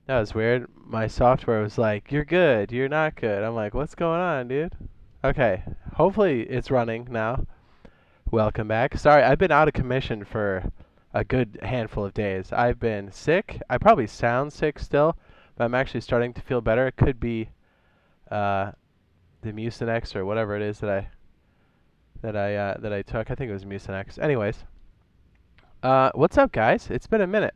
That was weird. My software was like, "You're good. You're not good." I'm like, "What's going on, dude?" Okay. Hopefully it's running now. Welcome back. Sorry, I've been out of commission for a good handful of days. I've been sick. I probably sound sick still, but I'm actually starting to feel better. It could be uh, the Mucinex or whatever it is that I took. I think it was Mucinex. Anyways, what's up, guys? It's been a minute.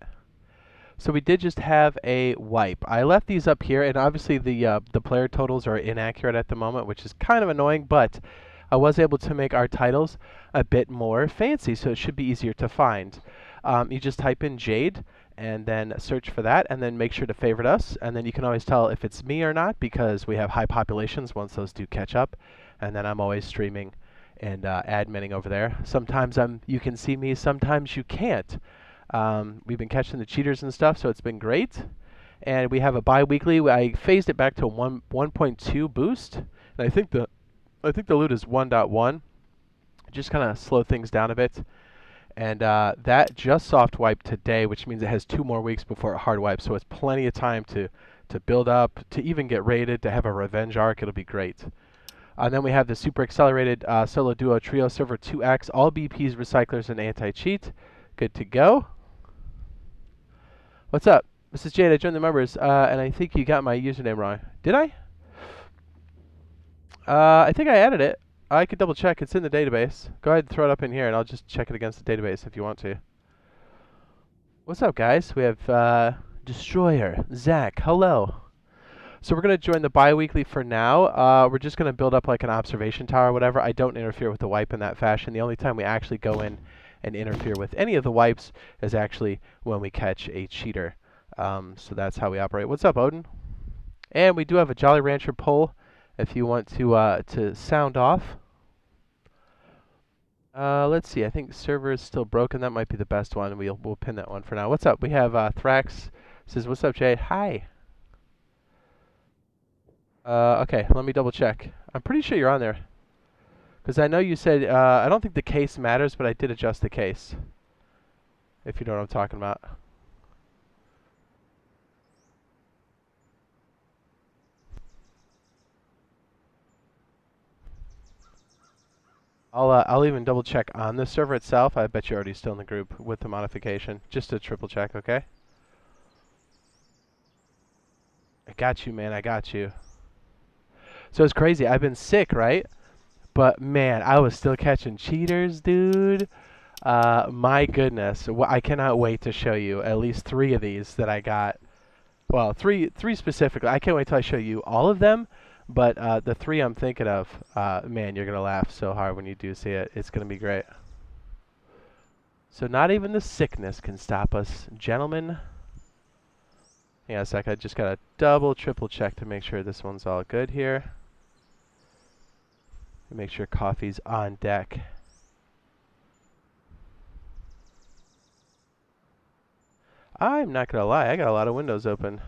So we did just have a wipe. I left these up here, and obviously the player totals are inaccurate at the moment, which is kind of annoying. But I was able to make our titles a bit more fancy, so it should be easier to find. You just type in Jade and then search for that, and then make sure to favorite us, and then you can always tell if it's me or not because we have high populations once those do catch up, and then I'm always streaming and adminning over there. Sometimes you can see me, sometimes you can't. We've been catching the cheaters and stuff, so it's been great. And we have a bi-weekly. I phased it back to a 1.2 boost, and I think the loot is 1.1. Just kind of slow things down a bit. And that just soft wiped today, which means it has 2 more weeks before it hard wipes. So it's plenty of time to build up, to even get rated, to have a revenge arc. It'll be great. And then we have the super accelerated solo duo trio server 2x, all BPs, recyclers, and anti-cheat. Good to go. What's up? This is Jade. I joined the members, and I think you got my username wrong. Did I? I think I added it. I could double check. It's in the database. Go ahead and throw it up in here, and I'll just check it against the database if you want to. What's up, guys? We have Destroyer, Zach. Hello. So we're going to join the bi-weekly for now. We're just going to build up like an observation tower or whatever. I don't interfere with the wipe in that fashion. The only time we actually go in and interfere with any of the wipes is actually when we catch a cheater. So that's how we operate. What's up, Odin? And we do have a Jolly Rancher poll if you want to sound off. Let's see. I think server is still broken. That might be the best one. We'll pin that one for now. What's up? We have Thrax says, "What's up, Jay?" Hi. Okay. Let me double check. I'm pretty sure you're on there. Because I know you said, I don't think the case matters, but I did adjust the case. If you know what I'm talking about. I'll even double check on the server itself. I bet you're already still in the group with the modification. Just to triple check, okay? I got you, man. I got you. So it's crazy. I've been sick, right? But man, I was still catching cheaters, dude. My goodness. I cannot wait to show you at least 3 of these that I got. Well, three specifically. I can't wait till I show you all of them. But the 3 I'm thinking of, man, you're going to laugh so hard when you do see it. It's going to be great. So not even the sickness can stop us, gentlemen. Yeah, a sec. I just got to double, triple check to make sure this one's all good here. Make sure coffee's on deck. I'm not going to lie. I got a lot of windows open.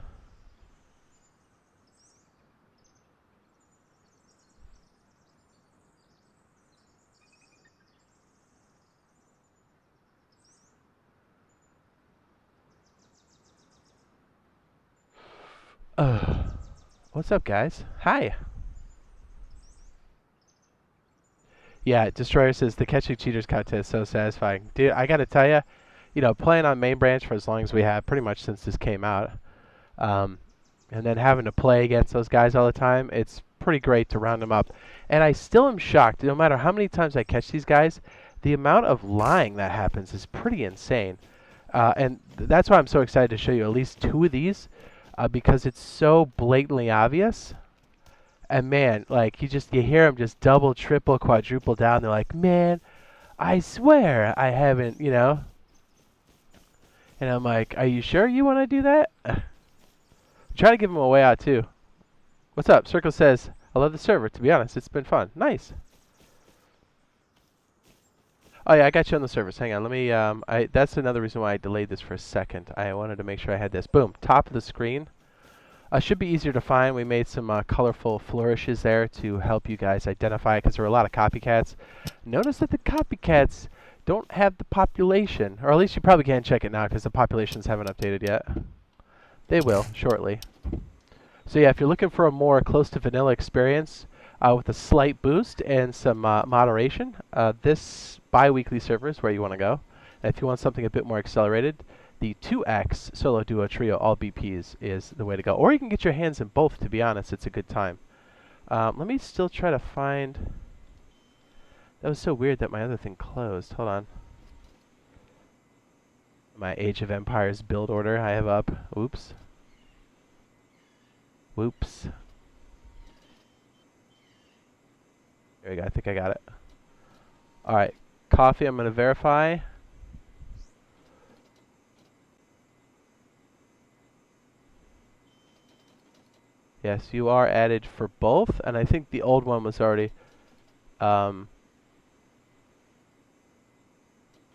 What's up, guys? Hi. Yeah, Destroyer says the catching cheaters content is so satisfying. Dude, I gotta tell you, playing on main branch for as long as we have, pretty much since this came out, and then having to play against those guys all the time, it's pretty great to round them up. And I still am shocked, no matter how many times I catch these guys, the amount of lying that happens is pretty insane. And that's why I'm so excited to show you at least 2 of these, because it's so blatantly obvious. And man, like you hear them just double, triple, quadruple down. They're like, "Man, I swear I haven't, you know." And I'm like, "Are you sure you want to do that?" Try to give them a way out too. What's up? Circle says, "I love the server. To be honest, it's been fun. Nice." Oh yeah, I got you on the servers. Hang on, let me. That's another reason why I delayed this for a second. I wanted to make sure I had this. Boom, top of the screen. Should be easier to find. We made some colorful flourishes there to help you guys identify because there were a lot of copycats. Notice that the copycats don't have the population, or at least you probably can't check it now because the populations haven't updated yet. They will, shortly. So yeah, if you're looking for a more close to vanilla experience with a slight boost and some moderation, this bi-weekly server is where you want to go. And if you want something a bit more accelerated, the 2x solo duo trio all BPs is the way to go. Or you can get your hands in both, to be honest. It's a good time. Let me still try to find... That was so weird that my other thing closed. Hold on. My Age of Empires build order I have up. Oops. Whoops. There we go. I think I got it. Alright. Coffee, I'm going to verify. Yes, you are added for both, and I think the old one was already... you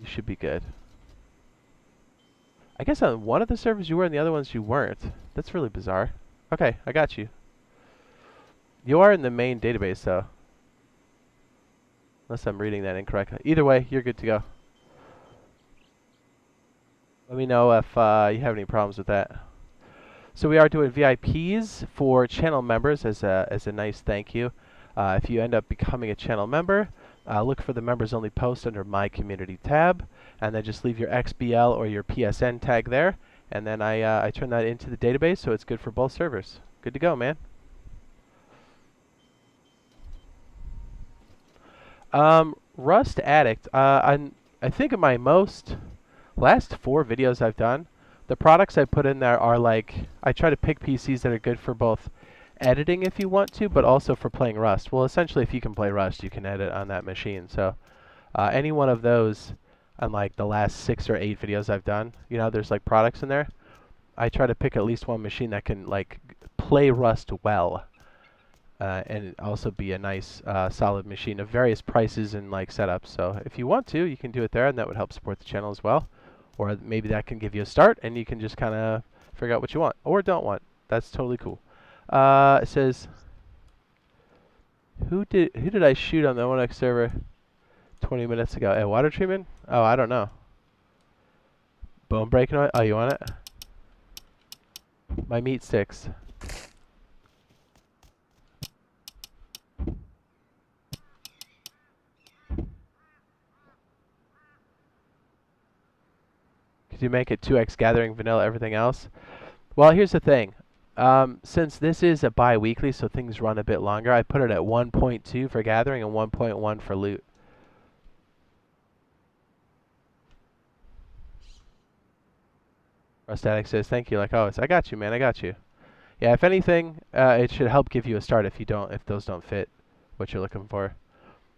should be good. I guess on one of the servers you were, and the other ones you weren't. That's really bizarre. Okay, I got you. You are in the main database, though. Unless I'm reading that incorrectly. Either way, you're good to go. Let me know if you have any problems with that. So we are doing VIPs for channel members as a nice thank you. If you end up becoming a channel member, look for the members only post under My Community tab, and then just leave your XBL or your PSN tag there, and then I turn that into the database, so it's good for both servers. Good to go, man. Rust Addict. I think in my last 4 videos I've done, the products I put in there are like, I try to pick PCs that are good for both editing if you want to, but also for playing Rust. Well, essentially, if you can play Rust, you can edit on that machine. So any one of those on like the last 6 or 8 videos I've done, you know, there's like products in there. I try to pick at least one machine that can like play Rust well. And also be a nice solid machine of various prices and like setups. So if you want to, you can do it there, and that would help support the channel as well. Or maybe that can give you a start, and you can just kind of figure out what you want or don't want. That's totally cool. It says, who did I shoot on the 1x server 20 minutes ago? At water treatment? Oh, I don't know. Bone breaking oil? Oh, you want it? My meat sticks. Could you make it 2x gathering, vanilla, everything else? Well, here's the thing. Since this is a bi-weekly, so things run a bit longer, I put it at 1.2 for gathering and 1.1 for loot. Rustatic says, thank you, like always. I got you, man, I got you. Yeah, if anything, it should help give you a start if those don't fit what you're looking for.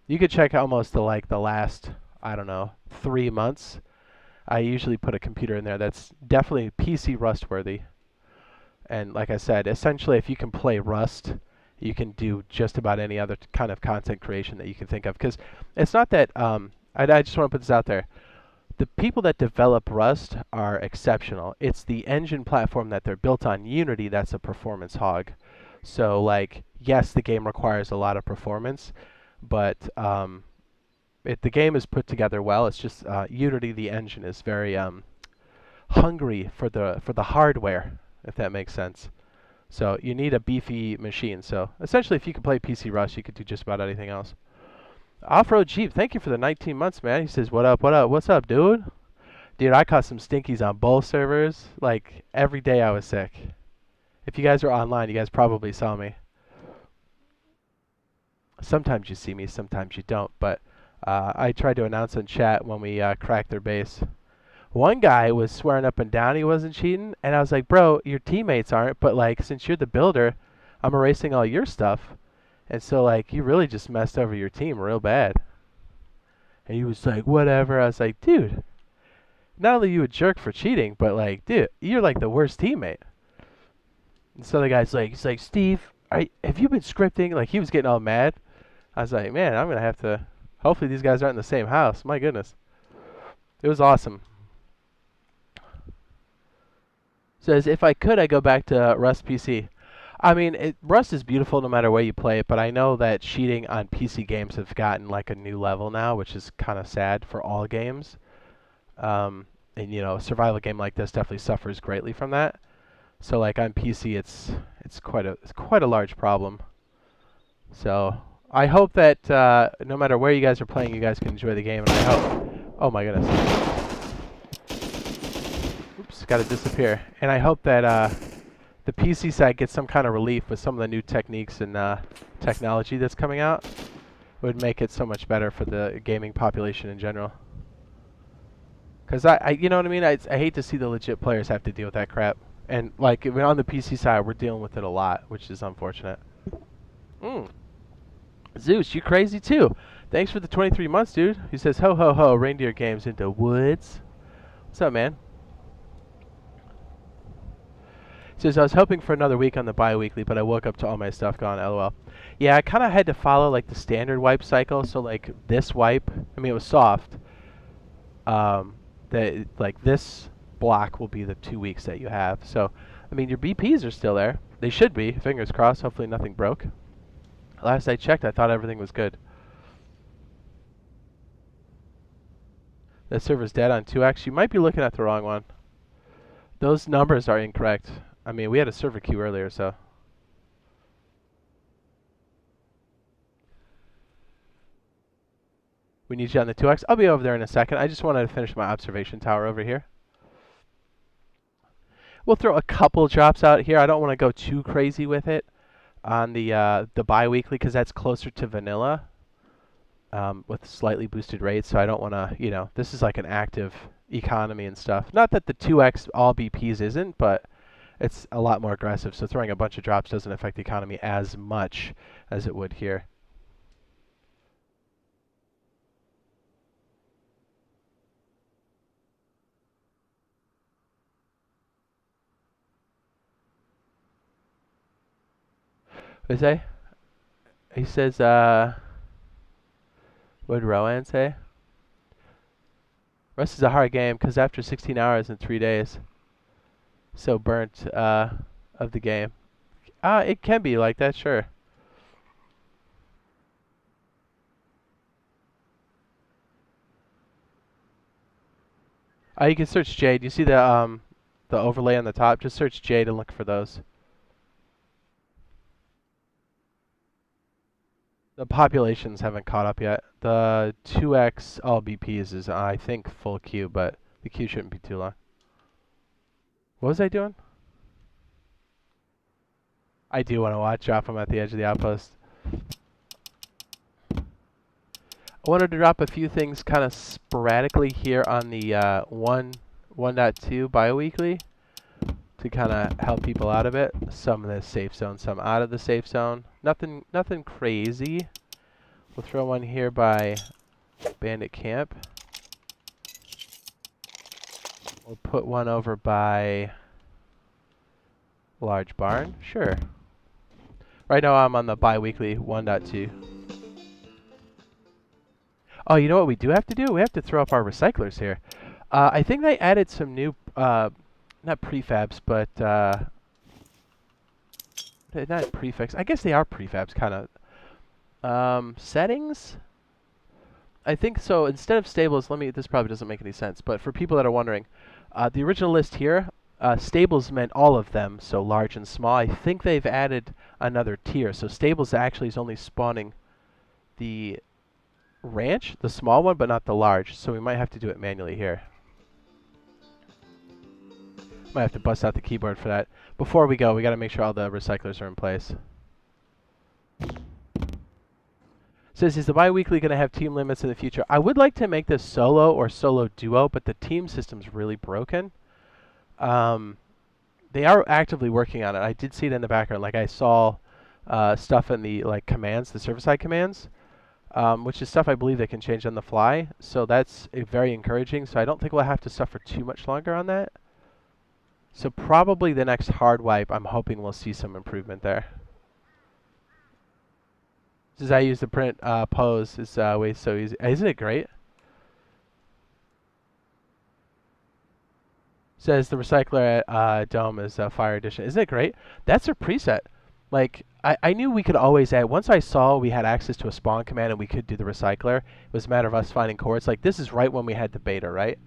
You could check almost the last, I don't know, 3 months. I usually put a computer in there that's definitely PC Rust worthy. And like I said, essentially if you can play Rust, you can do just about any other kind of content creation that you can think of. Because it's not that, I just want to put this out there. The people that develop Rust are exceptional. It's the engine platform that they're built on, Unity, that's a performance hog. So like, yes, the game requires a lot of performance, but the game is put together well. It's just Unity, the engine, is very hungry for the hardware, if that makes sense. So you need a beefy machine. So essentially, if you can play PC Rust, you could do just about anything else. Off-Road Jeep, thank you for the 19 months, man. He says, what up, what up? What's up, dude? Dude, I caught some stinkies on both servers. Like, every day I was sick. If you guys are online, you guys probably saw me. Sometimes you see me, sometimes you don't. But I tried to announce in chat when we cracked their base. One guy was swearing up and down he wasn't cheating, and I was like, bro, your teammates aren't, but like, since you're the builder, I'm erasing all your stuff. And so, like, you really just messed over your team real bad. And he was like, whatever. I was like, dude, not only are you a jerk for cheating, but, like, dude, you're, like, the worst teammate. And so the guy's like, he's like, Steve, have you been scripting? Like, he was getting all mad. I was like, man, I'm going to have to, hopefully these guys aren't in the same house. My goodness. It was awesome. Says, if I could, I'd go back to Rust PC. I mean, Rust is beautiful no matter where you play it, but I know that cheating on PC games have gotten like a new level now, which is kind of sad for all games. And, you know, a survival game like this definitely suffers greatly from that. So like on PC, it's quite a large problem. So I hope that no matter where you guys are playing, you guys can enjoy the game. And I hope. Oh my goodness. Oops, got to disappear. And I hope that the PC side gets some kind of relief with some of the new techniques and technology that's coming out. It would make it so much better for the gaming population in general. Because you know what I mean? I hate to see the legit players have to deal with that crap. And like on the PC side, we're dealing with it a lot, which is unfortunate. Zeus, you crazy too. Thanks for the 23 months, dude. He says, ho, ho, ho, reindeer games into woods. What's up, man? He says, I was hoping for another week on the bi-weekly, but I woke up to all my stuff gone, lol. Yeah, I kind of had to follow like the standard wipe cycle. So like this wipe, I mean, it was soft. Like this block will be the 2 weeks that you have. So, I mean, your BPs are still there. They should be. Fingers crossed. Hopefully nothing broke. Last I checked, I thought everything was good. The server's dead on 2x. You might be looking at the wrong one. Those numbers are incorrect. I mean, we had a server queue earlier, so. We need you on the 2x. I'll be over there in a second. I just wanted to finish my observation tower over here. We'll throw a couple drops out here. I don't want to go too crazy with it on the bi-weekly because that's closer to vanilla with slightly boosted rates. So I don't want to, you know, this is like an active economy and stuff. Not that the 2x all BPs isn't, but it's a lot more aggressive. So throwing a bunch of drops doesn't affect the economy as much as it would here. What did he say? He says, what did Rowan say? Rust is a hard game because after 16 hours and 3 days, so burnt of the game. It can be like that, sure. You can search Jade. You see the overlay on the top? Just search Jade and look for those. The populations haven't caught up yet. The 2x all BPs is, I think, full queue, but the queue shouldn't be too long. What was I doing? I do want to drop him at the edge of the outpost. I wanted to drop a few things kind of sporadically here on the 1.2 bi-weekly to kind of help people out of it. Some in the safe zone, some out of the safe zone. Nothing crazy. We'll throw one here by Bandit Camp. We'll put one over by Large Barn. Sure. Right now I'm on the bi-weekly 1.2. Oh, you know what we do have to do? We have to throw up our recyclers here. I think they added some new, not prefabs, but not prefix. I guess they are prefabs, kind of. Settings? I think so. Instead of stables, this probably doesn't make any sense, but for people that are wondering, the original list here, stables meant all of them, so large and small. I think they've added another tier. So stables actually is only spawning the ranch, the small one, but not the large. So we might have to do it manually here. Might have to bust out the keyboard for that. Before we go, we got to make sure all the recyclers are in place. Says, is the bi-weekly going to have team limits in the future? I would like to make this solo or solo duo, but the team system's really broken. They are actively working on it. I did see it in the background. Like I saw stuff in the commands, the server-side commands, which is stuff I believe they can change on the fly. So that's very encouraging. So I don't think we'll have to suffer too much longer on that. So probably the next hard wipe, I'm hoping we'll see some improvement there. This is I use the print pose. It's way so easy. Isn't it great? Says the recycler at Dome is Fire Edition. Isn't it great? That's a preset. Like, I knew we could always add. Once I saw we had access to a spawn command and we could do the recycler, it was a matter of us finding coords. Like, this is right when we had the beta, right?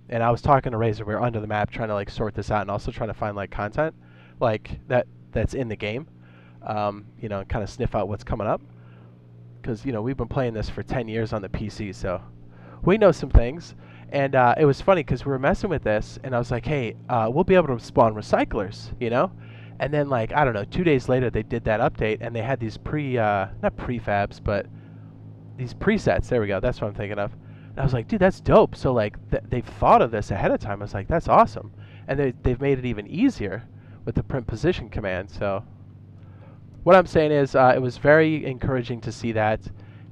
And I was talking to Razor. We were under the map trying to, like, sort this out and also trying to find, like, content. like that's in the game. You know, and kind of sniff out what's coming up. Because, you know, we've been playing this for 10 years on the PC, so we know some things. And it was funny because we were messing with this, and I was like, hey, we'll be able to spawn recyclers, you know? And then, like, I don't know, 2 days later, they did that update, and they had these not prefabs, but these presets. There we go. That's what I'm thinking of. And I was like, dude, that's dope. So, like, they've thought of this ahead of time. I was like, that's awesome. And they've made it even easier with the print position command. So what I'm saying is it was very encouraging to see that.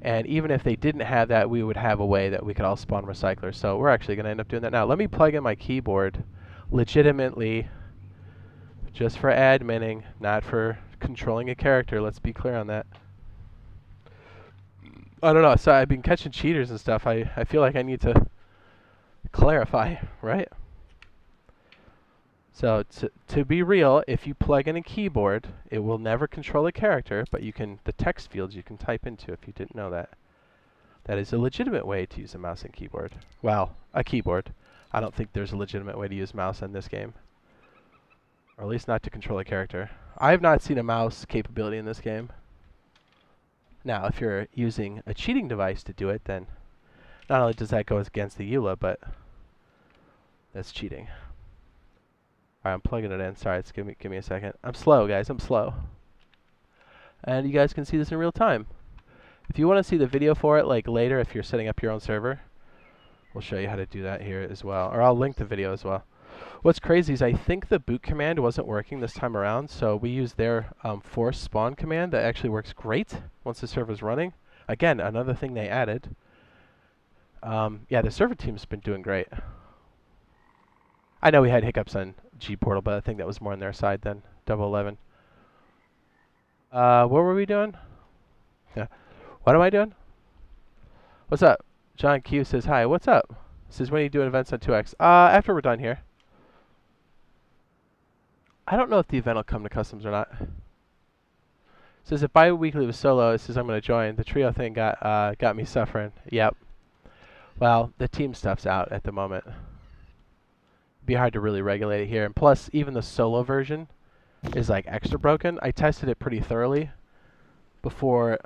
And even if they didn't have that, we would have a way that we could all spawn recyclers. So we're actually going to end up doing that now. Let me plug in my keyboard legitimately just for adminning, not for controlling a character. Let's be clear on that. I don't know. So I've been catching cheaters and stuff. I feel like I need to clarify, right? So to be real, if you plug in a keyboard, it will never control a character, but you can the text fields you can type into if you didn't know that. That is a legitimate way to use a mouse and keyboard. Well, a keyboard. I don't think there's a legitimate way to use mouse in this game. Or at least not to control a character. I have not seen a mouse capability in this game. Now, if you're using a cheating device to do it, then not only does that go against the EULA, but that's cheating. Alright, I'm plugging it in. Sorry, give me a second. I'm slow, guys. I'm slow. And you guys can see this in real time. If you want to see the video for it, like later, if you're setting up your own server, we'll show you how to do that here as well. Or I'll link the video as well. What's crazy is I think the boot command wasn't working this time around, so we used their force spawn command that actually works great once the server's running. Again, another thing they added. Yeah, the server team's been doing great. I know we had hiccups on G Portal, but I think that was more on their side than 011. What were we doing? Yeah. What am I doing? What's up? John Q says, hi, what's up? Says, when are you doing events on 2X? After we're done here. I don't know if the event will come to customs or not. Says, if bi-weekly was solo, it says I'm going to join. The trio thing got me suffering. Yep. Well, the team stuff's out at the moment. Be hard to really regulate it here. And plus, even the solo version is like extra broken. I tested it pretty thoroughly before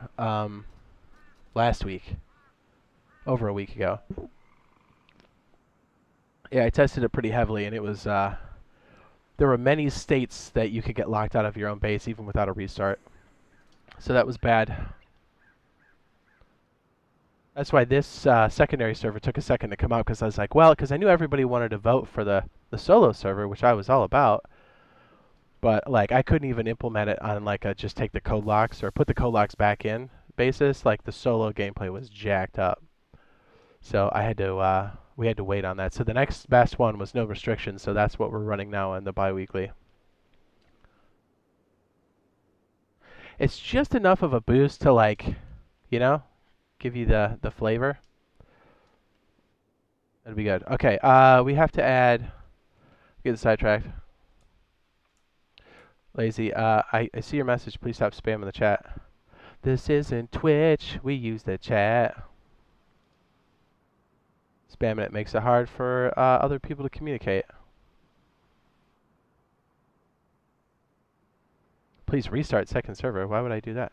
last week, over a week ago. Yeah, I tested it pretty heavily, and it was there were many states that you could get locked out of your own base even without a restart. So that was bad. That's why this secondary server took a second to come out, because I was like, well, because I knew everybody wanted to vote for the solo server, which I was all about. But like, I couldn't even implement it on like a just take the code locks or put the code locks back in basis. Like the solo gameplay was jacked up. So I had to we had to wait on that. So the next best one was no restrictions. So that's what we're running now in the bi-weekly. It's just enough of a boost to like, you know, give you the flavor. That'd be good. Okay, we have to add. Get sidetracked. Lazy. I see your message. Please stop spamming the chat. This isn't Twitch. We use the chat. Spamming it makes it hard for other people to communicate. Please restart second server. Why would I do that?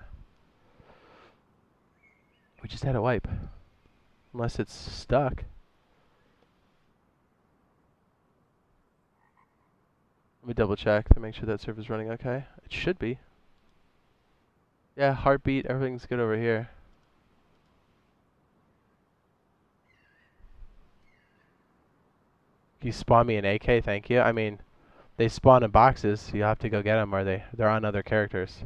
We just had a wipe. Unless it's stuck. Let me double check to make sure that server's running okay. It should be. Yeah, heartbeat, everything's good over here. Can you spawn me an AK? Thank you. I mean, they spawn in boxes, so you have to go get them, or they're on other characters.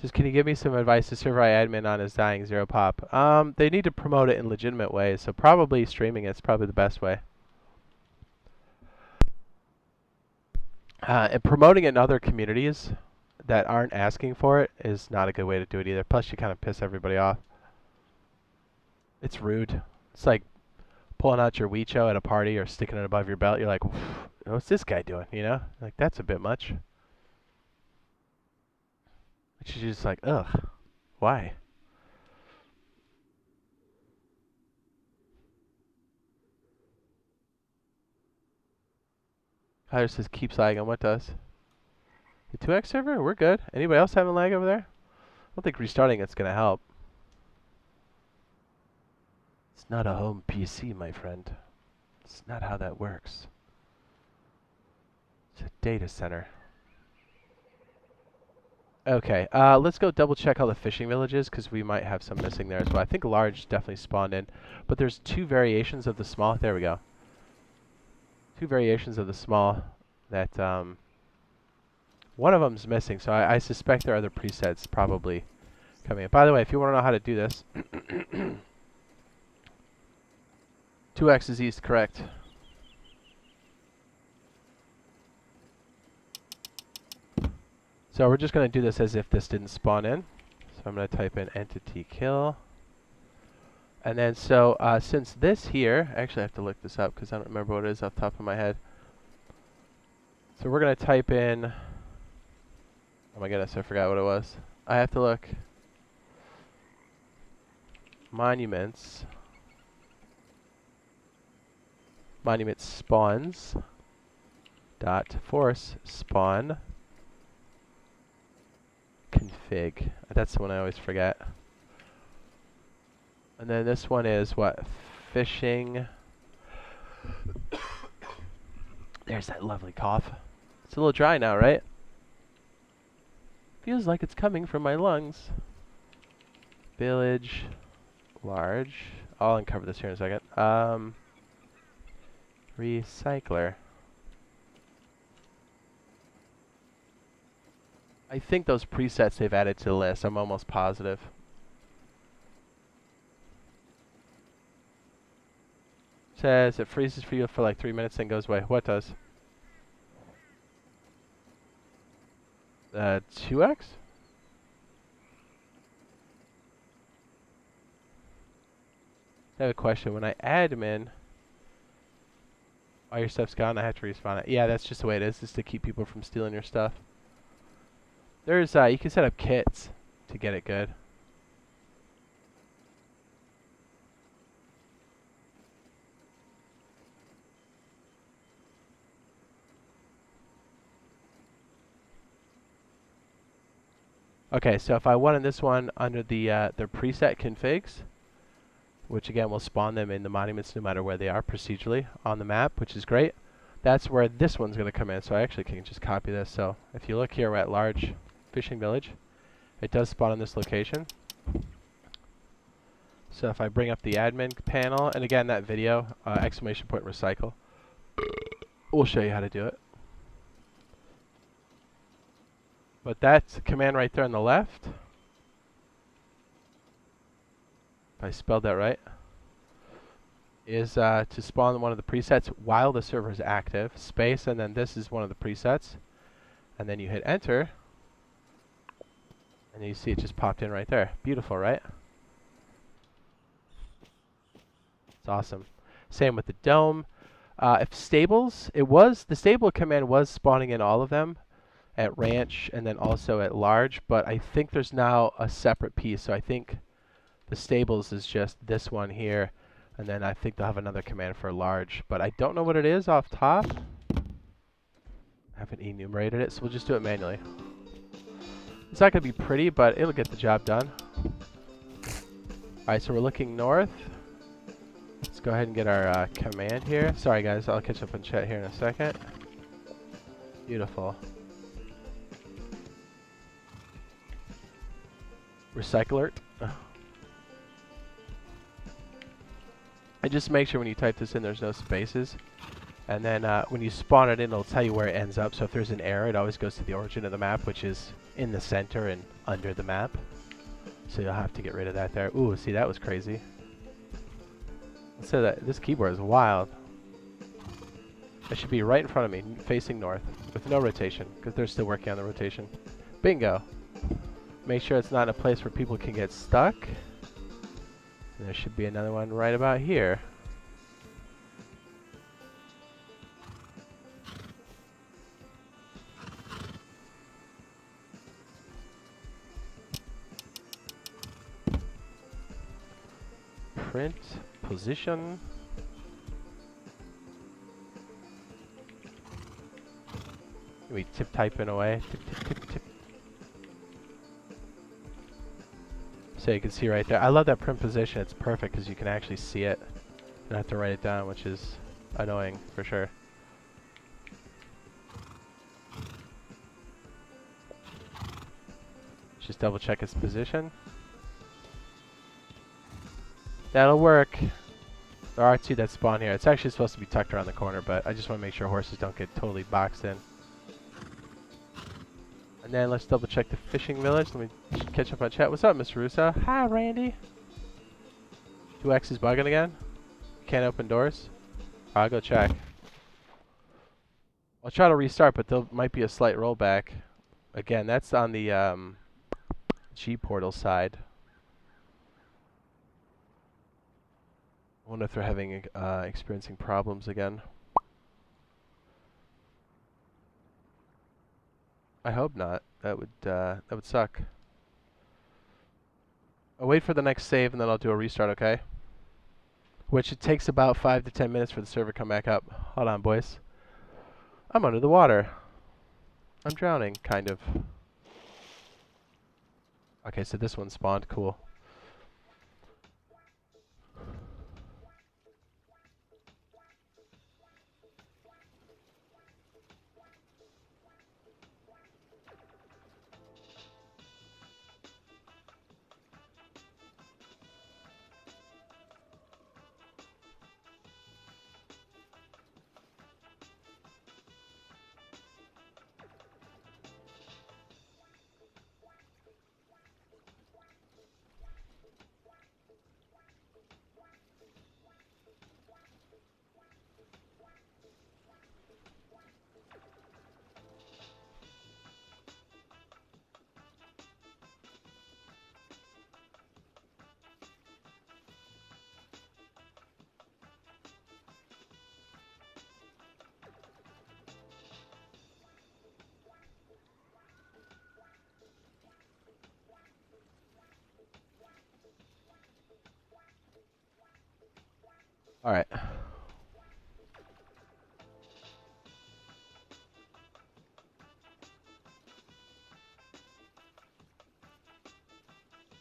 Just can you give me some advice? The server I admin on is dying 0 pop. They need to promote it in legitimate ways, so probably streaming it's probably the best way. And promoting it in other communities that aren't asking for it is not a good way to do it either. Plus, you kind of piss everybody off. It's rude. It's like pulling out your Weicho at a party or sticking it above your belt. You're like, what's this guy doing? You know, like that's a bit much. Which is just like, ugh, why? Tyler says keeps lagging. What does? The 2x server? We're good. Anybody else having lag over there? I don't think restarting it's going to help. It's not a home PC, my friend. It's not how that works. It's a data center. Okay, let's go double check all the fishing villages because we might have some missing there as well. I think large definitely spawned in, but there's two variations of the small. There we go. Two variations of the small that one of them's missing, so I suspect there are other presets probably coming in. By the way, if you want to know how to do this, 2x is east, correct. So we're just going to do this as if this didn't spawn in. So I'm going to type in entity kill. And then so since this here, actually I have to look this up because I don't remember what it is off the top of my head. So we're going to type in, oh my goodness, I forgot what it was. I have to look. Monuments. Monument spawns. Dot force spawn. Config. That's the one I always forget. And then this one is what? Fishing. There's that lovely cough. It's a little dry now, right? Feels like it's coming from my lungs. Village. Large. I'll uncover this here in a second. Recycler. I think those presets they've added to the list. I'm almost positive. Says it freezes for you for like 3 minutes and goes away. What does? 2x? I have a question. When I admin, all your stuff's gone, I have to respawn it. Yeah, that's just the way it is, just to keep people from stealing your stuff. There's, you can set up kits to get it good. Okay, so if I wanted this one under the their preset configs, which again will spawn them in the monuments no matter where they are procedurally on the map, which is great. That's where this one's going to come in, so I actually can just copy this. So if you look here, we're at large fishing village. It does spawn in this location. So if I bring up the admin panel, and again that video, exclamation point recycle, we'll show you how to do it. But that command right there on the left, if I spelled that right, is to spawn one of the presets while the server is active, space, and then this is one of the presets. And then you hit enter, and you see it just popped in right there. Beautiful, right? It's awesome. Same with the dome. If stables, the stable command was spawning in all of them at ranch and then also at large, but I think there's now a separate piece. So I think the stables is just this one here, and then I think they'll have another command for large, but I don't know what it is off top. I haven't enumerated it, so we'll just do it manually. It's not going to be pretty, but it'll get the job done. Alright, so we're looking north. Let's go ahead and get our command here. Sorry guys, I'll catch up on chat here in a second. Beautiful. Recycler. And just make sure when you type this in there's no spaces. And then when you spawn it in, it'll tell you where it ends up. So if there's an error, it always goes to the origin of the map, which is in the center and under the map. So you'll have to get rid of that there. Ooh, see, that was crazy. So that this keyboard is wild. It should be right in front of me, facing north, with no rotation, because they're still working on the rotation. Bingo. Make sure it's not in a place where people can get stuck. And there should be another one right about here. Print position. We tip typing away. Tip, tip, tip, tip. So you can see right there. I love that print position. It's perfect because you can actually see it. You don't have to write it down, which is annoying for sure. Just double check its position. That'll work. There are two that spawn here. It's actually supposed to be tucked around the corner, but I just want to make sure horses don't get totally boxed in. And then let's double check the fishing village. Let me catch up on chat. What's up, Mr. Russo? Hi, Randy. 2X is bugging again? Can't open doors? I'll go check. I'll try to restart, but there might be a slight rollback. Again, that's on the G portal side. I wonder if they're having experiencing problems again. I hope not. That would suck. I'll wait for the next save and then I'll do a restart, okay? Which it takes about 5 to 10 minutes for the server to come back up. Hold on, boys. I'm under the water. I'm drowning, kind of. Okay, so this one spawned. Cool. Alright.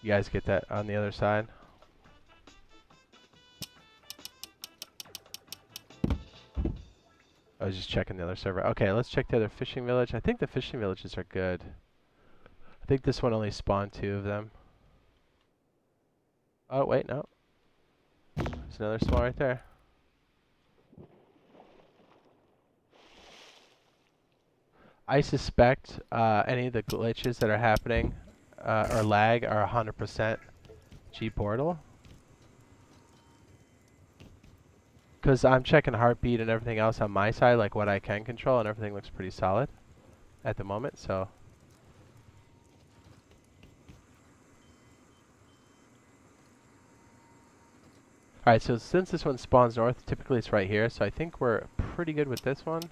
You guys get that on the other side? I was just checking the other server. Okay, let's check the other fishing village. I think the fishing villages are good. I think this one only spawned 2 of them. Oh, wait, no. There's another spawn right there. I suspect any of the glitches that are happening or lag are 100% G portal. Because I'm checking heartbeat and everything else on my side, like what I can control, and everything looks pretty solid at the moment, so. Alright, so since this one spawns north, typically it's right here, so I think we're pretty good with this one.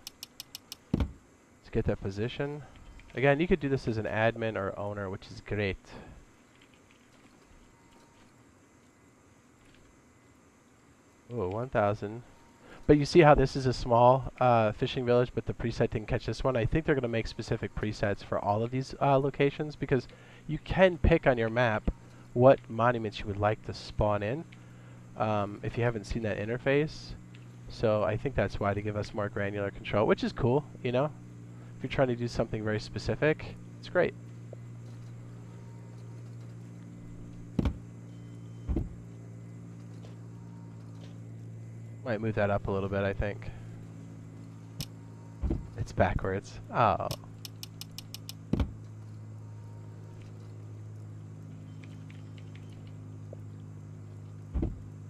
Let's get that position. Again, you could do this as an admin or owner, which is great. Oh, 1,000. But you see how this is a small fishing village, but the preset didn't catch this one? I think they're going to make specific presets for all of these locations, because you can pick on your map what monuments you would like to spawn in. If you haven't seen that interface. So I think that's why, to give us more granular control, which is cool, you know? If you're trying to do something very specific, it's great. Might move that up a little bit, I think. It's backwards. Oh.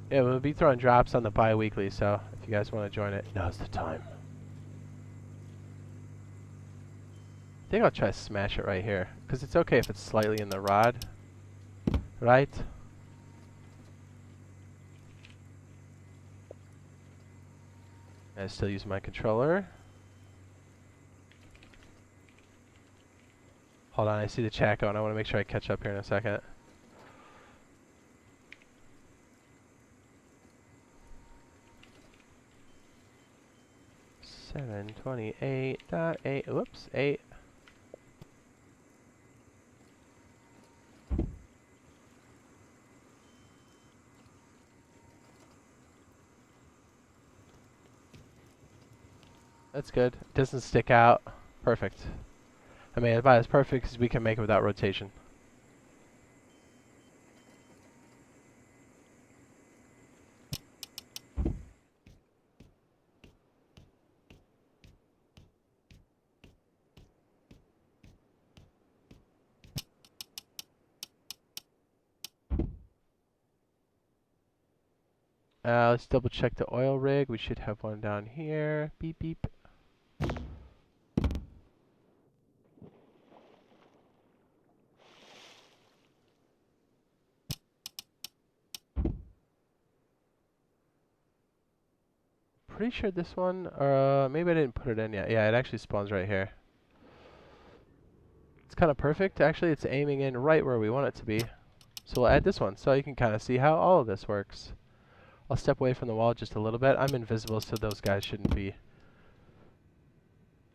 Yeah, we'll be throwing drops on the bi-weekly, so if you guys want to join it, now's the time. I think I'll try to smash it right here, because it's okay if it's slightly in the rod, right? I still use my controller. Hold on, I see the chat going. I want to make sure I catch up here in a second. 728.8. Whoops, 8. That's good. Doesn't stick out. Perfect. I mean, about as perfect as we can make it without rotation. Let's double check the oil rig. We should have one down here. Beep, beep. Pretty sure this one, maybe I didn't put it in yet. Yeah, it actually spawns right here. It's kind of perfect. Actually, it's aiming in right where we want it to be. So we'll add this one so you can kind of see how all of this works. I'll step away from the wall just a little bit. I'm invisible, so those guys shouldn't be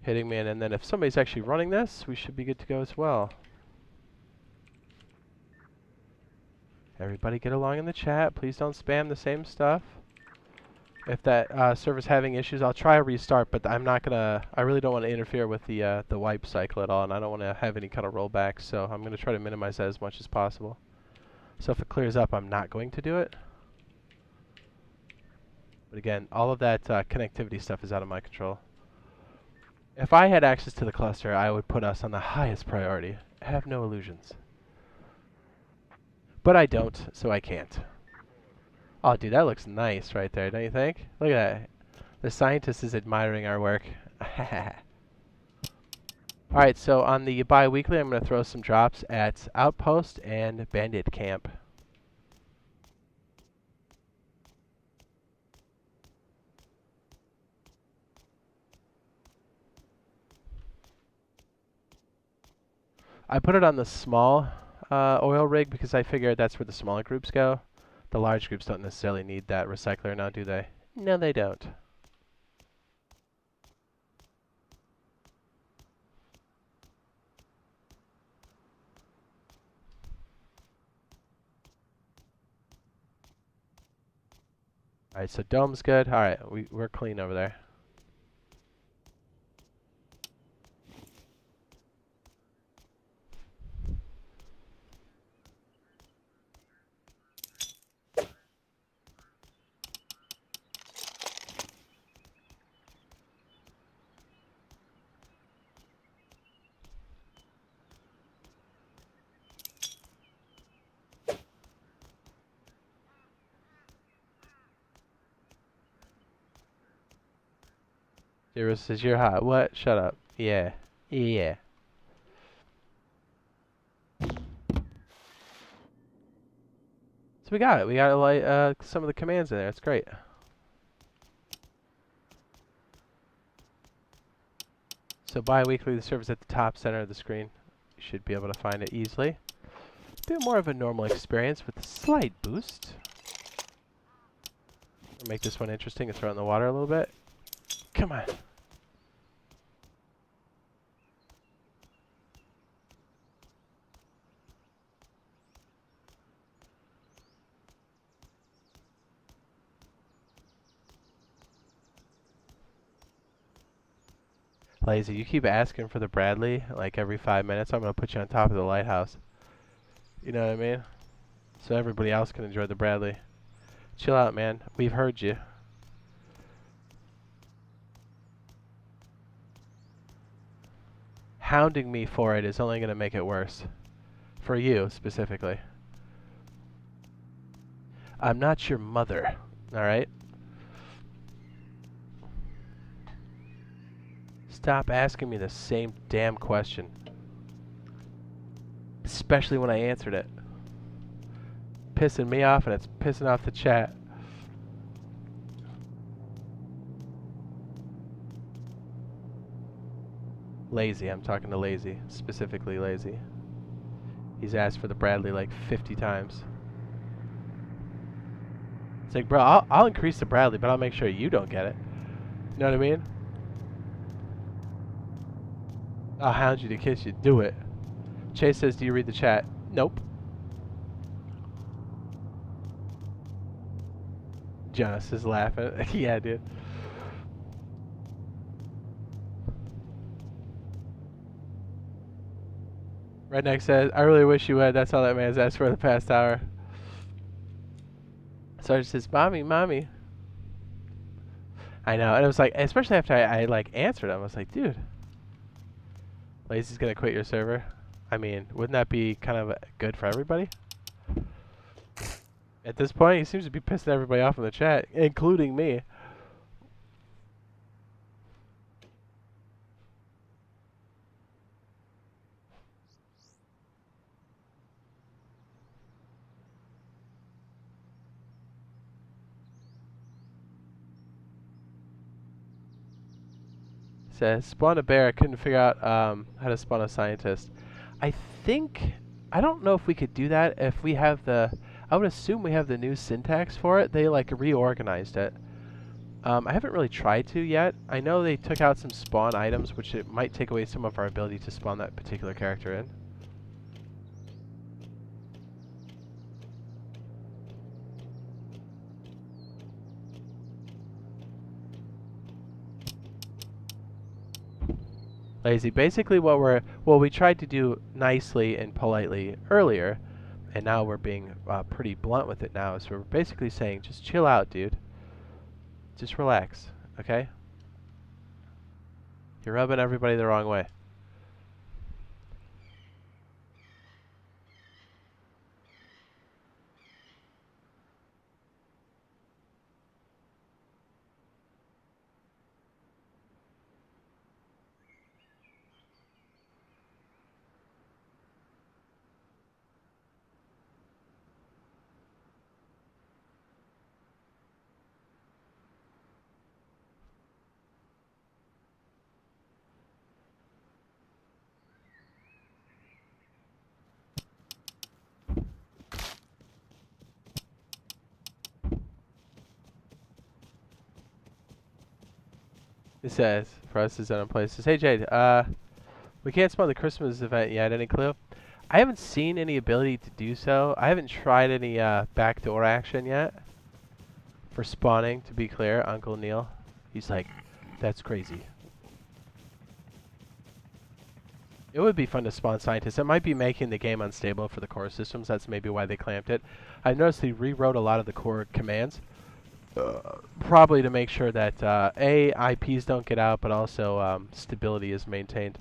hitting me. And then if somebody's actually running this, we should be good to go as well. Everybody get along in the chat. Please don't spam the same stuff. If that server's having issues, I'll try a restart, but I'm not gonna. I really don't want to interfere with the wipe cycle at all, and I don't want to have any kind of rollbacks. So I'm gonna try to minimize that as much as possible. So if it clears up, I'm not going to do it. But again, all of that connectivity stuff is out of my control. If I had access to the cluster, I would put us on the highest priority. Have no illusions. But I don't, so I can't. Oh, dude, that looks nice right there, don't you think? Look at that. The scientist is admiring our work. Alright, so on the bi-weekly, I'm going to throw some drops at Outpost and Bandit Camp. I put it on the small oil rig because I figured that's where the smaller groups go. The large groups don't necessarily need that recycler now, do they? No, they don't. Alright, so dome's good. Alright, we're clean over there. Zero says you're hot. What? Shut up. Yeah. Yeah. So we got it. We got like some of the commands in there. It's great. So bi-weekly, the server's at the top center of the screen. You should be able to find it easily. A bit more of a normal experience with a slight boost. I'll make this one interesting and throw it in the water a little bit. Come on. Lazy, you keep asking for the Bradley like every 5 minutes. I'm going to put you on top of the lighthouse. You know what I mean? So everybody else can enjoy the Bradley. Chill out, man. We've heard you. Hounding me for it is only going to make it worse. For you, specifically. I'm not your mother, alright? Stop asking me the same damn question. Especially when I answered it. Pissing me off and it's pissing off the chat. Lazy, I'm talking to Lazy. Specifically Lazy. He's asked for the Bradley like 50 times. It's like, bro, I'll increase the Bradley, but I'll make sure you don't get it. You know what I mean? I'll hound you to kiss you. Do it. Chase says, do you read the chat? Nope. Jonas is laughing. Yeah, dude. Redneck says, I really wish you would. That's all that man's asked for the past hour. Sarge says, mommy, mommy. I know. And it was like, especially after I like answered him, I was like, dude, Lazy's gonna quit your server. I mean, wouldn't that be kind of good for everybody? At this point, he seems to be pissing everybody off in the chat, including me. Says, spawn a bear. I couldn't figure out how to spawn a scientist. I think, I don't know if we could do that if we have the, I would assume we have the new syntax for it. They like reorganized it. I haven't really tried to yet. I know they took out some spawn items, which it might take away some of our ability to spawn that particular character in. Lazy. Basically what we tried to do nicely and politely earlier, and now we're being pretty blunt with it now, so we're basically saying, just chill out, dude. Just relax, okay? You're rubbing everybody the wrong way. It says, for us is in place. It says, hey Jade, we can't spawn the Christmas event yet, any clue? I haven't seen any ability to do so. I haven't tried any backdoor action yet for spawning, to be clear, Uncle Neil. He's like, that's crazy. It would be fun to spawn scientists. It might be making the game unstable for the core systems. That's maybe why they clamped it. I've noticed they rewrote a lot of the core commands. Probably to make sure that A, IPs don't get out, but also stability is maintained.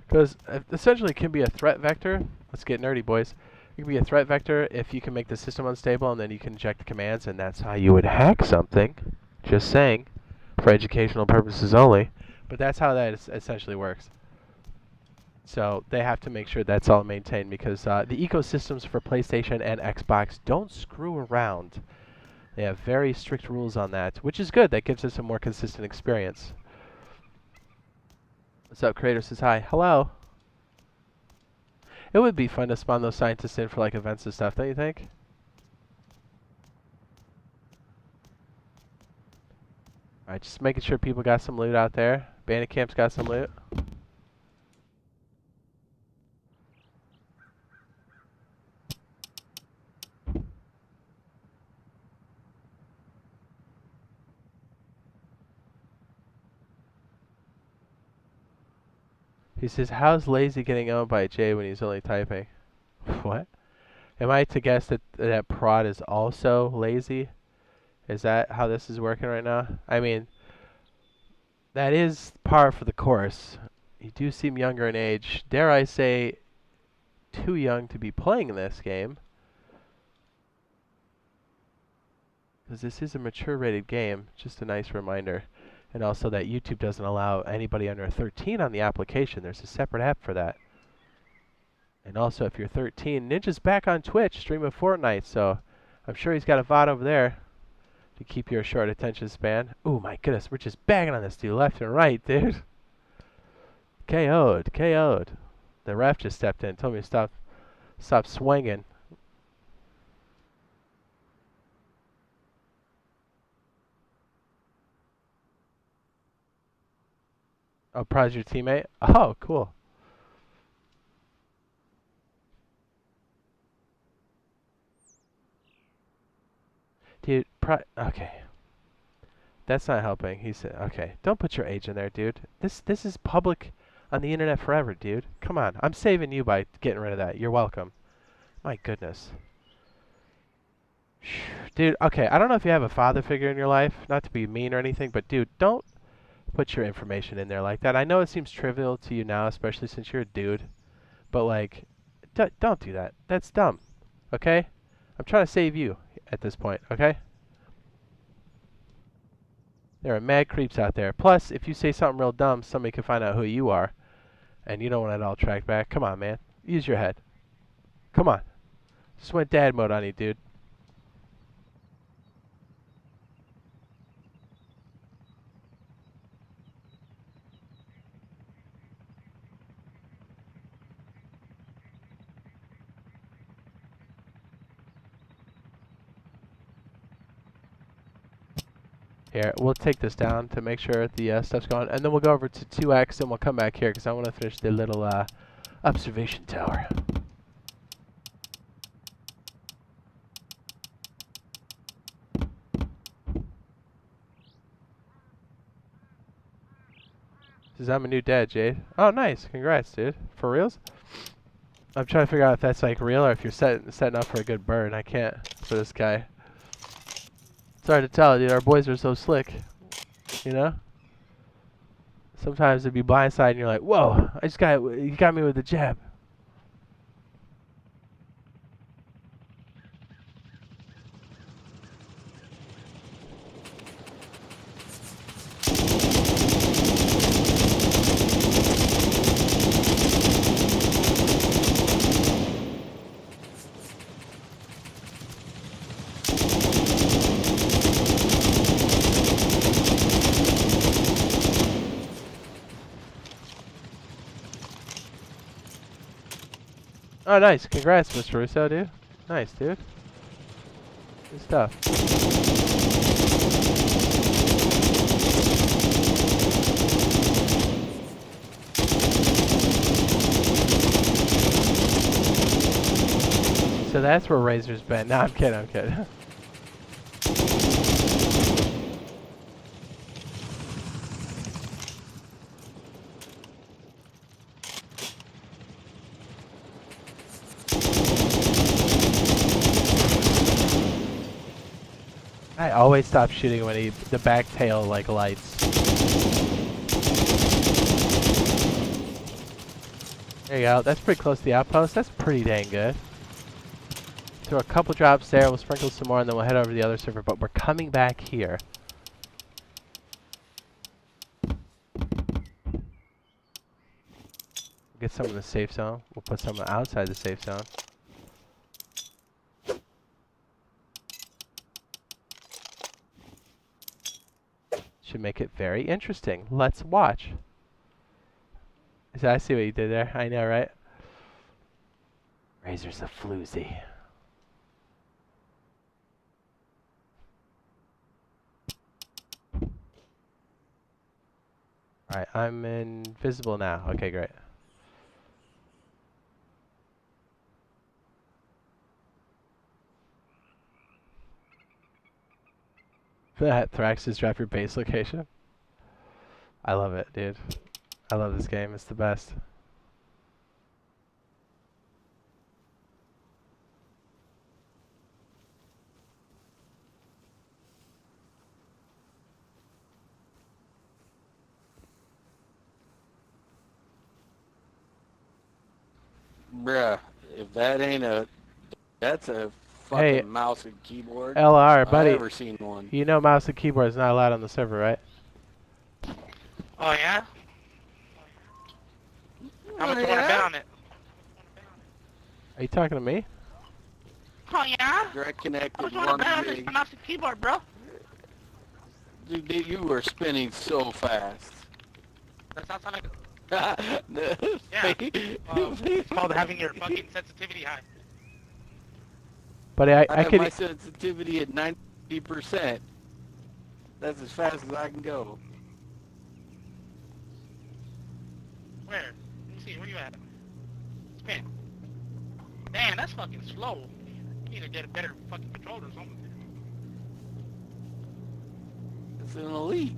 Because essentially it can be a threat vector. Let's get nerdy, boys. It can be a threat vector if you can make the system unstable, and then you can inject the commands, and that's how you would hack something. Just saying. For educational purposes only. But that's how that essentially works. So they have to make sure that's all maintained, because the ecosystems for PlayStation and Xbox don't screw around. They have very strict rules on that, which is good. That gives us a more consistent experience. What's up, Creator says hi. Hello. It would be fun to spawn those scientists in for like events and stuff, don't you think? Alright, just making sure people got some loot out there. Bandit Camp's got some loot. He says, how's Lazy getting owned by Jay when he's only typing? What? Am I to guess that that prod is also Lazy? Is that how this is working right now? I mean, that is par for the course. You do seem younger in age. Dare I say, too young to be playing this game. Because this is a mature rated game. Just a nice reminder. And also that YouTube doesn't allow anybody under 13 on the application. There's a separate app for that. And also, if you're 13, Ninja's back on Twitch streaming Fortnite, so I'm sure he's got a VOD over there to keep your short attention span. Ooh, my goodness, we're just bagging on this dude left and right, dude. KO'd, KO'd. The ref just stepped in, told me to stop swinging. Oh, Prod's your teammate? Oh, cool. Dude, okay. That's not helping. He said, okay, don't put your age in there, dude. This is public on the internet forever, dude. Come on. I'm saving you by getting rid of that. You're welcome. My goodness. Dude, okay, I don't know if you have a father figure in your life, not to be mean or anything, but dude, don't put your information in there like that. I know it seems trivial to you now, especially since you're a dude, but like, don't do that. That's dumb, okay? I'm trying to save you at this point, okay? There are mad creeps out there. Plus, if you say something real dumb, somebody can find out who you are, and you don't want it all tracked back. Come on, man. Use your head. Come on. Just went dad mode on you, dude. Here, we'll take this down to make sure the stuff's going, and then we'll go over to 2x, and we'll come back here because I want to finish the little observation tower. Says I'm a new dad, Jade. Oh, nice. Congrats, dude. For reals? I'm trying to figure out if that's like real or if you're setting up for a good burn. I can't for this guy. It's hard to tell, dude. Our boys are so slick. You know? Sometimes it'd be blindside and you're like, whoa, you got me with the jab. Oh, nice. Congrats, Mr. Russo, dude. Nice, dude. Good stuff. So that's where Razor's been. No, I'm kidding, I'm kidding. I always stop shooting when the back tail like lights. There you go. That's pretty close to the outpost. That's pretty dang good. Throw a couple drops there. We'll sprinkle some more, and then we'll head over to the other server. But we're coming back here. Get some in the safe zone. We'll put some outside the safe zone. Should make it very interesting. Let's watch. I see what you did there. I know, right? Razor's a floozy. Alright, I'm invisible now. Okay, great. Thraxis, drop your base location. I love it, dude. I love this game. It's the best. Bruh, if that ain't that's a fucking mouse and keyboard. LR, buddy. I've never seen one. You know mouse and keyboard is not allowed on the server, right? Oh, yeah? How much you want to bet on it? Are you talking to me? Oh, yeah? Direct connected. How much you want to bet on this mouse and keyboard, bro? Dude, you were spinning so fast. That sounds like... No. Yeah. It's called having your fucking sensitivity high. But I I have could... my sensitivity at 90%. That's as fast as I can go. Where? Let me see. Where you at? Spin. Damn, that's fucking slow. You need to get a better fucking controller or something. It's an elite.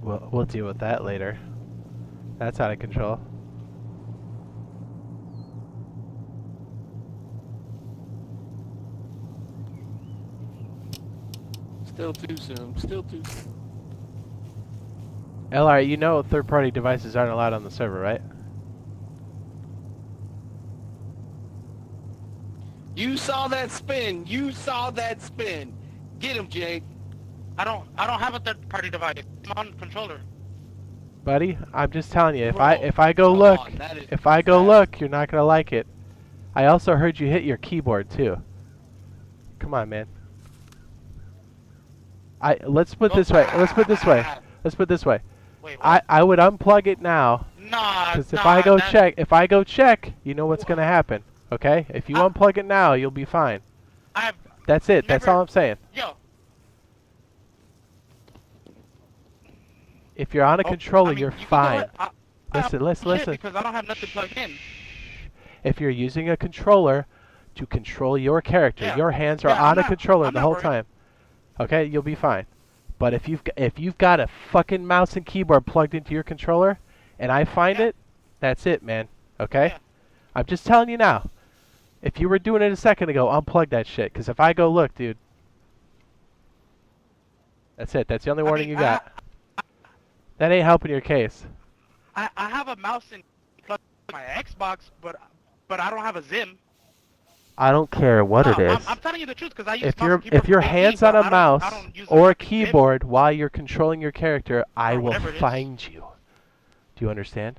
We'll deal with that later. That's out of control. Still too soon. Still too soon. LR, you know third-party devices aren't allowed on the server, right? You saw that spin. You saw that spin. Get him, Jade. I don't have a third-party device. I'm on controller. Buddy, I'm just telling you, if Bro, I go come look, on, that is if I go fast. look, you're not gonna like it. I also heard you hit your keyboard too. Come on, man. Let's put it this way. Let's put it this way. Let's put it this way. Wait, what? I would unplug it now, Nah, because nah, if I go check, you know what's gonna happen. Okay? If you unplug it now, you'll be fine. I've That's it. That's never- all I'm saying. Yo. If you're on a controller, I mean, you're you can go fine. ahead. Listen. Shit, because I don't have nothing plugged in. If you're using a controller to control your character, Yeah. your hands are Yeah, on I'm a not- controller I'm the not whole worried. time. Okay, you'll be fine. But if you've got a fucking mouse and keyboard plugged into your controller, and I find Yeah. it, that's it, man. Okay? Yeah. I'm just telling you now. If you were doing it a second ago, unplug that shit. Because if I go look, dude, that's it. That's the only warning you got. That ain't helping your case. I have a mouse and plug in my Xbox, but I don't have a Zim. I don't care what it No, is. I'm telling you the truth because I use If mouse your and keyboard if your for hands AE, on but a I mouse don't use or a fucking Zim. keyboard while you're controlling your character, I Or will whatever it is. find you. Do you understand?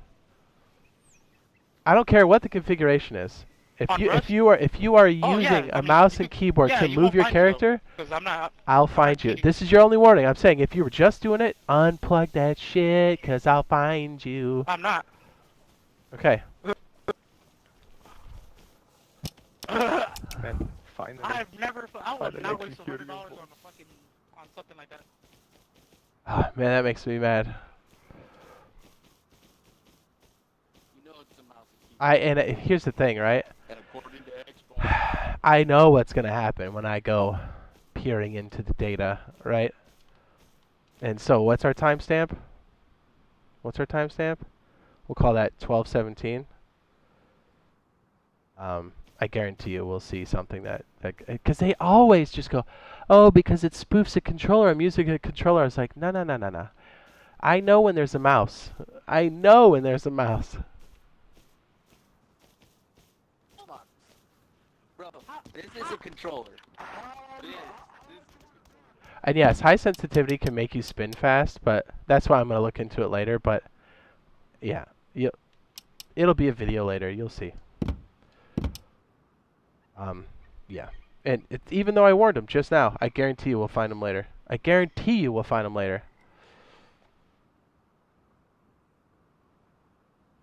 I don't care what the configuration is. If On you Rust? if you are Oh, yeah, using I a mean, mouse you and can- keyboard yeah, to you move won't your find me, though, character, 'cause I'm not. I'll not find you. cheating. This is your only warning. I'm saying if you were just doing it, unplug that shit, cause I'll find you. I'm not. Okay. Man, finally. I've never. I would Finally, not I waste can hear $100 you. on a fucking on something like that. Oh, man, that makes me mad. You know it's a mouse and keyboard. Here's the thing, right? And according to Xbox, I know what's gonna happen when I go peering into the data, right? And so, what's our timestamp? What's our timestamp? We'll call that 12:17. I guarantee you we'll see something that, because they always just go, oh, because it spoofs a controller. I'm using a controller. I was like, no. I know when there's a mouse. I know when there's a mouse. hold on. Bro, this is a controller. This is And yes, high sensitivity can make you spin fast, but that's why I'm gonna look into it later. But yeah, it'll be a video later. You'll see. Yeah. And even though I warned him just now, I guarantee you we'll find him later. I guarantee you we'll find him later.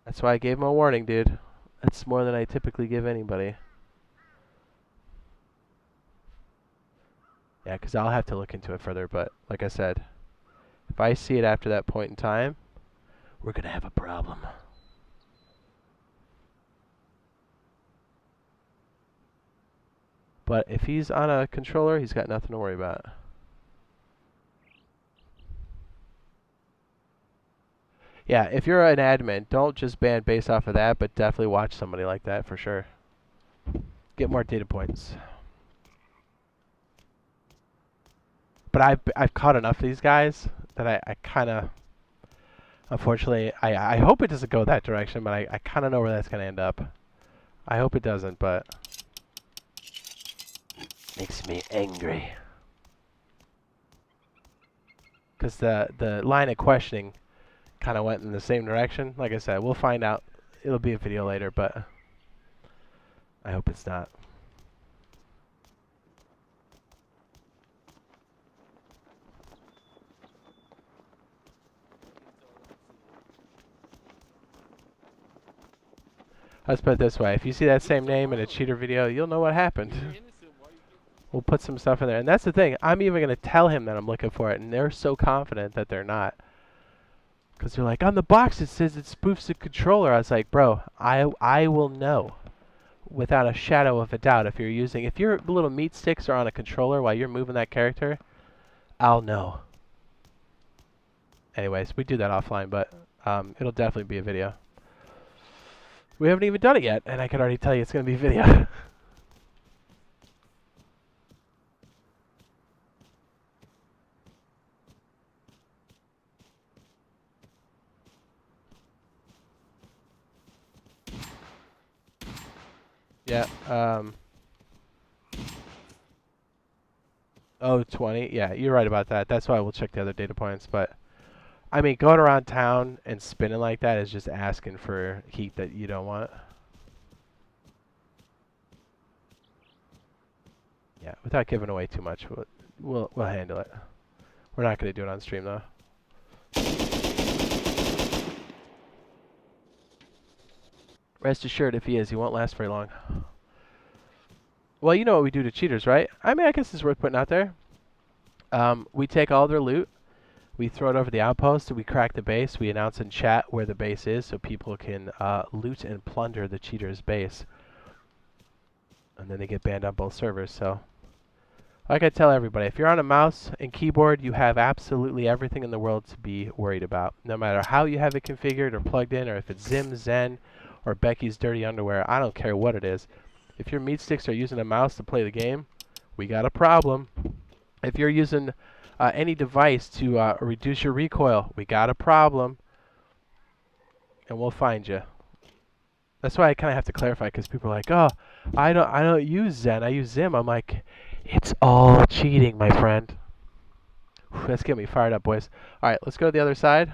That's why I gave him a warning, dude. That's more than I typically give anybody. Yeah, 'cause I'll have to look into it further, but like I said, if I see it after that point in time, we're gonna have a problem. But if he's on a controller, he's got nothing to worry about. Yeah, if you're an admin, don't just ban based off of that, but definitely watch somebody like that for sure. Get more data points. But I've caught enough of these guys that I kind of, unfortunately, I hope it doesn't go that direction, but I kind of know where that's going to end up. I hope it doesn't, but makes me angry. Because the line of questioning kind of went in the same direction. Like I said, we'll find out. It'll be a video later, but I hope it's not. Let's put it this way. If you see that same name in a cheater video, you'll know what happened. You're innocent. Why you We'll put some stuff in there. And that's the thing. I'm even going to tell him that I'm looking for it, and they're so confident that they're not. Because they're like, on the box it says it spoofs the controller. I was like, bro, I will know without a shadow of a doubt. If your little meat sticks are on a controller while you're moving that character, I'll know. Anyways, we do that offline, but it'll definitely be a video. We haven't even done it yet, and I can already tell you it's going to be a video. Yeah. Oh, 20. Yeah, you're right about that. That's why we'll check the other data points. But I mean, going around town and spinning like that is just asking for heat that you don't want. Yeah, without giving away too much, we'll handle it. We're not going to do it on stream though. Rest assured, if he is, he won't last very long. Well, you know what we do to cheaters, right? I mean, I guess it's worth putting out there. We take all their loot, we throw it over the outpost, we crack the base, we announce in chat where the base is so people can loot and plunder the cheater's base. And then they get banned on both servers, so... Like I tell everybody, if you're on a mouse and keyboard, you have absolutely everything in the world to be worried about. No matter how you have it configured or plugged in, or if it's Zim, Zen, or Becky's dirty underwear, I don't care what it is. If your meat sticks are using a mouse to play the game, we got a problem. If you're using any device to reduce your recoil, we got a problem. And we'll find you. That's why I kind of have to clarify, because people are like, oh, I don't use Zen, I use Zim. I'm like, it's all cheating, my friend. Whew, let's get me fired up, boys. All right, let's go to the other side.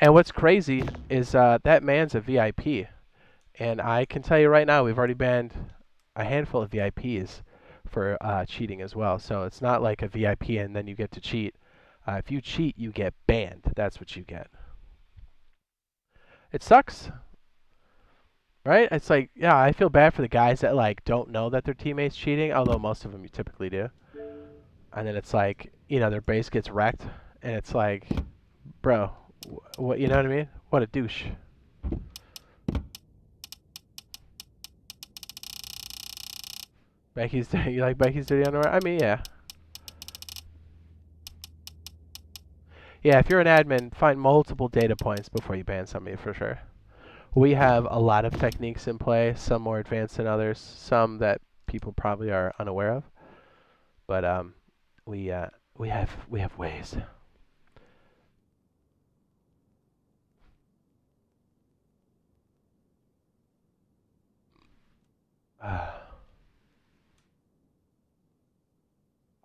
And what's crazy is that man's a VIP. And I can tell you right now, we've already banned a handful of VIPs for cheating as well. So it's not like a VIP and then you get to cheat. If you cheat, you get banned. That's what you get. It sucks. Right? It's like, yeah, I feel bad for the guys that like don't know that their teammates cheating, although most of them you typically do. And then it's like, you know, their base gets wrecked, and it's like, bro, what, you know what I mean? What a douche. You like Becky's dirty underwear? I mean, yeah. Yeah, if you're an admin, find multiple data points before you ban somebody for sure. We have a lot of techniques in play, some more advanced than others, some that people probably are unaware of. But we have ways.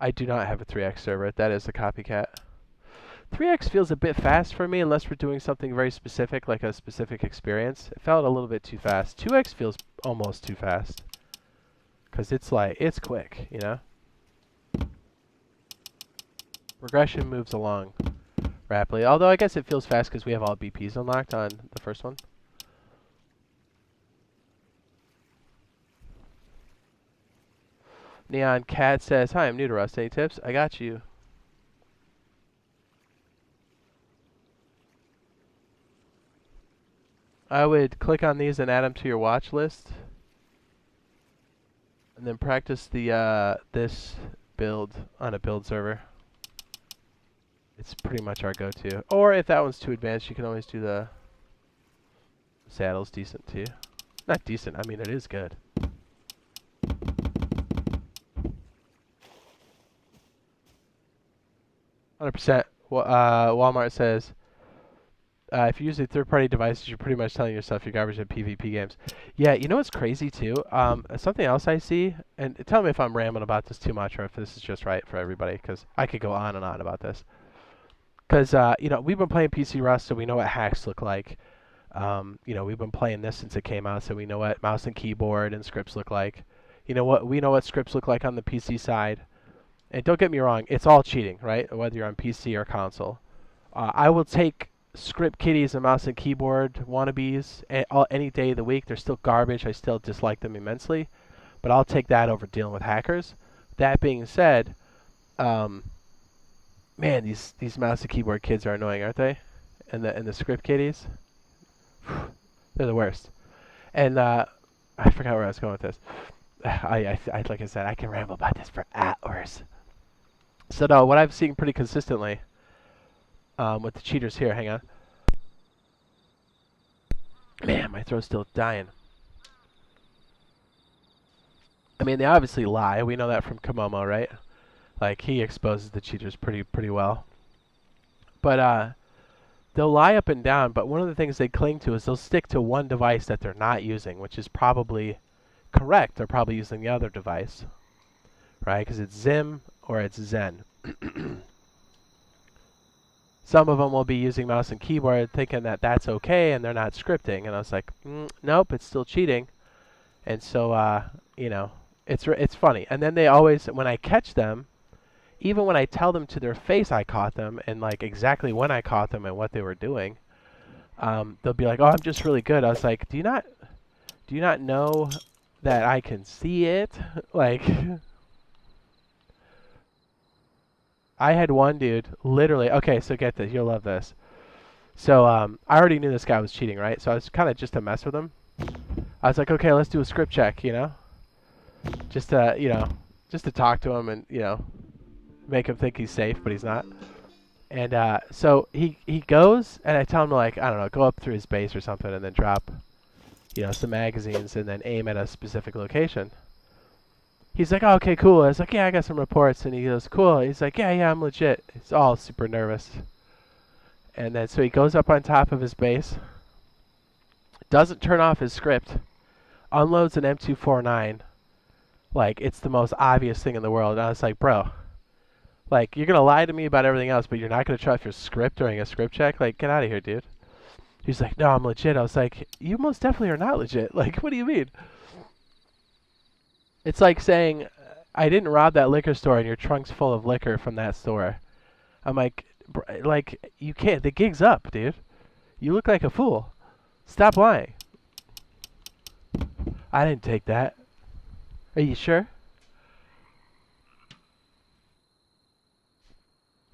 I do not have a 3x server. That is a copycat. 3x feels a bit fast for me unless we're doing something very specific, like a specific experience. It felt a little bit too fast. 2x feels almost too fast. Because it's like, it's quick, you know? Progression moves along rapidly. Although I guess it feels fast because we have all BPs unlocked on the first one. Neon Cat says, hi, I'm new to Rust. Any tips? I got you. I would click on these and add them to your watch list. And then practice the this build on a build server. It's pretty much our go-to. Or if that one's too advanced, you can always do the saddle's decent too. Not decent, I mean it is good. %. Walmart says, if you use a third-party devices, you're pretty much telling yourself you're garbage at PvP games. Yeah, you know what's crazy too? Something else I see, and tell me if I'm rambling about this too much or if this is just right for everybody, because I could go on and on about this. Because, you know, we've been playing PC Rust, so we know what hacks look like. You know, we've been playing this since it came out, so we know what mouse and keyboard and scripts look like. You know what? We know what scripts look like on the PC side. And don't get me wrong, it's all cheating, right? Whether you're on PC or console. I will take script kiddies and mouse and keyboard wannabes any day of the week. They're still garbage. I still dislike them immensely. But I'll take that over dealing with hackers. That being said, man, these mouse and keyboard kids are annoying, aren't they? and the script kiddies. They're the worst. And I forgot where I was going with this. I like I said, I can ramble about this for hours. So no, what I've seen pretty consistently with the cheaters here. Hang on. Man, my throat's still dying. I mean, they obviously lie. We know that from Komomo, right? Like, he exposes the cheaters pretty well. But they'll lie up and down, but one of the things they cling to is they'll stick to one device that they're not using, which is probably correct. They're probably using the other device, right? Because it's Zim or it's Zen. Some of them will be using mouse and keyboard thinking that that's okay and they're not scripting. And I was like, nope, it's still cheating. And so, you know, it's funny. And then they always, when I catch them, even when I tell them to their face I caught them and like exactly when I caught them and what they were doing, they'll be like, oh, I'm just really good. I was like, do you not know that I can see it? Like, I had one dude, literally, okay, so get this, you'll love this. So, I already knew this guy was cheating, right? So I was kind of just to mess with him. I was like, okay, let's do a script check, you know? Just to, you know, just to talk to him and, you know, make him think he's safe, but he's not. And so he goes, and I tell him to, like, I don't know, go up through his base or something and then drop, you know, some magazines and then aim at a specific location. He's like, oh, okay, cool. I was like, yeah, I got some reports. And he goes, cool. He's like, yeah, I'm legit. He's all super nervous. And then so he goes up on top of his base, doesn't turn off his script, unloads an M249. Like, it's the most obvious thing in the world. And I was like, bro, like, you're going to lie to me about everything else, but you're not going to turn off your script during a script check? Like, get out of here, dude. He's like, no, I'm legit. I was like, you most definitely are not legit. Like, what do you mean? It's like saying, I didn't rob that liquor store and your trunk's full of liquor from that store. I'm like, you can't. The gig's up, dude. You look like a fool. Stop lying. I didn't take that. Are you sure?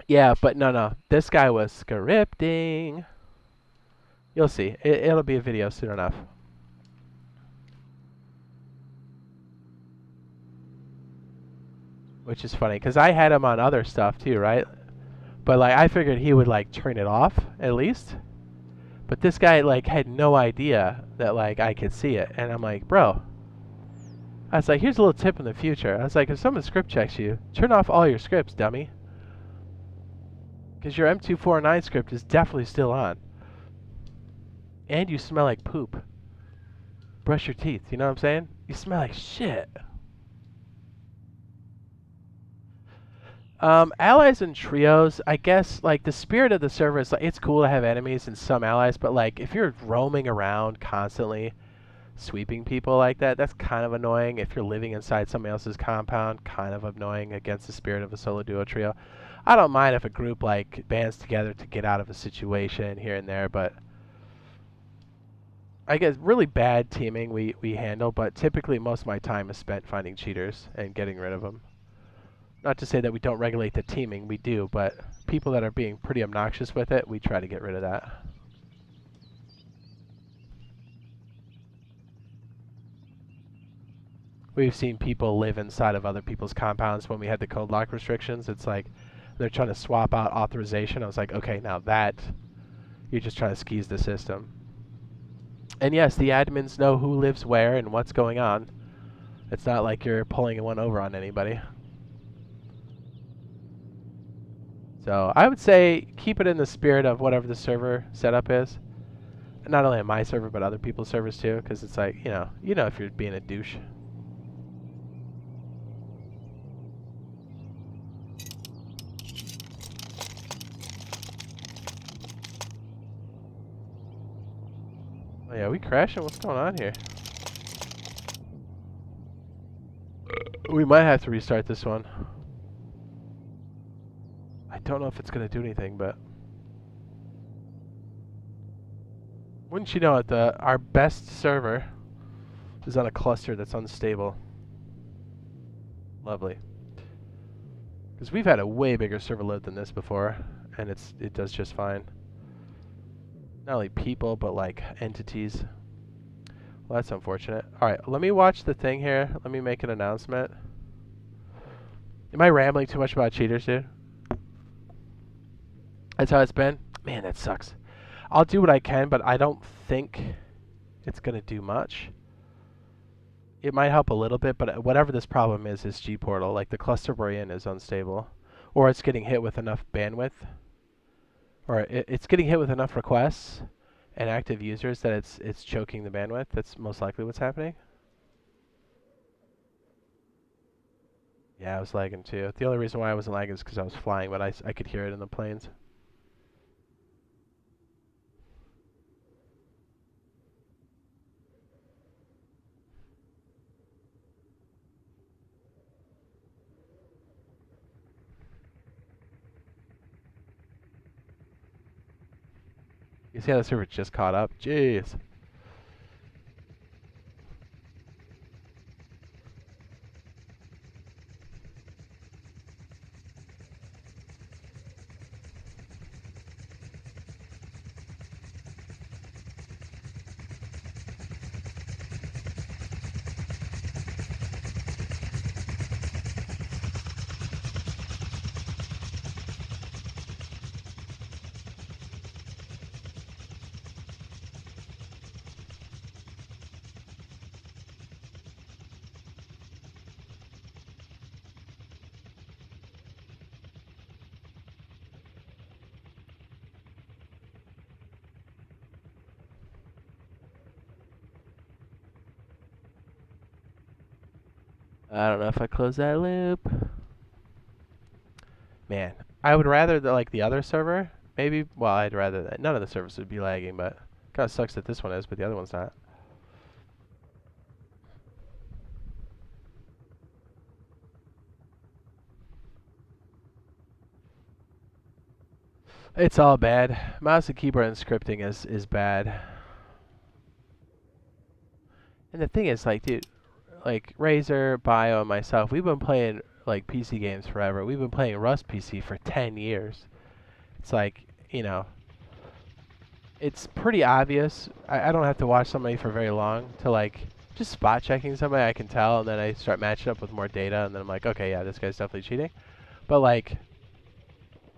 Yeah, but no. This guy was scripting. You'll see. It'll be a video soon enough. Which is funny, because I had him on other stuff too, right? But, like, I figured he would, like, turn it off, at least. But this guy, like, had no idea that, like, I could see it. And I'm like, bro. I was like, here's a little tip in the future. I was like, if someone script checks you, turn off all your scripts, dummy. Because your M249 script is definitely still on. And you smell like poop. Brush your teeth, you know what I'm saying? You smell like shit. Allies and trios, I guess, like, the spirit of the server is, like, it's cool to have enemies and some allies, but, like, if you're roaming around constantly sweeping people like that, that's kind of annoying. If you're living inside somebody else's compound, kind of annoying against the spirit of a solo duo trio. I don't mind if a group, like, bands together to get out of a situation here and there, but I guess really bad teaming we handle, but typically most of my time is spent finding cheaters and getting rid of them. Not to say that we don't regulate the teaming, we do, but people that are being pretty obnoxious with it, we try to get rid of that. We've seen people live inside of other people's compounds when we had the code lock restrictions. It's like they're trying to swap out authorization. I was like, okay, now that, you're just trying to skis the system. And yes, the admins know who lives where and what's going on. It's not like you're pulling one over on anybody. So I would say keep it in the spirit of whatever the server setup is. Not only on my server, but other people's servers too, because it's like, you know if you're being a douche. Oh yeah, we crashing? What's going on here? We might have to restart this one. I don't know if it's going to do anything, but wouldn't you know it, our best server is on a cluster that's unstable. Lovely. Because we've had a way bigger server load than this before, and it does just fine. Not only people, but like entities. Well, that's unfortunate. Alright, let me watch the thing here. Let me make an announcement. Am I rambling too much about cheaters, dude? That's how it's been? Man, that sucks. I'll do what I can, but I don't think it's going to do much. It might help a little bit, but whatever this problem is G-Portal. Like, the cluster we're in is unstable. Or it's getting hit with enough bandwidth. Or it's getting hit with enough requests and active users that it's choking the bandwidth. That's most likely what's happening. Yeah, I was lagging too. The only reason why I wasn't lagging is because I was flying, but I could hear it in the planes. You see how the server just caught up? Jeez. I don't know if I close that loop. Man, I would rather like the other server. Maybe, well, I'd rather that none of the servers would be lagging, but kind of sucks that this one is, but the other one's not. It's all bad. Mouse and keyboard and scripting is bad. And the thing is, like, dude, like Razer, Bio, and myself, we've been playing like PC games forever. We've been playing Rust PC for 10 years. It's like, you know, it's pretty obvious. I don't have to watch somebody for very long to like just spot checking somebody. I can tell, and then I start matching up with more data, and then I'm like, okay, yeah, this guy's definitely cheating. But like,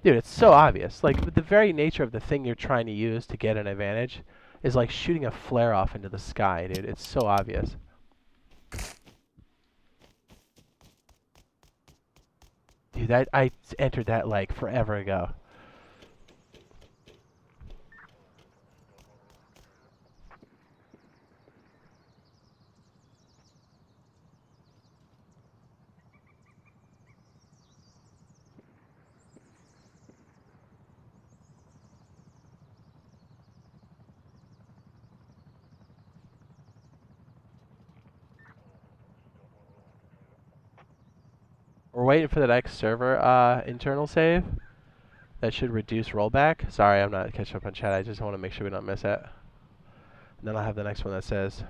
dude, it's so obvious. Like, the very nature of the thing you're trying to use to get an advantage is like shooting a flare off into the sky, dude. It's so obvious. Dude, I entered that like forever ago. We're waiting for the next server internal save. That should reduce rollback. Sorry, I'm not catching up on chat. I just want to make sure we don't miss it. And then I'll have the next one that says.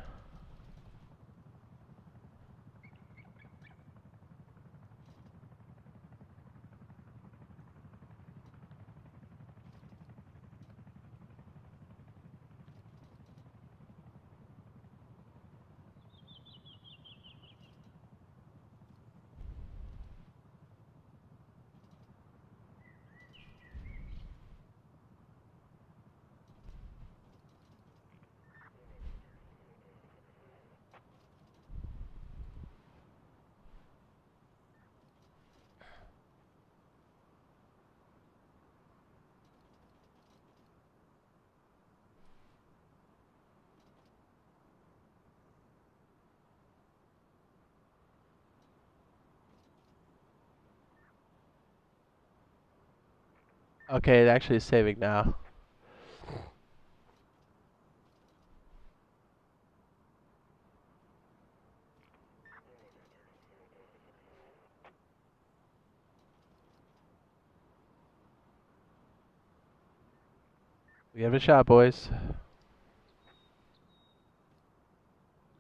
Okay, it actually is saving now. We have a shot, boys.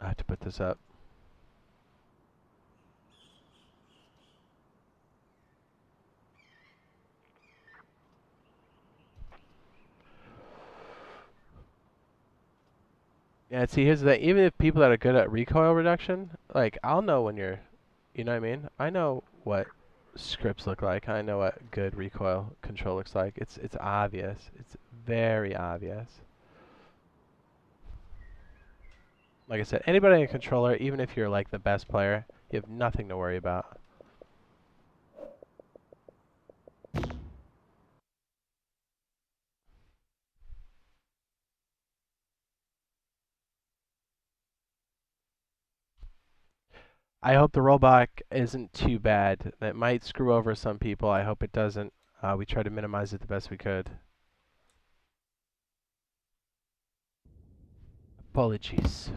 I have to put this up. Yeah, see, here's the thing. Even if people that are good at recoil reduction, like, I'll know when you're, you know what I mean? I know what scripts look like. I know what good recoil control looks like. It's obvious. It's very obvious. Like I said, anybody in a controller, even if you're like the best player, you have nothing to worry about. I hope the rollback isn't too bad. It might screw over some people. I hope it doesn't. We try to minimize it the best we could. Apologies.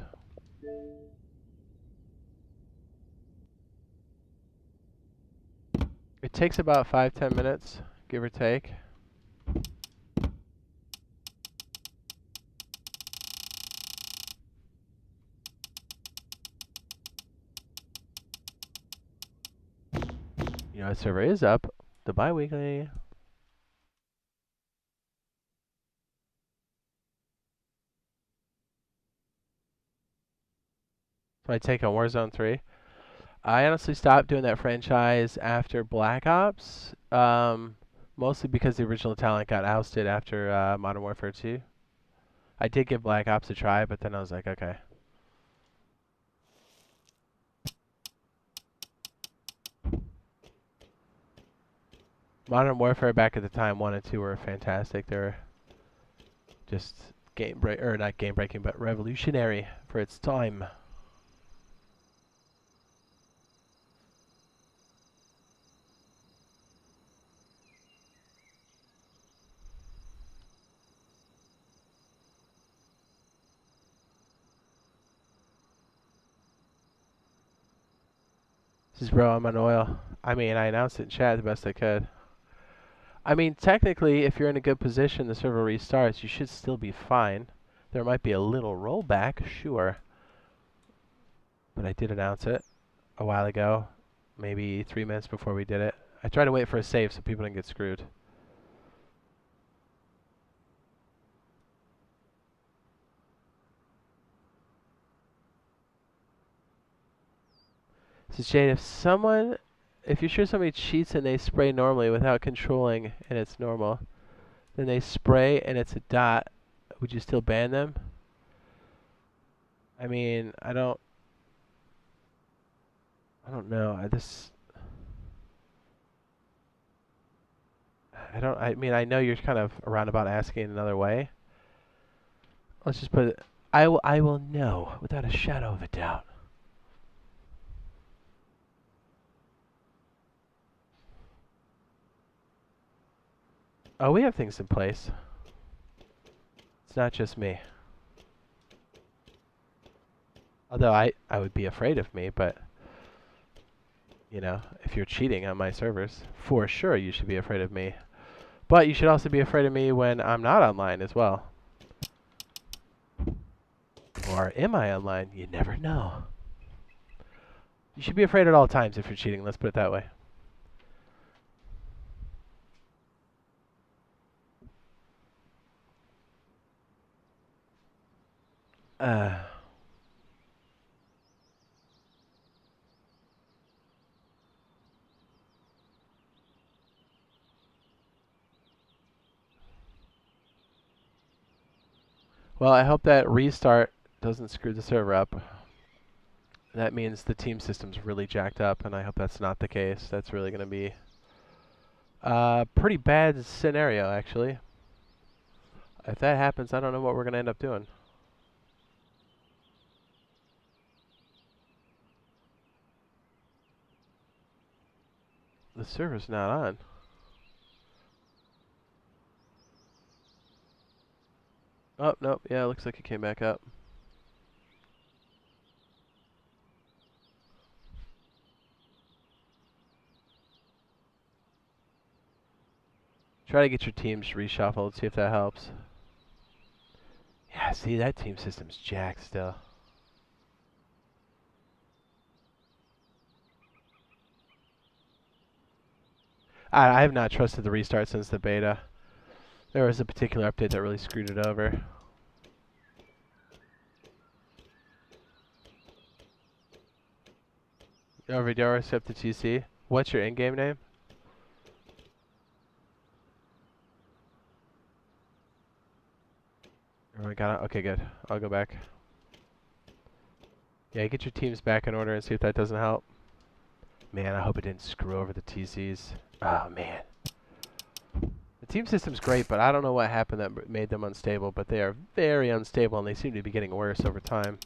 It takes about 5-10 minutes, give or take. You know, the server is up. The bi-weekly. So I take on Warzone 3. I honestly stopped doing that franchise after Black Ops, mostly because the original talent got ousted after Modern Warfare 2. I did give Black Ops a try, but then I was like, okay. Modern Warfare back at the time, 1 and 2 were fantastic. They were just not game breaking, but revolutionary for its time. This is bro, I'm on oil. I mean, I announced it in chat the best I could. I mean, technically, if you're in a good position, the server restarts, you should still be fine. There might be a little rollback, sure. But I did announce it a while ago, maybe 3 minutes before we did it. I tried to wait for a save so people didn't get screwed. This is Jade. If you're sure somebody cheats and they spray normally without controlling and it's normal, then they spray and it's a dot, would you still ban them? I mean, I don't know. I mean, I know you're kind of around about asking another way. Let's just put it, I will know without a shadow of a doubt. Oh, we have things in place. It's not just me. Although I would be afraid of me, but you know, if you're cheating on my servers, for sure you should be afraid of me. But you should also be afraid of me when I'm not online as well. Or am I online? You never know. You should be afraid at all times if you're cheating, let's put it that way. Well, I hope that restart doesn't screw the server up. That means the team system's really jacked up, and I hope that's not the case. That's really going to be a pretty bad scenario, actually. If that happens, I don't know what we're going to end up doing. The server's not on. Oh, nope. Yeah, it looks like it came back up. Try to get your teams reshuffled, see if that helps. Yeah, see, that team system's jacked still. I have not trusted the restart since the beta. There was a particular update that really screwed it over. Over Doris up to TC. What's your in-game name? Everyone got it? Okay, good. I'll go back. Yeah, get your teams back in order and see if that doesn't help. Man, I hope it didn't screw over the TCs. Oh, man. The team system's great, but I don't know what happened that made them unstable, but they are very unstable, and they seem to be getting worse over time.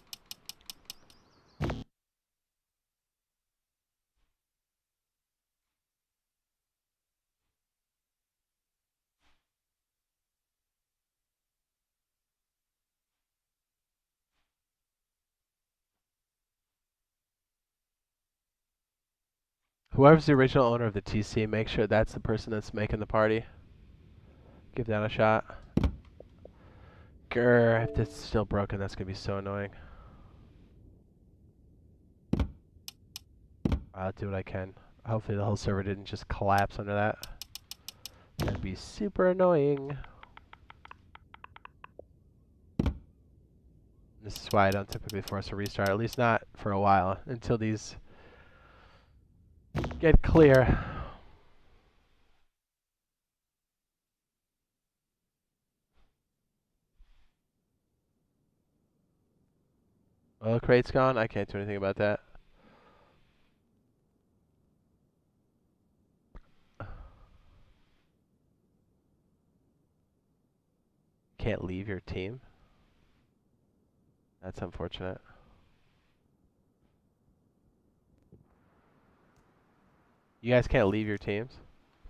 Whoever's the original owner of the TC, make sure that's the person that's making the party. Give that a shot. Grr, if it's still broken, that's going to be so annoying. I'll do what I can. Hopefully the whole server didn't just collapse under that. That'd be super annoying. This is why I don't typically force a restart, at least not for a while, until these get clear. Oil crate's gone? I can't do anything about that. Can't leave your team? That's unfortunate. You guys can't leave your teams?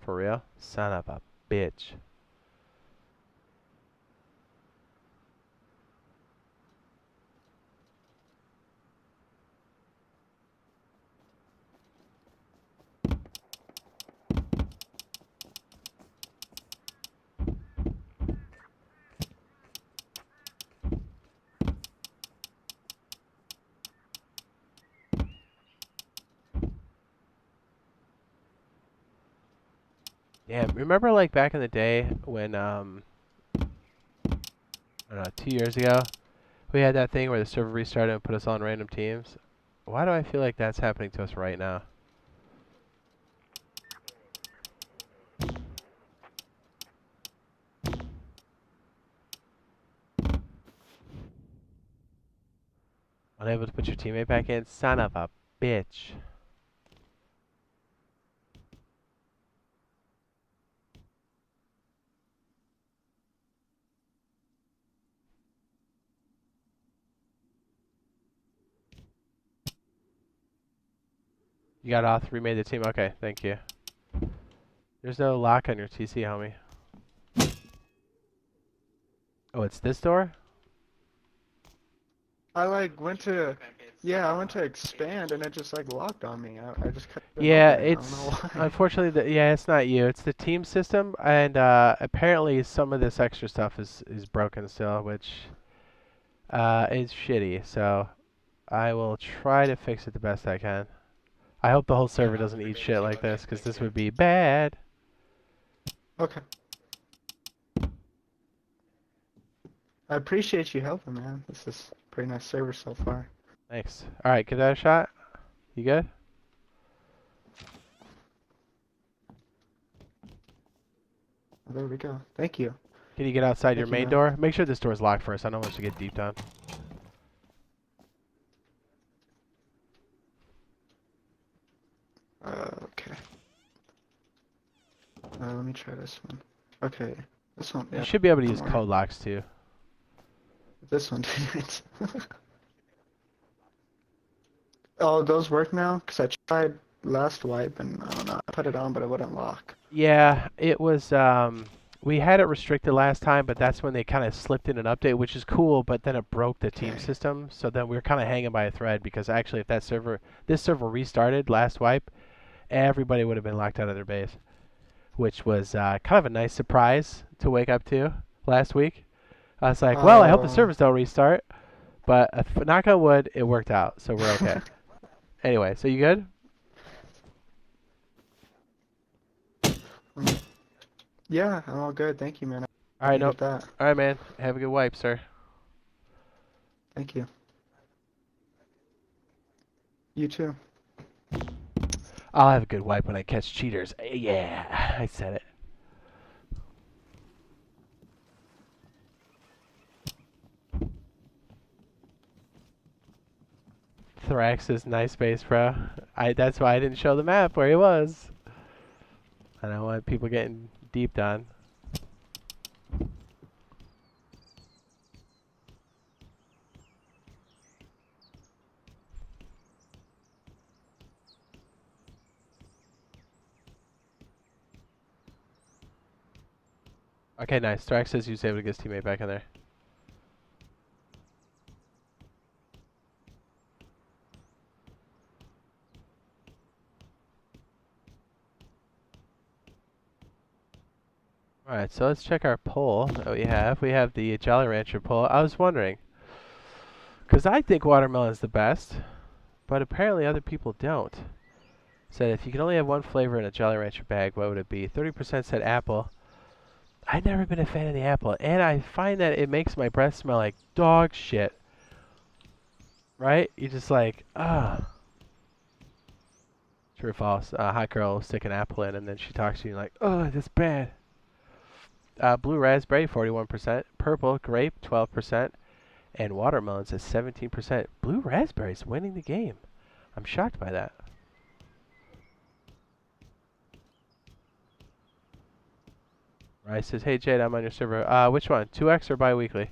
For real? Son of a bitch. Yeah, remember like back in the day when, I don't know, 2 years ago, we had that thing where the server restarted and put us on random teams? Why do I feel like that's happening to us right now? Unable to put your teammate back in? Son of a bitch. You got auth remade the team? Okay, thank you. There's no lock on your TC, homie. Oh, it's this door? I like went to, yeah, I went to expand and it just like locked on me. I just kept it Yeah, open. it's I don't know why. unfortunately yeah, it's not you. It's the team system, and apparently some of this extra stuff is broken still, which is shitty. So I will try to fix it the best I can. I hope the whole server doesn't eat shit like this, because this would be bad. Okay. I appreciate you helping, man. This is a pretty nice server so far. Thanks. All right, give that a shot. You good? Oh, there we go. Thank you. Can you get outside your Thank you, main man. door? Make sure this door's locked first. I don't want us to get deep down. Okay. Let me try this one. Okay. This one. You Yeah. should be able to use Don't worry. code locks too. This one didn't. Oh, those work now? Because I tried last wipe and I don't know. I put it on, but it wouldn't lock. Yeah, it was, we had it restricted last time, but that's when they kind of slipped in an update, which is cool, but then it broke the team Okay. system, so then we were kind of hanging by a thread, because actually if this server restarted last wipe, everybody would have been locked out of their base, which was kind of a nice surprise to wake up to last week. I was like, well, I hope the servers don't restart, but knock on wood, it worked out, so we're okay. Anyway, so you good? Yeah, I'm all good. Thank you, man. All right, Needed that. All right, man. Have a good wipe, sir. Thank you. You too. I'll have a good wipe when I catch cheaters. Yeah, I said it. Thrax's nice base, bro. That's why I didn't show the map where he was. I don't want people getting deeped on. Okay, nice. Thrax says he was able to get his teammate back in there. Alright, so let's check our poll that we have. We have the Jolly Rancher poll. I was wondering, because I think watermelon's the best, but apparently other people don't. Said if you could only have one flavor in a Jolly Rancher bag, what would it be? 30% said apple. I've never been a fan of the apple, and I find that it makes my breath smell like dog shit. Right? You're just like, ah. True or false? A hot girl will stick an apple in, and then she talks to you like, oh, that's bad. Blue raspberry, 41%. Purple grape, 12%. And watermelons at 17%. Blue raspberry's winning the game. I'm shocked by that. Rice says, hey Jade, I'm on your server. Which one? 2x or bi-weekly?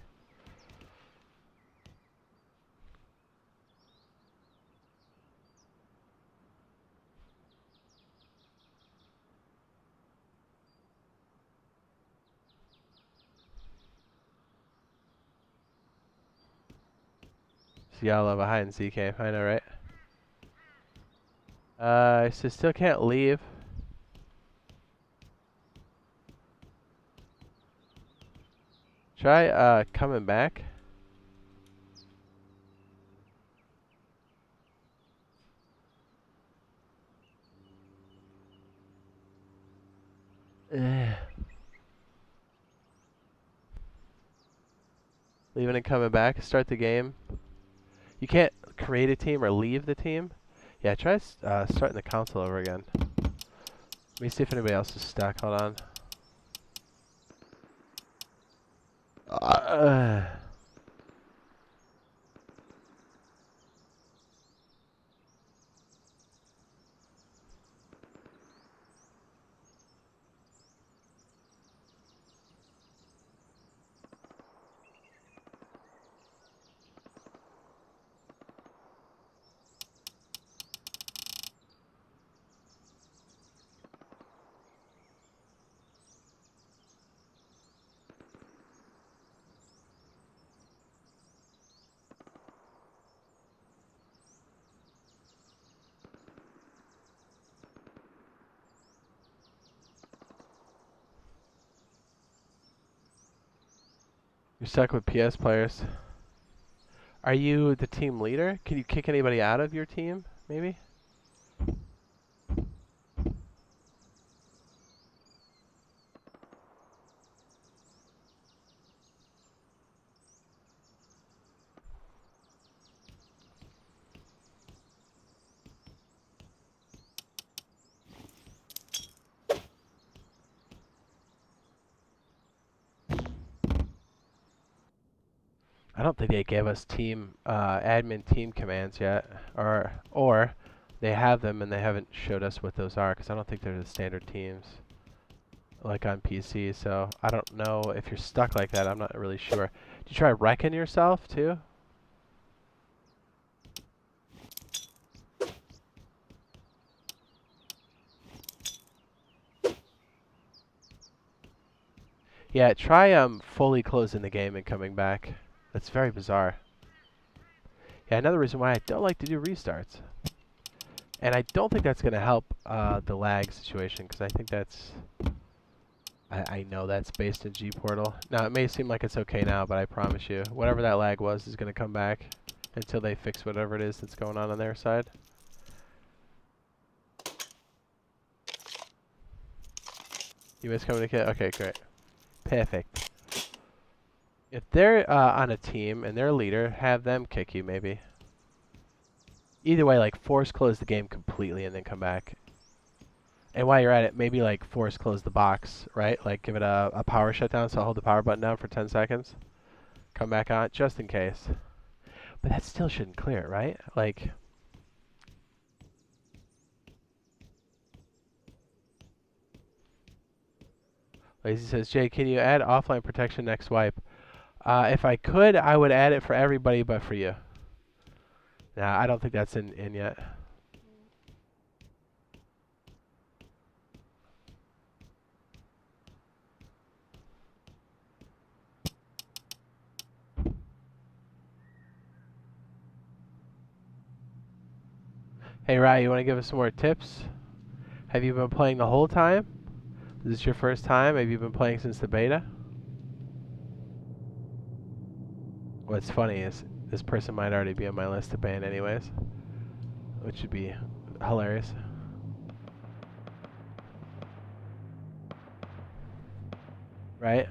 See, y'all love a hide and seek game. I know, right? So still can't leave. Try coming back. Leaving and coming back. Start the game. You can't create a team or leave the team. Yeah, try starting the console over again. Let me see if anybody else is stuck. Hold on. You're stuck with PS players. Are you the team leader? Can you kick anybody out of your team, maybe? I don't think they gave us team admin team commands yet, or they have them and they haven't showed us what those are, because I don't think they're the standard teams like on PC. So I don't know if you're stuck like that. I'm not really sure. Did you try wrecking yourself too? Yeah, try fully closing the game and coming back. That's very bizarre. Yeah, another reason why I don't like to do restarts. And I don't think that's going to help the lag situation, because I think that's... I know that's based in G-Portal. Now, it may seem like it's okay now, but I promise you, whatever that lag was is going to come back until they fix whatever it is that's going on their side. You miscommunicate? Okay, great. Perfect. If they're on a team and they're a leader, have them kick you maybe. Either way, like force close the game completely and then come back. And while you're at it, maybe like force close the box, right? Like give it a power shutdown, so hold the power button down for 10 seconds. Come back on, just in case. But that still shouldn't clear it, right? Like... Lazy says, Jay, can you add offline protection next wipe? If I could, I would add it for everybody but for you. Nah, I don't think that's in yet. Hey, Rye, you want to give us some more tips? Have you been playing the whole time? Is this your first time? Have you been playing since the beta? What's funny is this person might already be on my list to ban anyways, which would be hilarious. Right?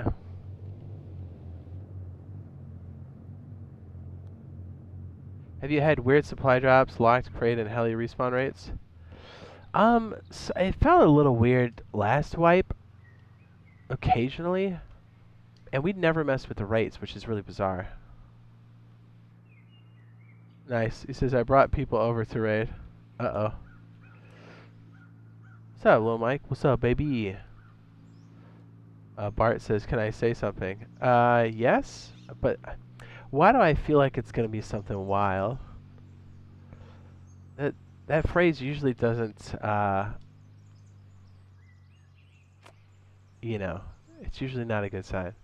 Have you had weird supply drops, locked crate, and heli respawn rates? So it felt a little weird last wipe, occasionally, and we'd never messed with the rates, which is really bizarre. Nice. He says, I brought people over to raid. Uh-oh. What's up, Lil Mike? What's up, baby? Bart says, can I say something? Yes, but why do I feel like it's going to be something wild? That phrase usually doesn't, you know, it's usually not a good sign.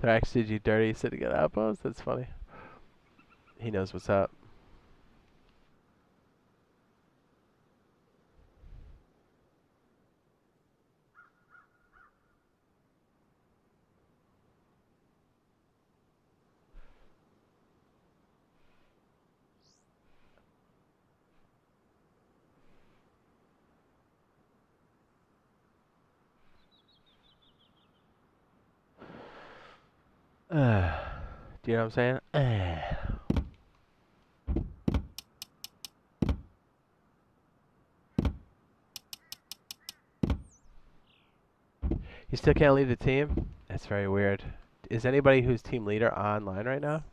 Thrax did you dirty sitting at outpost? That's funny. He knows what's up. Do you know what I'm saying? You still can't lead the team? That's very weird. Is anybody who's team leader online right now?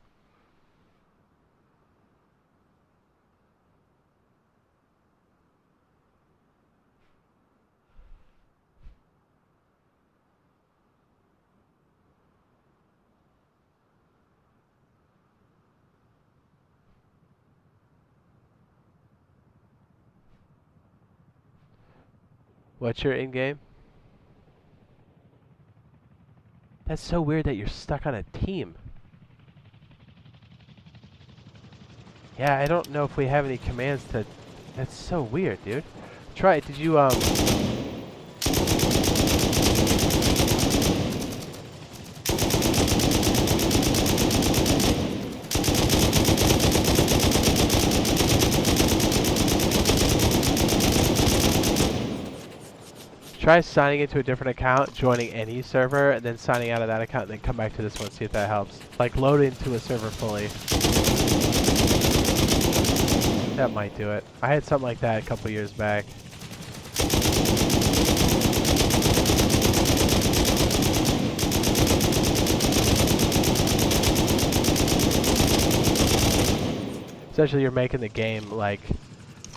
What's your in-game? That's so weird that you're stuck on a team. Yeah, I don't know if we have any commands to... That's so weird, dude. Try it. Did you, try signing into a different account, joining any server, and then signing out of that account, and then come back to this one, see if that helps. Like, load into a server fully. That might do it. I had something like that a couple years back. Essentially, you're making the game, like,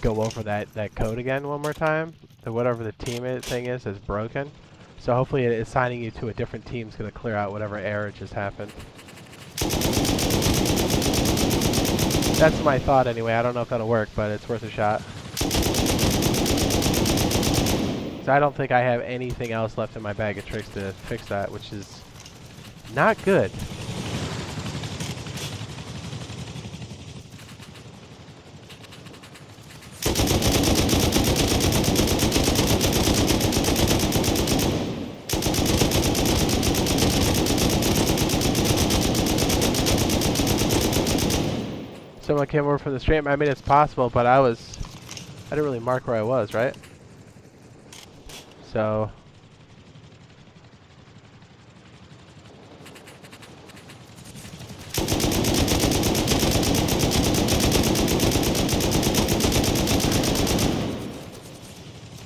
go over that code again one more time. So whatever the team thing is broken. So hopefully assigning you to a different team is going to clear out whatever error just happened. That's my thought anyway. I don't know if that'll work, but it's worth a shot. So I don't think I have anything else left in my bag of tricks to fix that, which is not good. Someone came over from the stream. I mean, it's possible, but I didn't really mark where I was, right? so.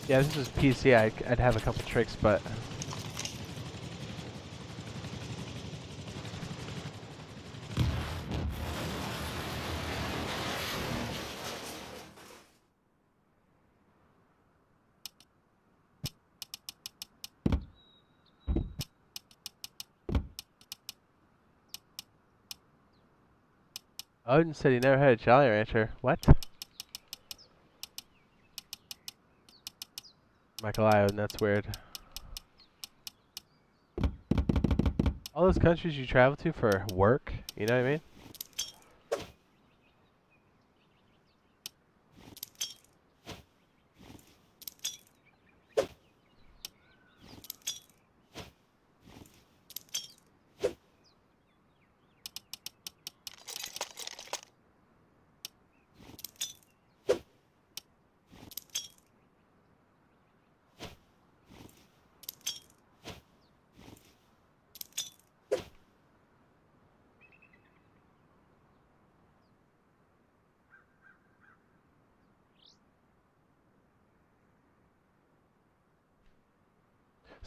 Yeah, this is PC. I'd have a couple tricks, but. Odin said he never had a Jolly Rancher. What? Michael I. Odin, that's weird. All those countries you travel to for work, you know what I mean?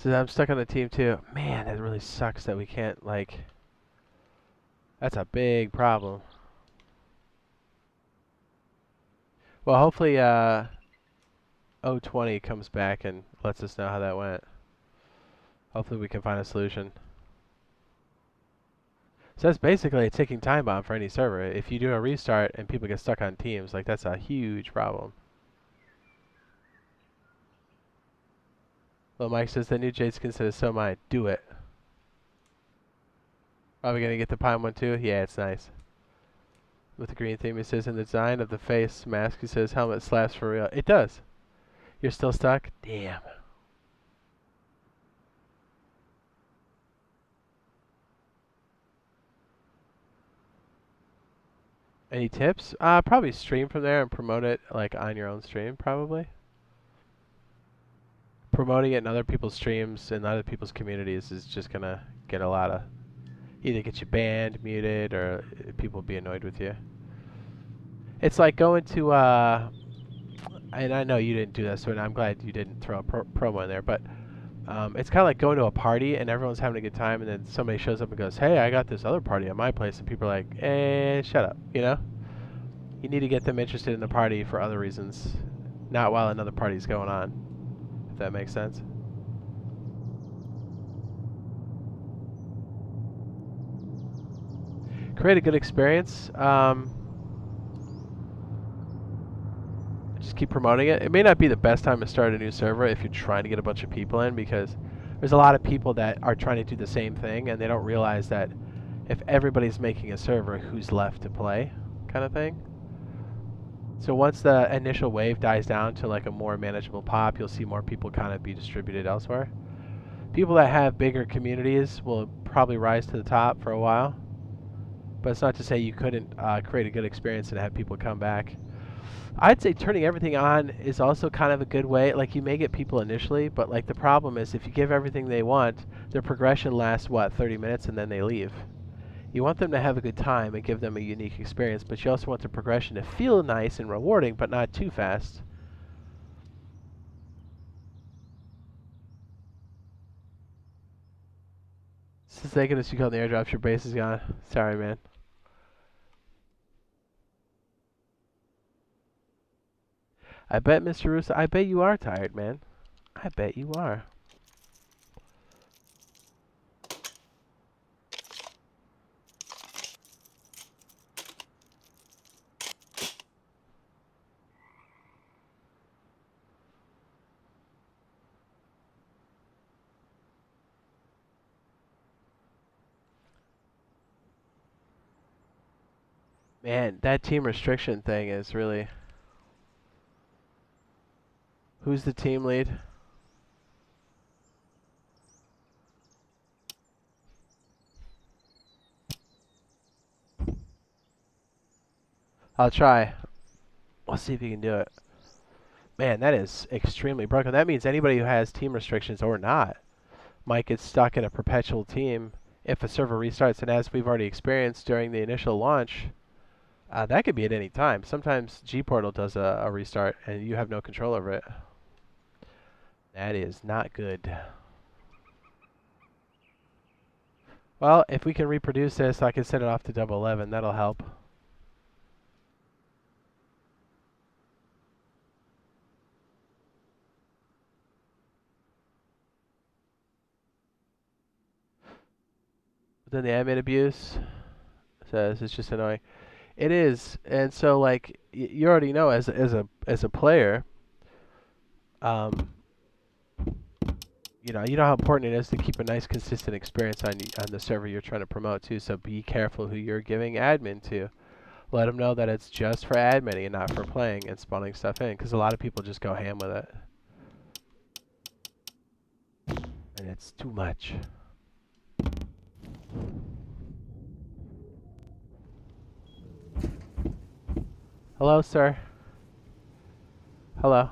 So I'm stuck on the team too. Man, that really sucks that we can't, like... That's a big problem. Well, hopefully, 020 comes back and lets us know how that went. Hopefully we can find a solution. So that's basically a ticking time bomb for any server. If you do a restart and people get stuck on teams, like, that's a huge problem. Well, Mike says the new Jade skin says so mine. Do it. Probably gonna get the Pine one too. Yeah, it's nice. With the green theme, it says in the design of the face mask, it says helmet slaps for real. It does. You're still stuck? Damn. Any tips? Probably stream from there and promote it like on your own stream, probably. Promoting it in other people's streams and other people's communities is just gonna get a lot of either get you banned, muted, or people be annoyed with you. It's like going to and I know you didn't do that, so I'm glad you didn't throw a promo in there, but it's kind of like going to a party and everyone's having a good time, and then somebody shows up and goes, "Hey, I got this other party at my place," and people are like, "Eh, shut up," you know? You need to get them interested in the party for other reasons, not while another party's going on, if that makes sense. Create a good experience. Just keep promoting it. It may not be the best time to start a new server if you're trying to get a bunch of people in, because there's a lot of people that are trying to do the same thing and they don't realize that if everybody's making a server, who's left to play, kind of thing. So once the initial wave dies down to like a more manageable pop, you'll see more people kind of be distributed elsewhere. People that have bigger communities will probably rise to the top for a while, but it's not to say you couldn't create a good experience and have people come back. I'd say turning everything on is also kind of a good way. Like, you may get people initially, but like the problem is if you give everything they want, their progression lasts, what, 30 minutes, and then they leave. You want them to have a good time and give them a unique experience, but you also want the progression to feel nice and rewarding, but not too fast. Since they can just go on the airdrops, your base is gone. Sorry, man. I bet, Mr. Russo, I bet you are tired, man. I bet you are. Man, that team restriction thing is really... Who's the team lead? I'll try. We'll see if you can do it. Man, that is extremely broken. That means anybody who has team restrictions or not might get stuck in a perpetual team if a server restarts. And as we've already experienced during the initial launch, that could be at any time. Sometimes G-Portal does a restart and you have no control over it. That is not good. Well, if we can reproduce this, I can send it off to 11. That'll help. But then the admin abuse says it's just annoying. It is, and so like you already know as a player, you know how important it is to keep a nice consistent experience on the server you're trying to promote to. So be careful who you're giving admin to. Let them know that it's just for adminning and not for playing and spawning stuff in, because a lot of people just go ham with it, and it's too much. Hello, sir. Hello.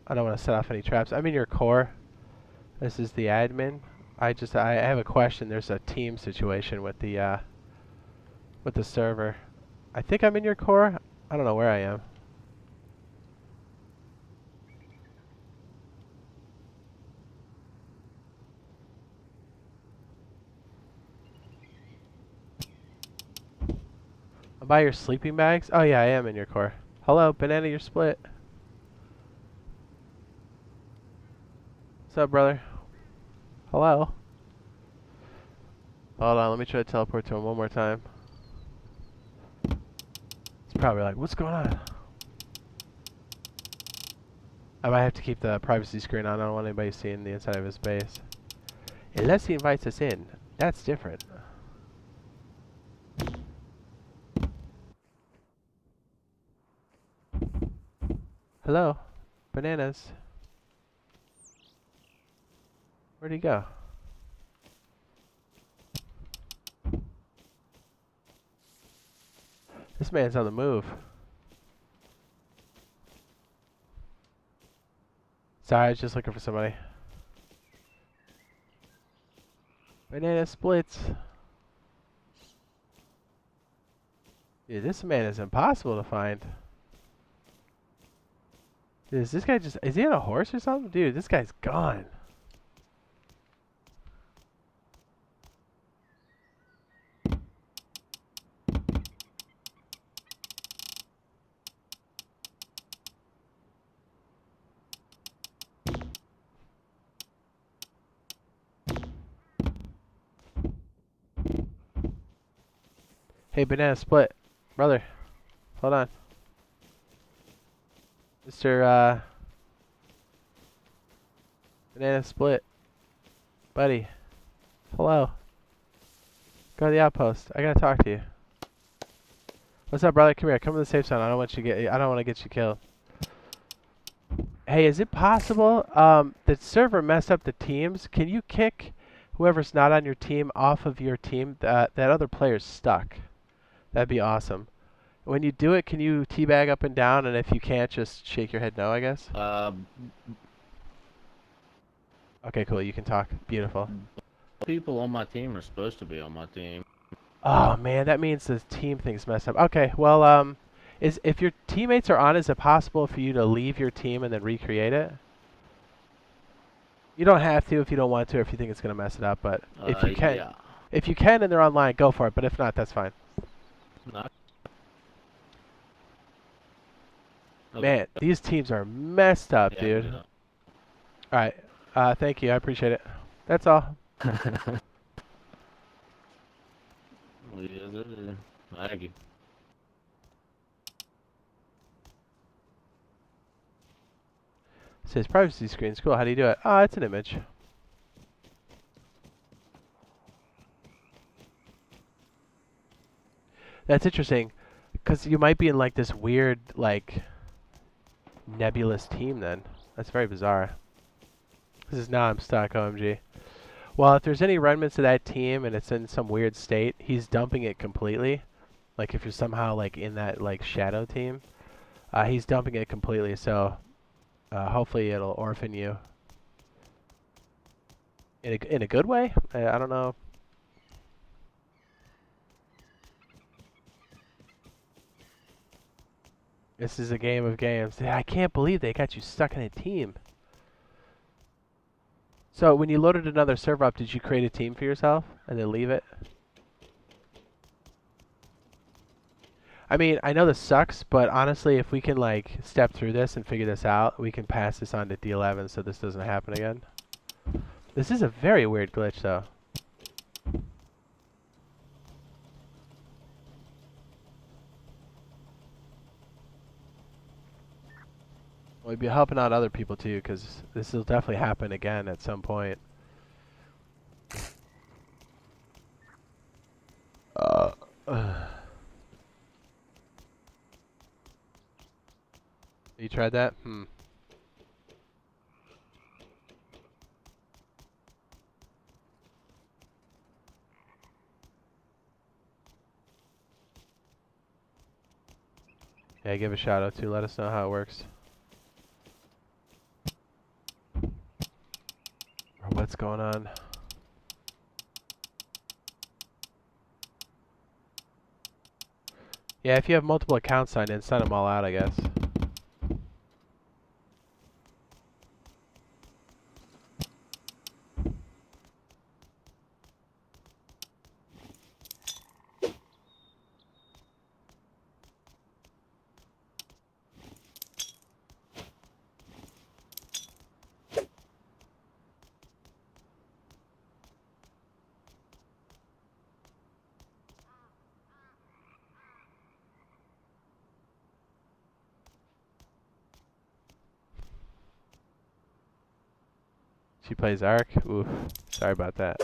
I don't want to set off any traps. I'm in your core. This is the admin. I have a question. There's a team situation with the server. I think I'm in your core. I don't know where I am. I'm by your sleeping bags? Oh yeah, I am in your core. Hello, banana, you're split. What's up, brother? Hello? Hold on, let me try to teleport to him one more time. He's probably like, what's going on? I might have to keep the privacy screen on. I don't want anybody seeing the inside of his base. Unless he invites us in. That's different. Hello? Bananas. Where'd he go? This man's on the move. Sorry, I was just looking for somebody. Banana splits. Dude, this man is impossible to find. Dude, is this guy is he on a horse or something? Dude, this guy's gone. Hey, banana split. Brother, hold on. Mr. Banana split. Buddy. Hello. Go to the outpost. I gotta talk to you. What's up, brother? Come here. Come to the safe zone. I don't want to get you killed. Hey, is it possible the server messed up the teams? Can you kick whoever's not on your team off of your team? That other player's stuck. That'd be awesome. When you do it, can you teabag up and down? And if you can't, just shake your head no, I guess? Okay, cool. You can talk. Beautiful. People on my team are supposed to be on my team. Oh, man. That means the team thing's messed up. Okay, well, if your teammates are on, is it possible for you to leave your team and then recreate it? You don't have to if you don't want to, or if you think it's going to mess it up, but if you can, yeah. If you can and they're online, go for it. But if not, that's fine. Not. Okay. Man, these teams are messed up, Yeah, dude. yeah. All right. Thank you. I appreciate it. That's all. Thank you. It says privacy screen's cool. How do you do it? Oh, it's an image. That's interesting, because you might be in like this weird, like, nebulous team then. That's very bizarre. This is now I'm stuck, OMG. Well, if there's any remnants of that team and it's in some weird state, he's dumping it completely. Like if you're somehow like in that like shadow team, He's dumping it completely, so hopefully it'll orphan you. In a good way? I don't know. This is a game of games. I can't believe they got you stuck in a team. So when you loaded another server up, did you create a team for yourself and then leave it? I mean, I know this sucks, but honestly, if we can like step through this and figure this out, we can pass this on to D11 so this doesn't happen again. This is a very weird glitch, though. We'd be helping out other people too, because this will definitely happen again at some point. You tried that? Yeah, give a shout out to. Let us know how it works. Or what's going on. Yeah, if you have multiple accounts signed in, send them all out, I guess. She plays Ark? Oof. Sorry about that.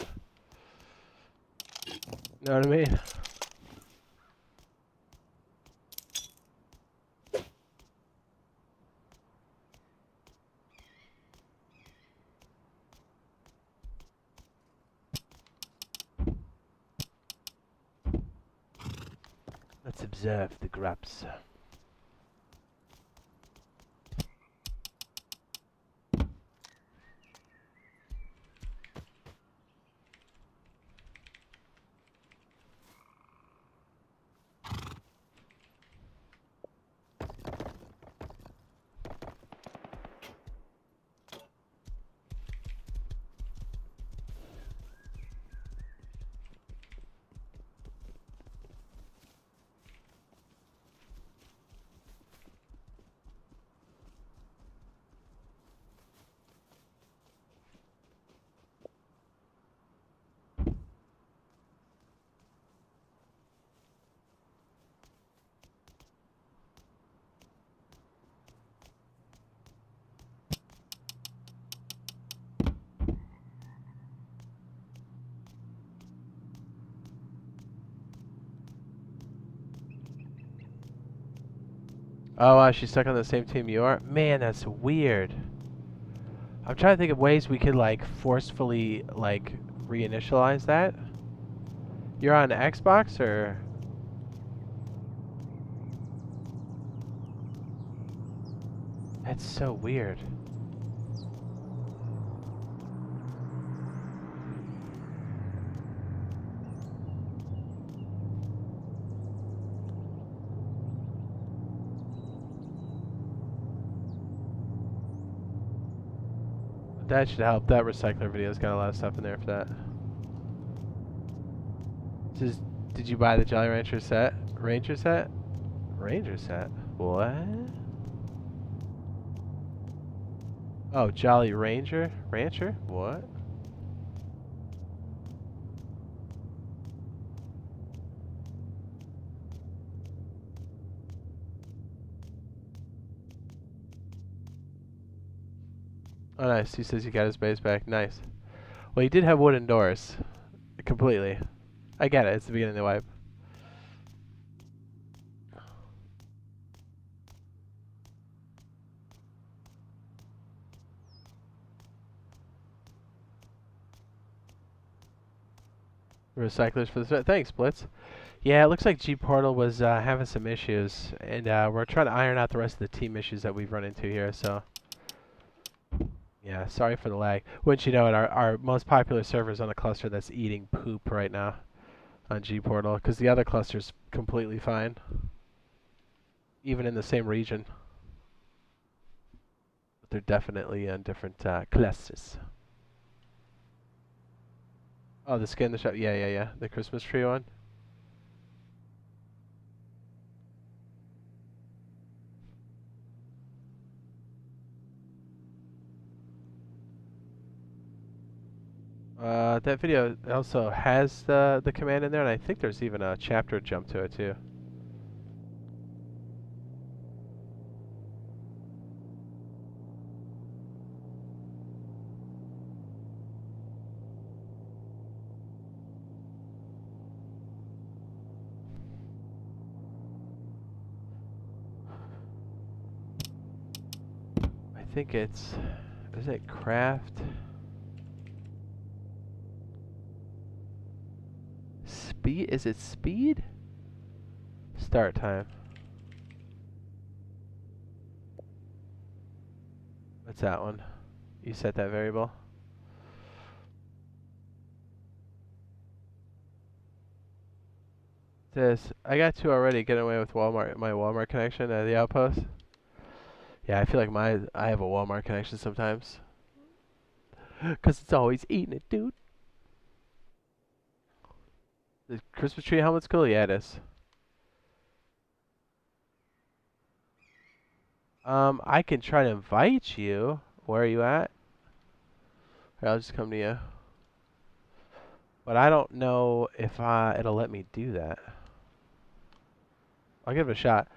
Know what I mean? Let's observe the grubs. Oh, wow, she's stuck on the same team you are? Man, that's weird. I'm trying to think of ways we could, like, forcefully, like, reinitialize that. You're on Xbox, or...? That's so weird. That should help. That recycler video's got a lot of stuff in there for that. Did you buy the Jolly Rancher set? Ranger set? Ranger set? What? Oh, Jolly Ranger? Rancher? What? Oh, nice. He says he got his base back. Nice. Well, he did have wooden doors. Completely. I get it. It's the beginning of the wipe. Recyclers for the set. Thanks, Blitz. Yeah, it looks like G Portal was having some issues, and we're trying to iron out the rest of the team issues that we've run into here. So, yeah, sorry for the lag. Wouldn't you know it, our most popular server is on a cluster that's eating poop right now on G Portal, because the other cluster's completely fine, even in the same region. But they're definitely on different clusters. Oh, the skin in the shop. Yeah, yeah, yeah. The Christmas tree one. That video also has the command in there, and I think there's even a chapter jump to it too. I think it's, is it craft? Speed? Is it speed? Start time. What's that one? You set that variable? This, I got two already getting away with Walmart, my Walmart connection at the outpost. Yeah, I feel like I have a Walmart connection sometimes. 'Cause it's always eating it, dude. The Christmas tree helmet's cool? Yeah, it is. I can try to invite you. Where are you at? Here, I'll just come to you. But I don't know if it'll let me do that. I'll give it a shot.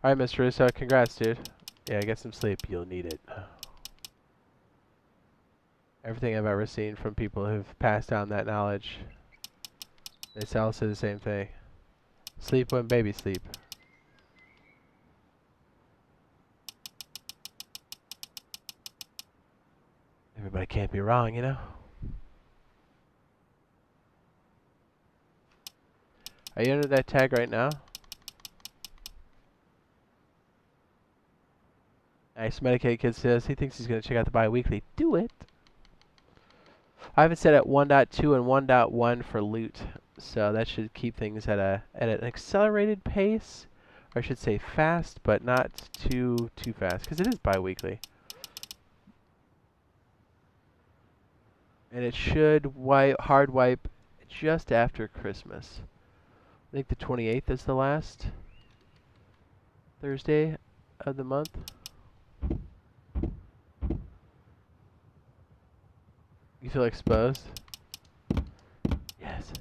Alright, Mr. Russo, congrats, dude. Yeah, get some sleep. You'll need it. Everything I've ever seen from people who've passed down that knowledge, they all say the same thing. Sleep when babies sleep. Everybody can't be wrong, you know? Are you under that tag right now? Nice. Medicaid Kid says he thinks he's going to check out the bi-weekly. Do it! I have it set at 1.2 and 1.1 for loot, so that should keep things at an accelerated pace, or I should say fast, but not too fast, because it is bi-weekly. And it should hard wipe just after Christmas. I think the 28th is the last Thursday of the month. You feel exposed? Yes.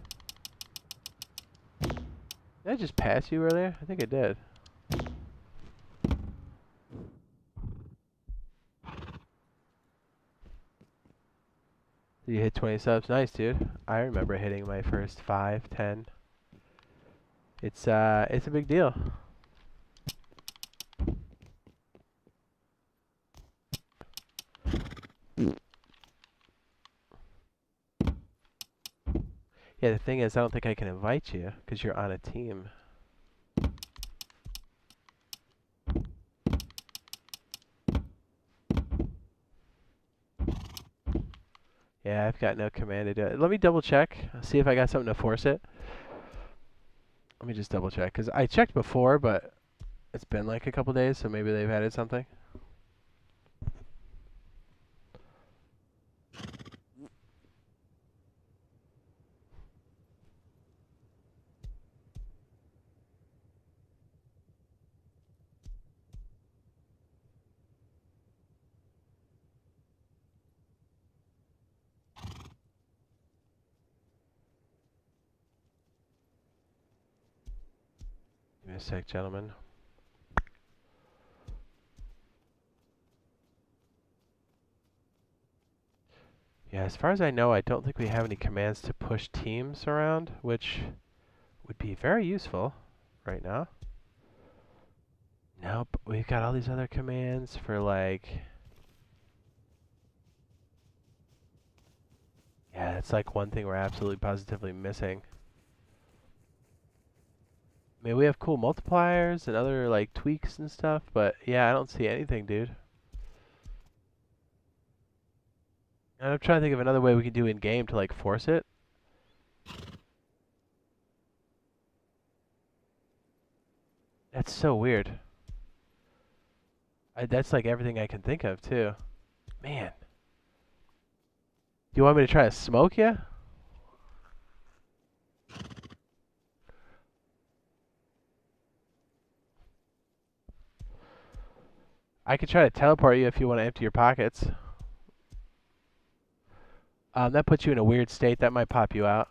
Did I just pass you earlier? I think I did. You hit 20 subs. Nice, dude. I remember hitting my first 5, 10. It's a big deal. Yeah, the thing is, I don't think I can invite you because you're on a team. Yeah, I've got no command to do it. Let me double check, see if I got something to force it. Let me just double check, because I checked before, but it's been like a couple days, so maybe they've added something. me a sec, gentlemen. Yeah, as far as I know, I don't think we have any commands to push teams around, which would be very useful right now. Nope, we've got all these other commands for like... Yeah, that's like one thing we're absolutely positively missing. I mean, we have cool multipliers and other like tweaks and stuff, but yeah, I don't see anything, dude. And I'm trying to think of another way we can do in game to like force it. That's so weird. That's like everything I can think of too. Man. Do you want me to try to smoke you? I could try to teleport you if you want to empty your pockets. That puts you in a weird state. That might pop you out.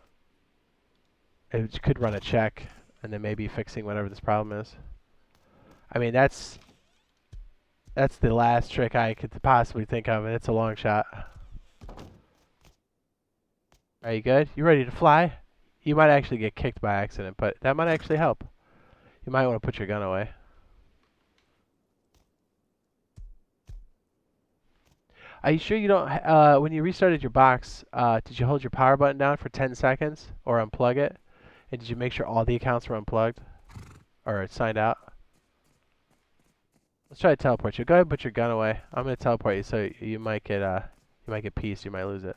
It could run a check, and then maybe fixing whatever this problem is. I mean, that's the last trick I could possibly think of, and it's a long shot. Are you good? You ready to fly? You might actually get kicked by accident, but that might actually help. You might want to put your gun away. Are you sure you don't, when you restarted your box, did you hold your power button down for 10 seconds or unplug it? And did you make sure all the accounts were unplugged or signed out? Let's try to teleport you. Go ahead and put your gun away. I'm going to teleport you so you might get peace, you might lose it.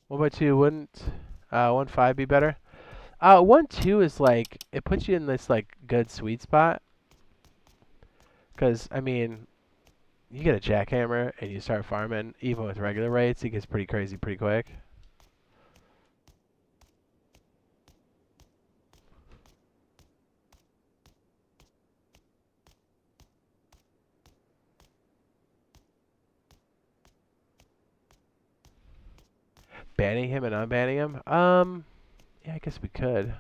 What about you? Wouldn't 1.5 be better? 1.2 is like, it puts you in this like good sweet spot. Because, I mean, you get a jackhammer and you start farming, even with regular rates, it gets pretty crazy pretty quick. Banning him and unbanning him? Yeah, I guess we could.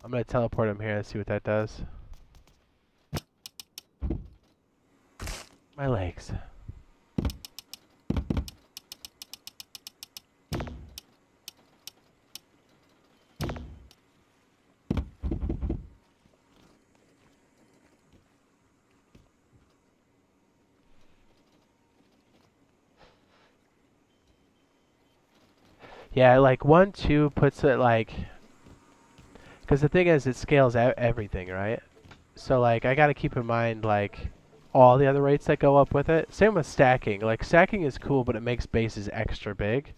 I'm gonna teleport him here and see what that does. My legs. Yeah, like 1.2 puts it like, because the thing is, it scales everything, right? So like, I gotta keep in mind like all the other rates that go up with it. Same with stacking. Like stacking is cool, but it makes bases extra big.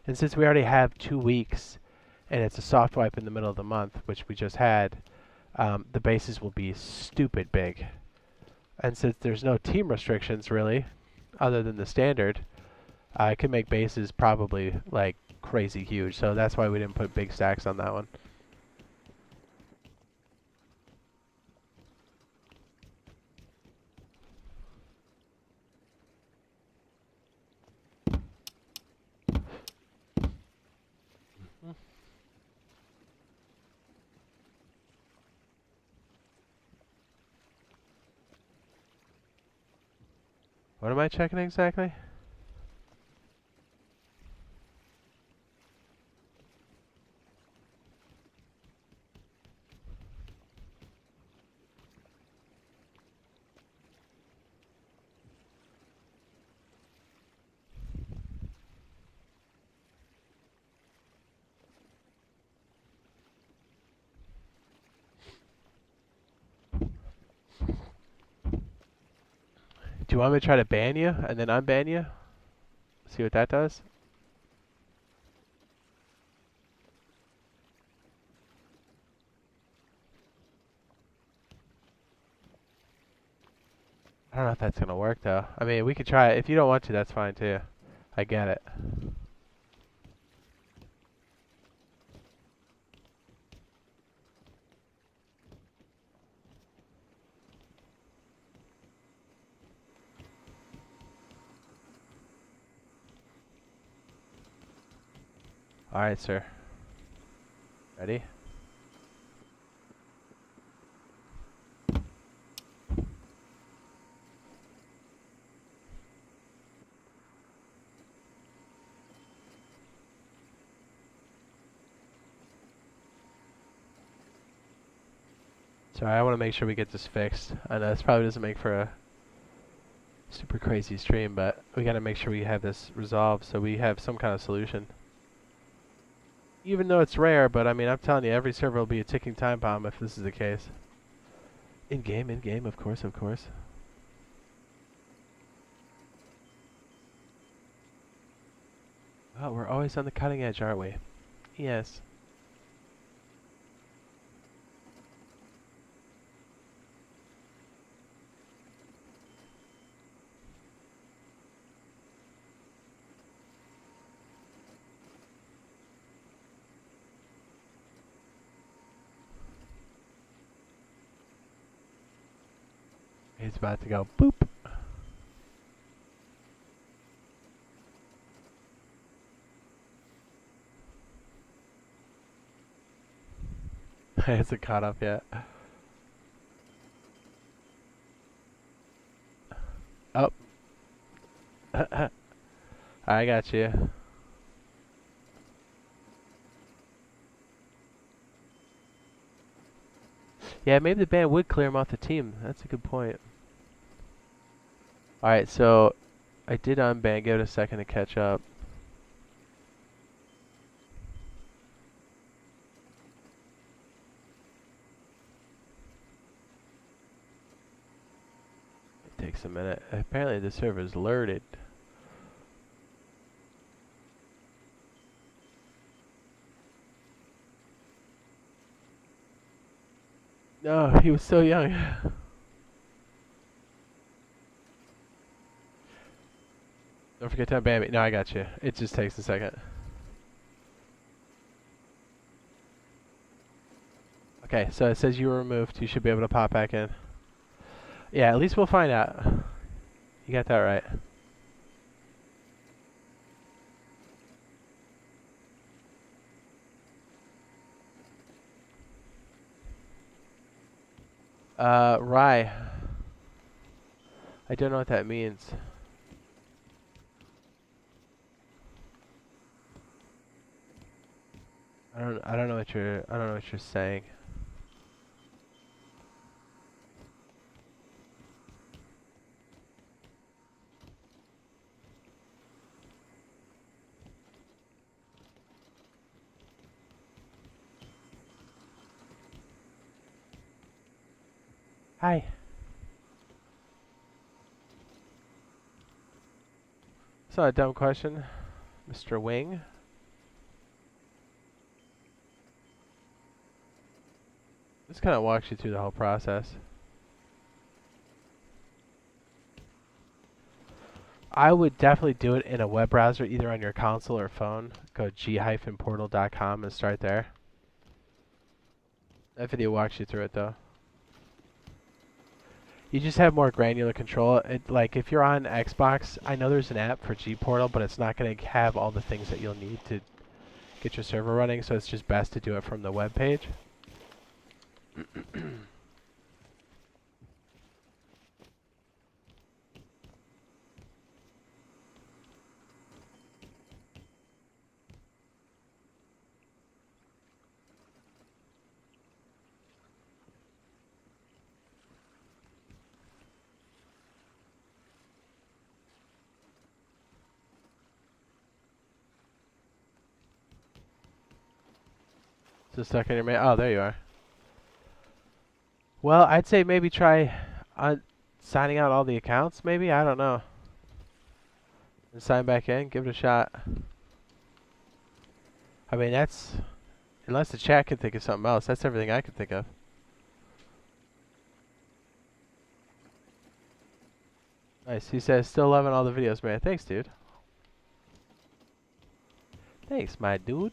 And since we already have 2 weeks, and it's a soft wipe in the middle of the month, which we just had, the bases will be stupid big. And since there's no team restrictions really, other than the standard, I can make bases probably like crazy huge. So that's why we didn't put big stacks on that one. What am I checking exactly? Do you want me to try to ban you and then unban you? See what that does? I don't know if that's gonna work though. I mean, we could try it. If you don't want to, that's fine too. I get it. Alright, sir. Ready? Sorry, I want to make sure we get this fixed. I know this probably doesn't make for a super crazy stream, but we got to make sure we have this resolved so we have some kind of solution. Even though it's rare, but I mean, I'm telling you, every server will be a ticking time bomb if this is the case. In-game, of course, of course. Well, we're always on the cutting edge, aren't we? Yes. He's about to go boop. He hasn't caught up yet. Oh. I got you. Yeah, maybe the ban would clear him off the team. That's a good point. Alright, so I did unban. Give it a second to catch up. It takes a minute. Apparently the server is alerted. No, he was so young. Don't forget to unban me. No, I got you. It just takes a second. Okay, so it says you were removed. You should be able to pop back in. Yeah, at least we'll find out. You got that right. Rye. I don't know what that means. I don't know what you're saying. Hi. It's not a dumb question, Mr. Wing. This kind of walks you through the whole process. I would definitely do it in a web browser, either on your console or phone. Go g-portal.com and start there. That video walks you through it, though. You just have more granular control. Like, if you're on Xbox, I know there's an app for G-Portal, but it's not going to have all the things that you'll need to get your server running, so it's just best to do it from the web page. So stuck in your main. Oh, there you are. Well, I'd say maybe try signing out all the accounts, maybe? I don't know. And sign back in, give it a shot. I mean, that's... Unless the chat can think of something else, that's everything I can think of. Nice, he says, still loving all the videos, man. Thanks, dude. Thanks, my dude.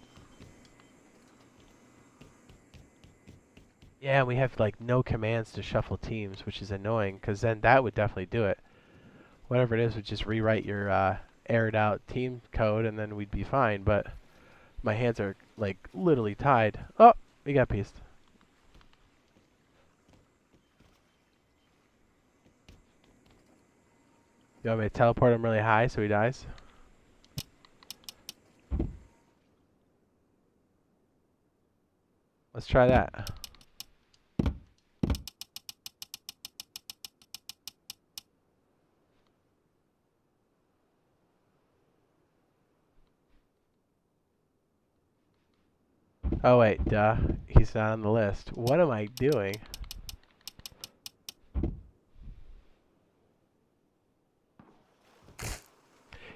Yeah, we have, like, no commands to shuffle teams, which is annoying, because then that would definitely do it. Whatever it is would just rewrite your aired out team code, and then we'd be fine, but My hands are, like, literally tied. Oh, we got pieced. You want me to teleport him really high so he dies? Let's try that. Oh wait, duh. He's not on the list. What am I doing?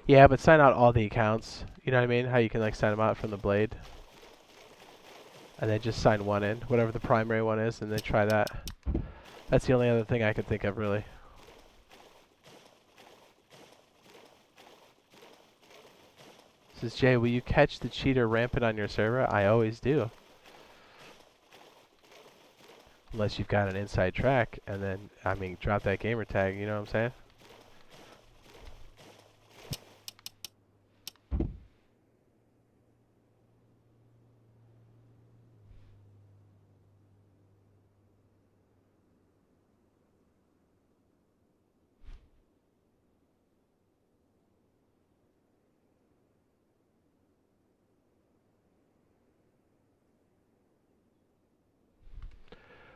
Yeah, but sign out all the accounts. You know what I mean? How you can like sign them out from the blade. And then just sign one in, whatever the primary one is, and then try that. That's the only other thing I could think of, really. Says Jay, will you catch the cheater rampant on your server? I always do. Unless you've got an inside track, and then, I mean, drop that gamer tag, you know what I'm saying?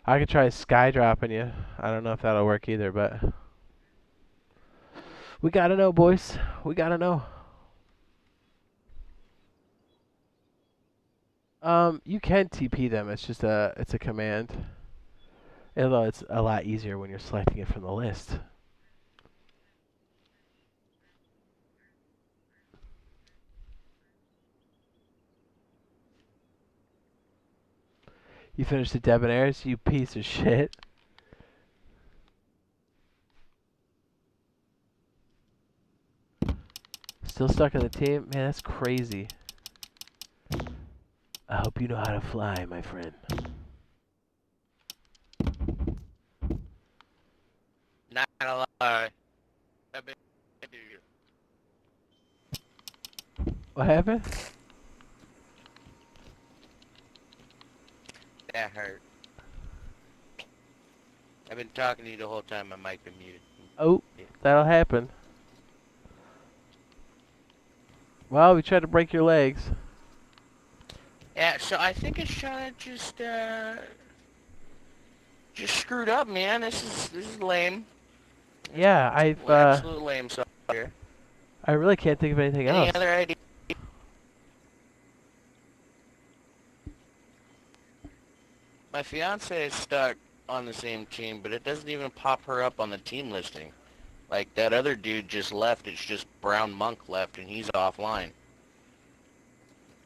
I could try sky dropping you. I don't know if that'll work either, but we gotta know, boys. We gotta know. You can TP them. It's just it's a command. Although it's a lot easier when you're selecting it from the list. You finished the debonaires, you piece of shit. Still stuck on the team? Man, that's crazy. I hope you know how to fly, my friend. Not gonna lie. I've been What happened? That hurt. I've been talking to you the whole time. My mic been muted. Oh, that'll happen. Well, we tried to break your legs. Yeah, so I think it's trying to just screwed up, man. This is lame. Yeah, Absolute lame stuff here. I really can't think of anything Any else. other idea? My fiance is stuck on the same team, but it doesn't even pop her up on the team listing. Like, that other dude just left. It's just Brown Monk left, and he's offline.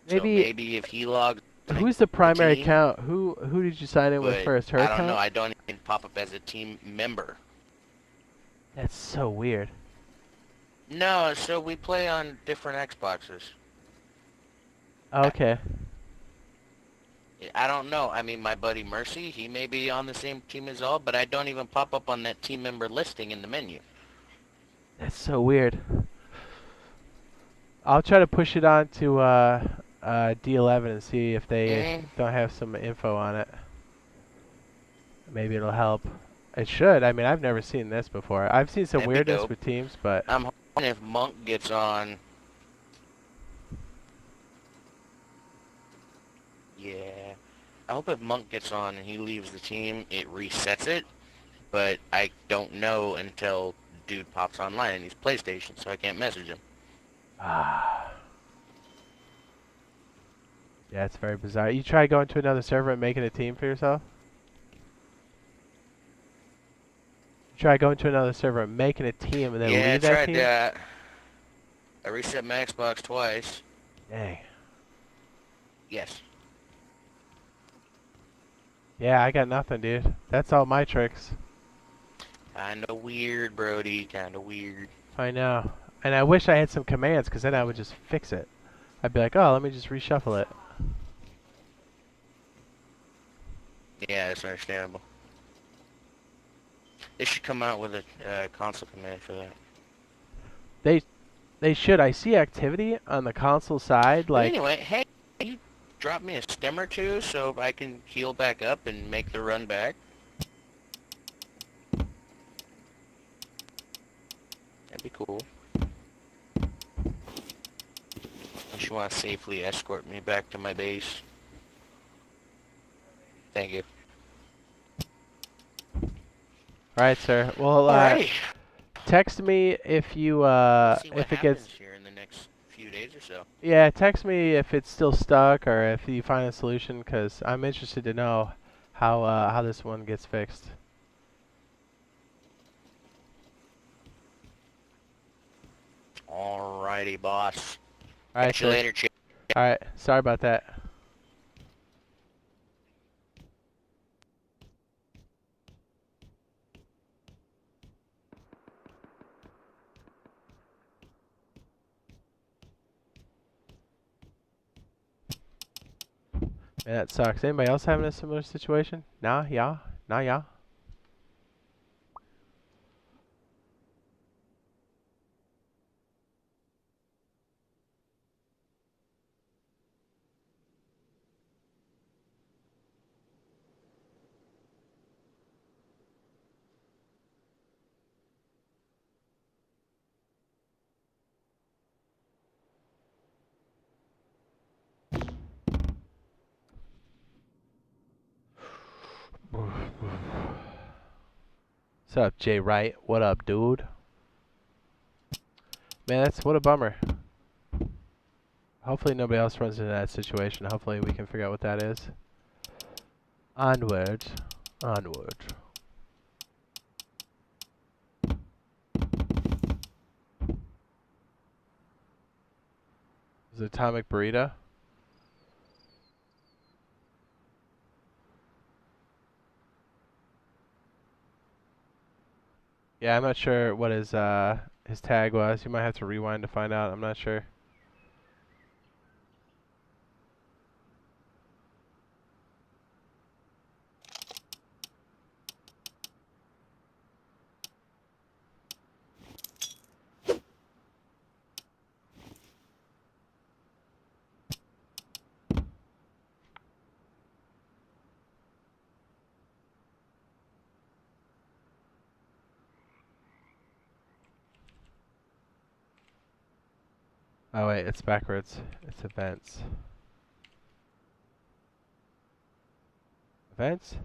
So maybe if he logs... Who's the primary team, account? Who did you sign in with but first? Her I account? don't know. I don't even pop up as a team member. That's so weird. No, so we play on different Xboxes. Okay. I don't know. I mean, my buddy Mercy, he may be on the same team as all, but I don't even pop up on that team member listing in the menu. That's so weird. I'll try to push it on to D11 and see if they don't have some info on it. Maybe it'll help. It should. I mean, I've never seen this before. I've seen some That'd be weirdness dope. with teams, but I'm hoping if Monk gets on... Yeah. I hope if Monk gets on and he leaves the team, it resets it. But I don't know until dude pops online and he's PlayStation, so I can't message him. yeah, it's very bizarre. You try going to another server and making a team for yourself? Try going to another server and making a team and then Yeah, I leave that tried team? that. I reset my Xbox twice. Dang. Yes. Yeah, I got nothing, dude. That's all my tricks. Kinda weird, Brody. Kinda weird. I know. And I wish I had some commands, because then I would just fix it. I'd be like, oh, let me just reshuffle it. Yeah, that's understandable. They should come out with a console command for that. They should. I see activity on the console side, But like... anyway, hey, drop me a stem or two so I can heal back up and make the run back? That'd be cool. Unless you want to safely escort me back to my base. Thank you. All right, sir. Well, Alrighty. text me if you Let's see what if it happens gets. here in the next few days or so. Yeah, text me if it's still stuck or if you find a solution, because I'm interested to know how this one gets fixed. Alrighty, boss. All right, Catch you sir. later, Chip. All right. Sorry about that. Man, that sucks. Anybody else having a similar situation? Nah, yeah, nah, yeah. What's up, Jay Wright? What up, dude? Man, that's what a bummer. Hopefully nobody else runs into that situation. Hopefully we can figure out what that is. Onward. Onward. Is it Atomic Burrito? Yeah, I'm not sure what his tag was. You might have to rewind to find out. I'm not sure. Oh wait, it's backwards. It's events. Events?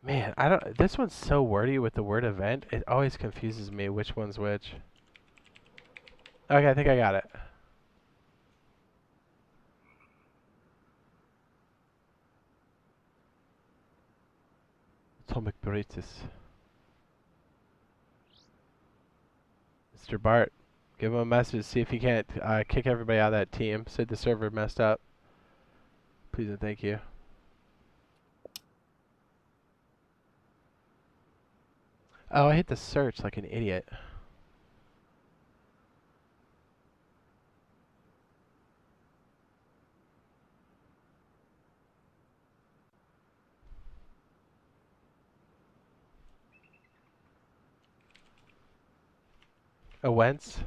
Man, I don't. This one's so wordy with the word event. It always confuses me which one's which. Okay, I think I got it. Atomic Burritos. Mr. Bart, give him a message. See if he can't kick everybody out of that team. Said the server messed up. Please and thank you. Oh, I hit the search like an idiot. A Wentz?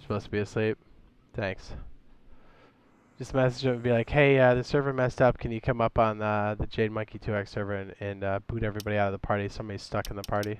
Supposed to be asleep. Thanks. Just message him and be like, hey, the server messed up. Can you come up on the Jade Monkey 2X server and boot everybody out of the party? Somebody's stuck in the party.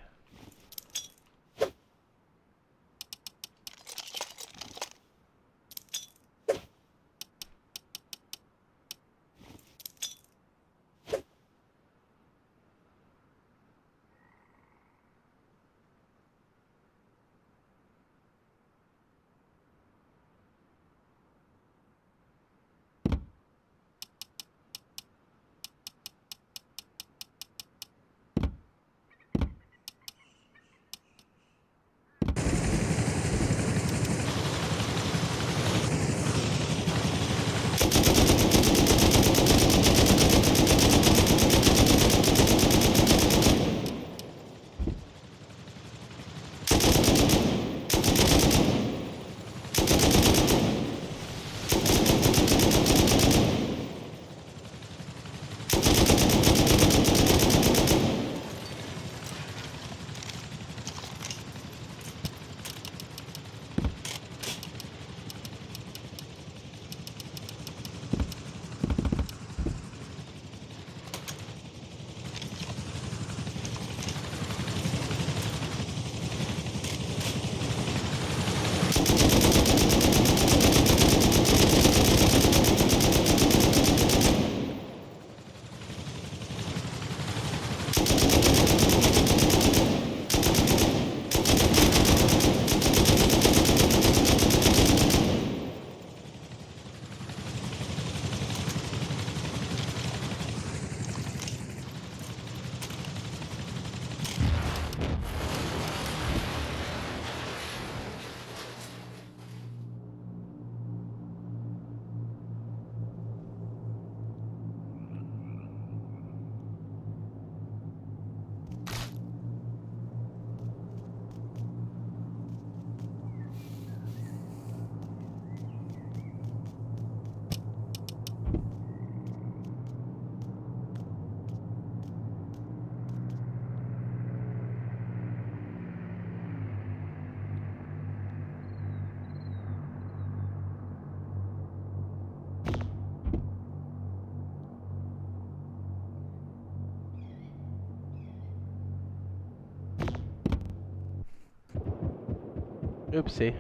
Oopsie.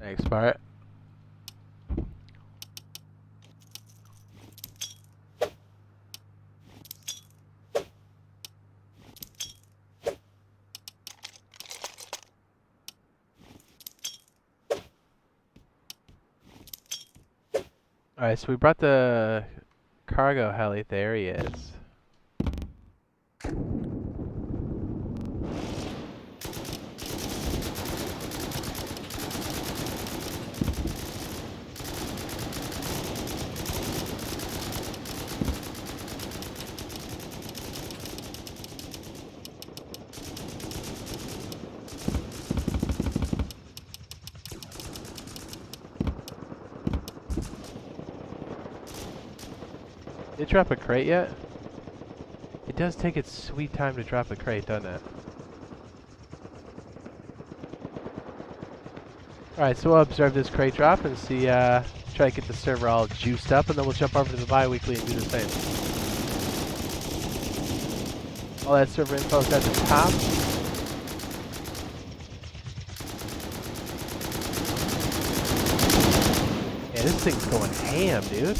Thanks, Bart. Alright, so we brought the cargo heli. There he is. Did it drop a crate yet? It does take its sweet time to drop a crate, doesn't it? Alright, so we'll observe this crate drop and see, try to get the server all juiced up, and then we'll jump over to the bi-weekly and do the same. All that server info is at the top. Yeah, this thing's going ham, dude.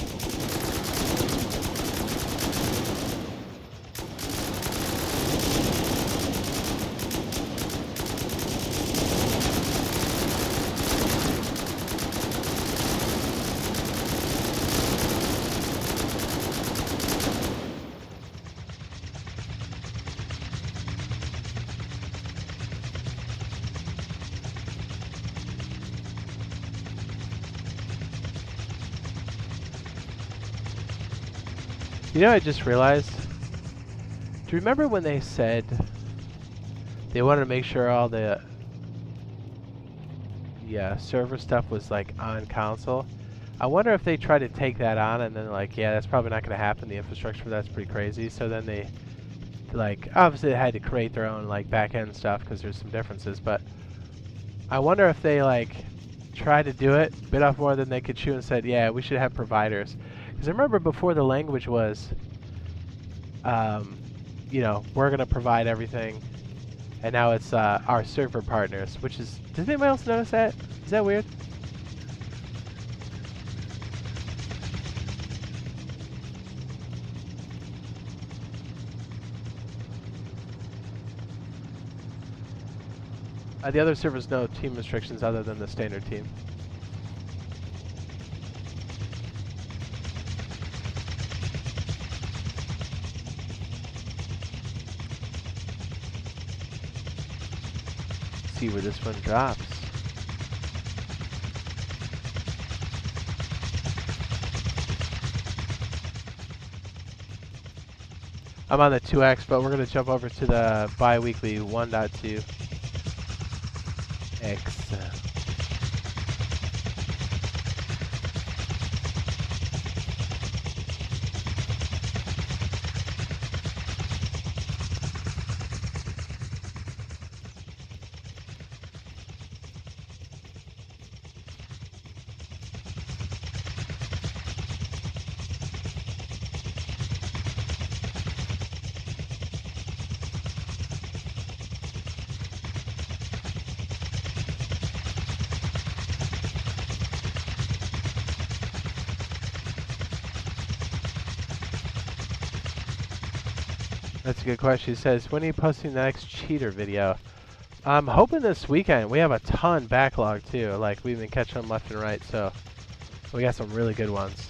You know, I just realized. Do you remember when they said they wanted to make sure all the server stuff was like on console? I wonder if they try to take that on and then like, yeah, that's probably not going to happen. The infrastructure for that's pretty crazy. So then they like obviously they had to create their own like back end stuff because there's some differences. But I wonder if they like tried to do it, bit off more than they could chew, and said, yeah, we should have providers. Because I remember before the language was, you know, we're going to provide everything. And now it's our server partners, which is... Does anybody else notice that? Is that weird? The other servers no team restrictions other than the standard team. See where this one drops. I'm on the 2X, but we're going to jump over to the bi-weekly 1.2X. That's a good question. He says, when are you posting the next cheater video? I'm hoping this weekend. We have a ton backlog too. Like, we've been catching them left and right, so we got some really good ones.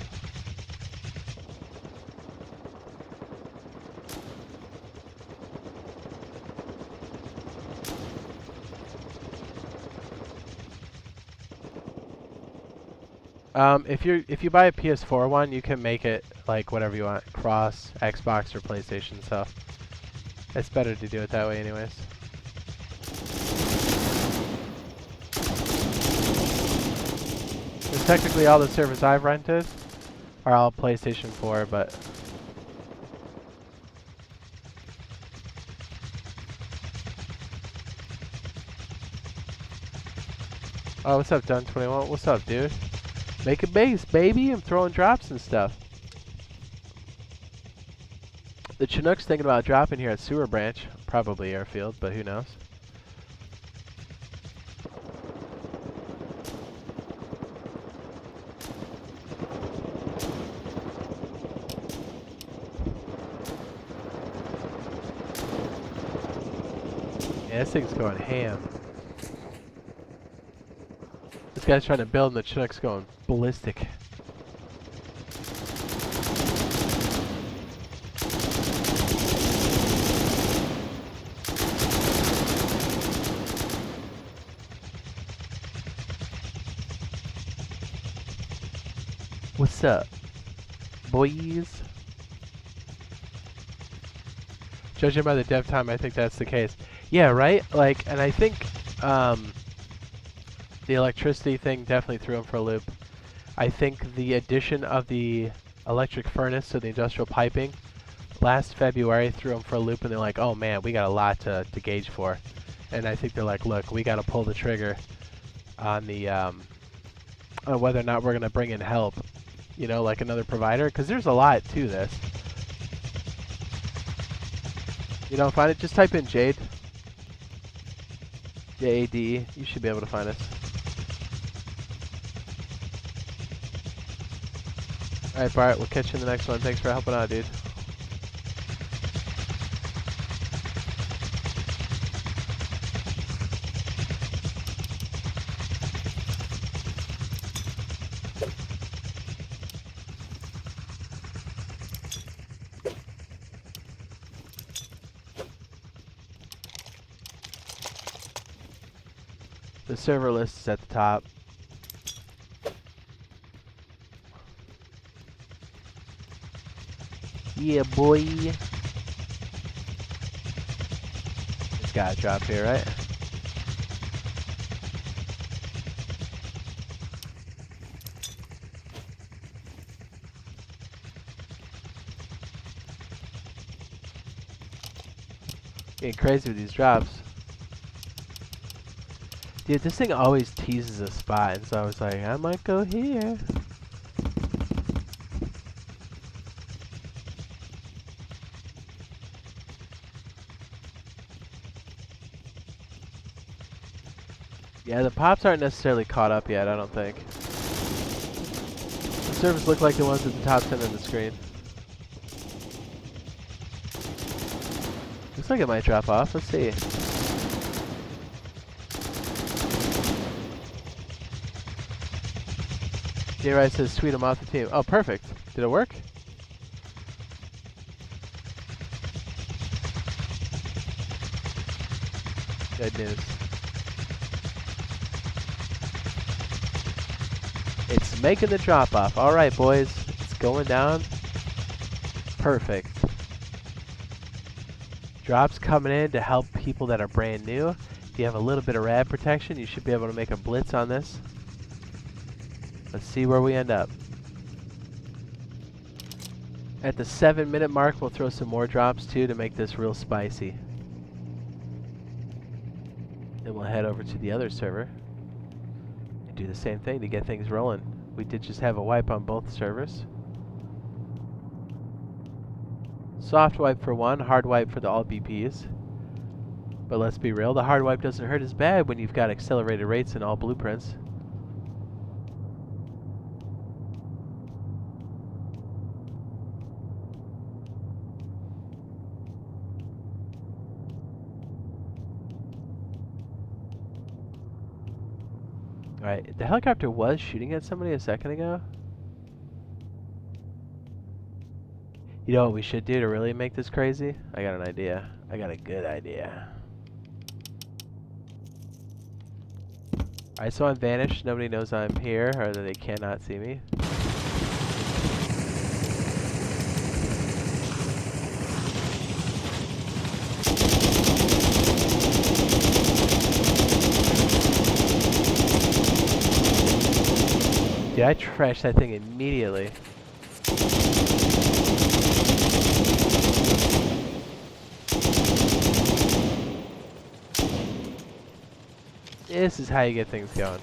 If you buy a PS4 one, you can make it like whatever you want, cross Xbox or PlayStation. So it's better to do it that way, anyways. And technically, all the servers I've rented are all PlayStation 4, but Oh, what's up, Dun 21? What's up, dude? Make a base, baby. I'm throwing drops and stuff. The Chinook's thinking about dropping here at Sewer Branch. Probably airfield, but who knows? Yeah, this thing's going ham. This guy's trying to build and the Chinook's going ballistic. What's up, boys? Judging by the dev time, I think that's the case. Yeah, right? Like, and I think the electricity thing definitely threw him for a loop. I think the addition of the electric furnace to the industrial piping last February threw him for a loop, and they're like, oh man, we got a lot to gauge for. And I think they're like, look, we got to pull the trigger on the on whether or not we're going to bring in help. You know, like another provider, because there's a lot to this. You don't find it? Just type in Jade. Jade. You should be able to find us. Alright, Bart, we'll catch you in the next one. Thanks for helping out, dude. The server list is at the top. Yeah, boy. It's got to drop here, right? Getting crazy with these drops. Dude, this thing always teases a spot, and so I was like, I might go here. Yeah, the pops aren't necessarily caught up yet, I don't think. The servers look like the ones at the top center of the screen. Looks like it might drop off. Let's see. J-Rice says tweet him off the team. Oh, perfect. Did it work? Good news. It's making the drop off. All right, boys. It's going down. Perfect. Drops coming in to help people that are brand new. If you have a little bit of rad protection, you should be able to make a blitz on this. Let's see where we end up. At the 7-minute mark, we'll throw some more drops too to make this real spicy. Then we'll head over to the other server and do the same thing to get things rolling. We did just have a wipe on both servers. Soft wipe for one, hard wipe for the all BPs. But let's be real, the hard wipe doesn't hurt as bad when you've got accelerated rates in all blueprints. Alright, the helicopter was shooting at somebody a second ago. You know what we should do to really make this crazy? I got an idea. I got a good idea. Alright, so I'm vanished. Nobody knows I'm here, or that they cannot see me. Dude, I trashed that thing immediately. This is how you get things going.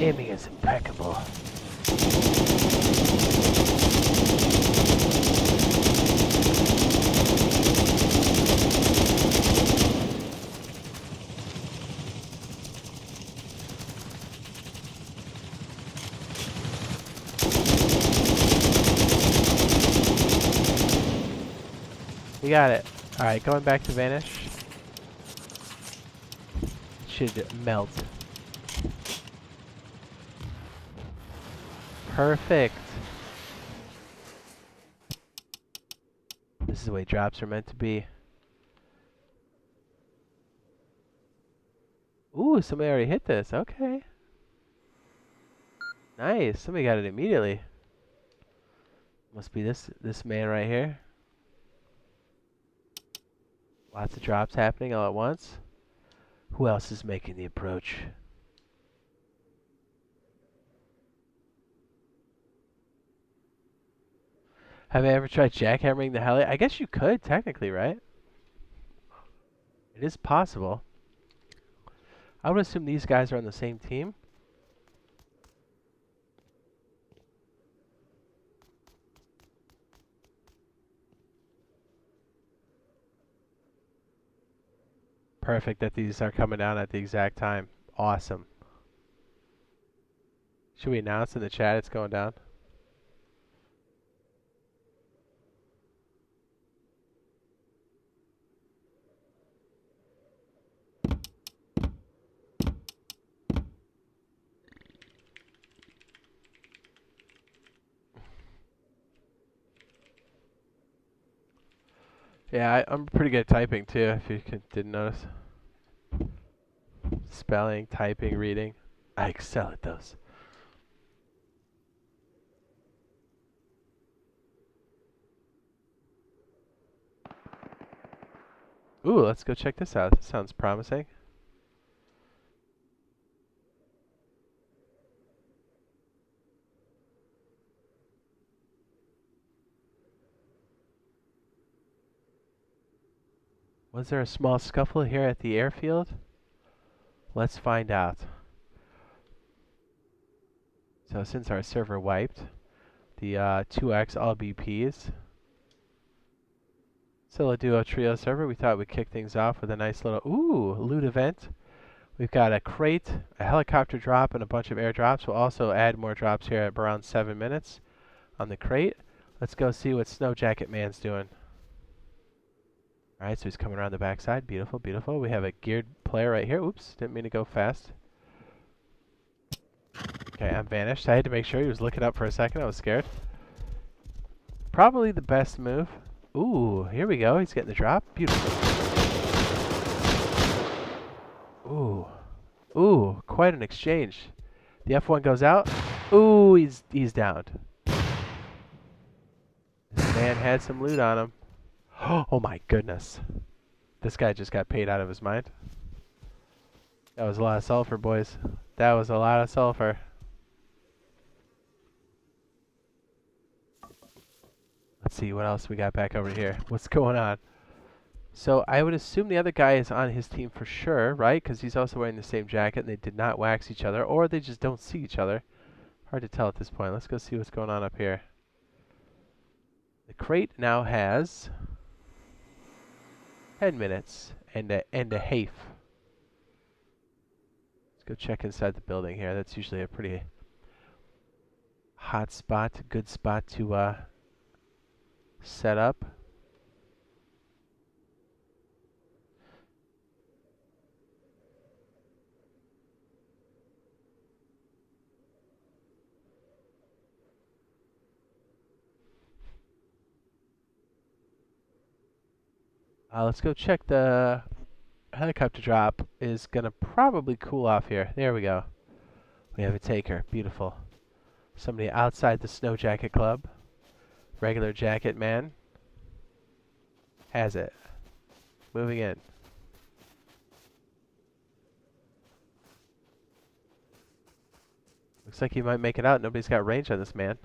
Aiming is impeccable. We got it. Alright, going back to Vanish. Should melt. Perfect. This is the way drops are meant to be. Ooh, somebody already hit this. Okay. Nice. Somebody got it immediately. Must be this man right here. Lots of drops happening all at once. Who else is making the approach? Have I ever tried jackhammering the heli? I guess you could, technically, right? It is possible. I would assume these guys are on the same team. Perfect that these are coming down at the exact time. Awesome. Should we announce in the chat it's going down? Yeah, I'm pretty good at typing too, if you didn't notice. Spelling, typing, reading. I excel at those. Ooh, let's go check this out. This sounds promising. Was there a small scuffle here at the airfield? Let's find out. So since our server wiped, the 2x all BPs. Still a duo trio server. We thought we'd kick things off with a nice little loot event. We've got a crate, a helicopter drop, and a bunch of airdrops. We'll also add more drops here at around 7 minutes on the crate. Let's go see what Snow Jacket Man's doing. Alright, so he's coming around the backside. Beautiful, beautiful. We have a geared player right here. Oops, didn't mean to go fast. Okay, I'm vanished. I had to make sure he was looking up for a second. I was scared. Probably the best move. Ooh, here we go. He's getting the drop. Beautiful. Ooh. Ooh, quite an exchange. The F1 goes out. Ooh, he's downed. This man had some loot on him. Oh my goodness. This guy just got paid out of his mind. That was a lot of sulfur, boys. That was a lot of sulfur. Let's see what else we got back over here. What's going on? So I would assume the other guy is on his team for sure, right? Because he's also wearing the same jacket and they did not wax each other, or they just don't see each other. Hard to tell at this point. Let's go see what's going on up here. The crate now has 10 minutes and a half. Let's go check inside the building here. That's usually a pretty hot spot, good spot to set up. Let's go check the helicopter drop. Is gonna probably cool off here. There we go. We have a taker. Beautiful. Somebody outside the Snow Jacket Club. Regular jacket man. Has it. Moving in. Looks like he might make it out. Nobody's got range on this man.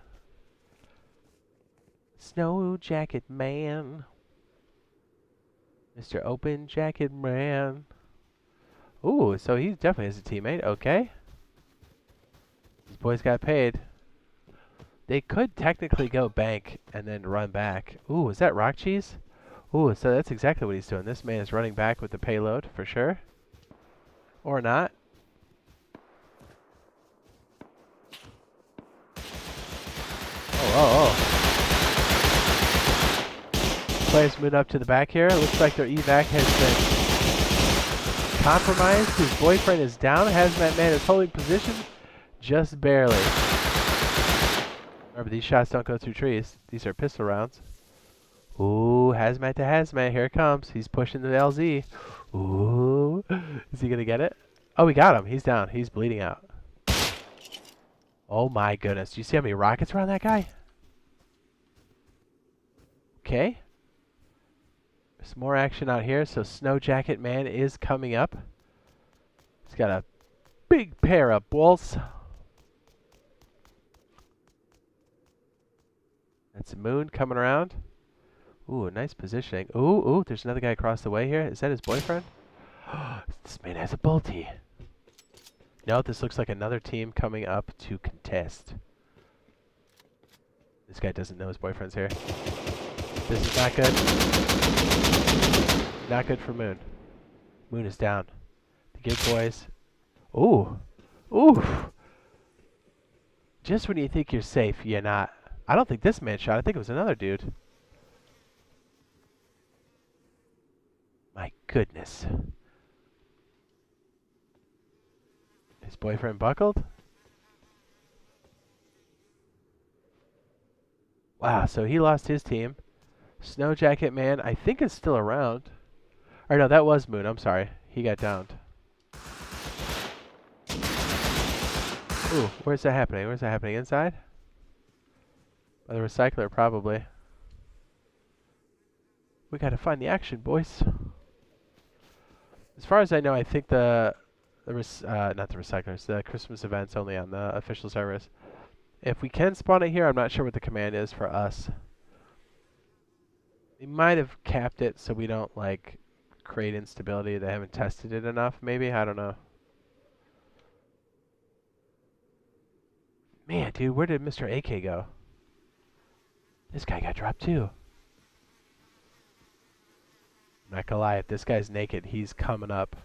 Snow Jacket Man. Mr. Open Jacket Man. Ooh, so he definitely has a teammate. Okay. boys got paid. They could technically go bank and then run back. Ooh, is that rock cheese? Ooh, so that's exactly what he's doing. This man is running back with the payload for sure. Or not. Oh. Players moving up to the back here. It looks like their evac has been compromised. His boyfriend is down. Hazmat man is holding position just barely. Remember, these shots don't go through trees. These are pistol rounds. Ooh, hazmat to hazmat. Here it comes. He's pushing the LZ. Ooh. Is he going to get it? Oh, we got him. He's down. He's bleeding out. Oh my goodness. Do you see how many rockets are on that guy? Okay. There's more action out here. So Snow Jacket Man is coming up. He's got a big pair of balls. That's Moon coming around. Ooh, nice positioning. Ooh, there's another guy across the way here. Is that his boyfriend? This man has a bolty. No, this looks like another team coming up to contest. This guy doesn't know his boyfriend's here. This is not good. Not good for Moon. Moon is down. The good boys. Ooh. Just when you think you're safe, you're not. I don't think this man shot. I think it was another dude. My goodness. His boyfriend buckled? Wow, so he lost his team. Snow Jacket Man, I think, is still around. Or no, that was Moon. I'm sorry. He got downed. Ooh, where's that happening? Where's that happening? Inside? By the recycler, probably. We gotta find the action, boys. As far as I know, I think not the recyclers, the Christmas event's only on the official servers. If we can spawn it here, I'm not sure what the command is for us. They might have capped it so we don't, like, create instability. They haven't tested it enough, maybe? I don't know. Man, dude, where did Mr. AK go? This guy got dropped too. I'm not gonna lie, if this guy's naked, he's coming up.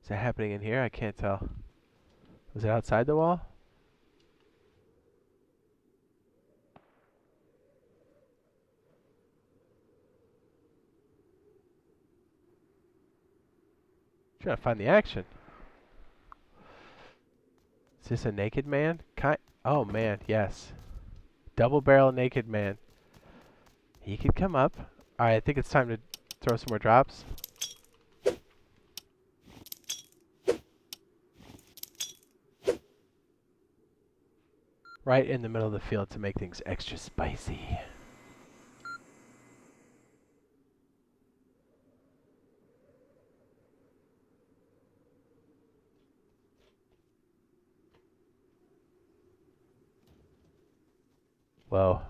Is that happening in here? I can't tell. Was it outside the wall? Trying to find the action. Is this a naked man? Oh man, yes. Double barrel naked man. He could come up. Alright, I think it's time to throw some more drops. Right in the middle of the field to make things extra spicy. Whoa.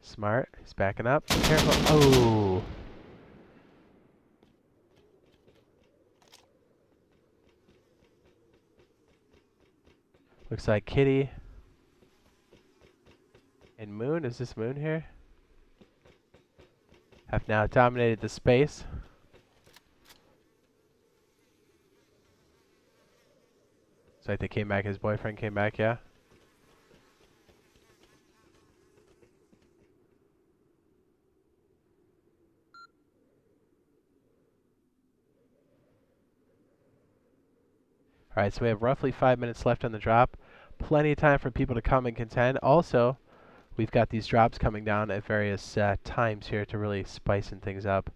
Smart. He's backing up. Be careful. Oh. Looks like Kitty and Moon. Is this Moon here? Have now dominated the space. Looks like they came back. His boyfriend came back, yeah? Alright, so we have roughly 5 minutes left on the drop. Plenty of time for people to come and contend. Also, we've got these drops coming down at various times here to really spicing things up.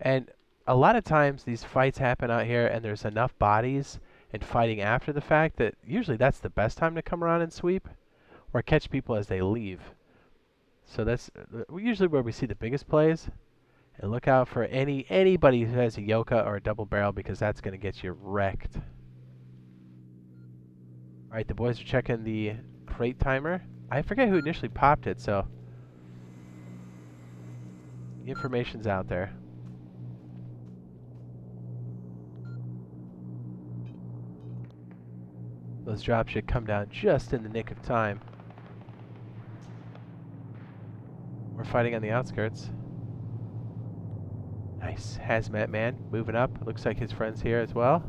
And a lot of times these fights happen out here and there's enough bodies and fighting after the fact that usually that's the best time to come around and sweep or catch people as they leave. So that's usually where we see the biggest plays. And look out for anybody who has a Yoka or a double barrel because that's going to get you wrecked. Alright, the boys are checking the crate timer. I forget who initially popped it, so the information's out there. Those drops should come down just in the nick of time. We're fighting on the outskirts. Nice. Hazmat man moving up. Looks like his friend's here as well.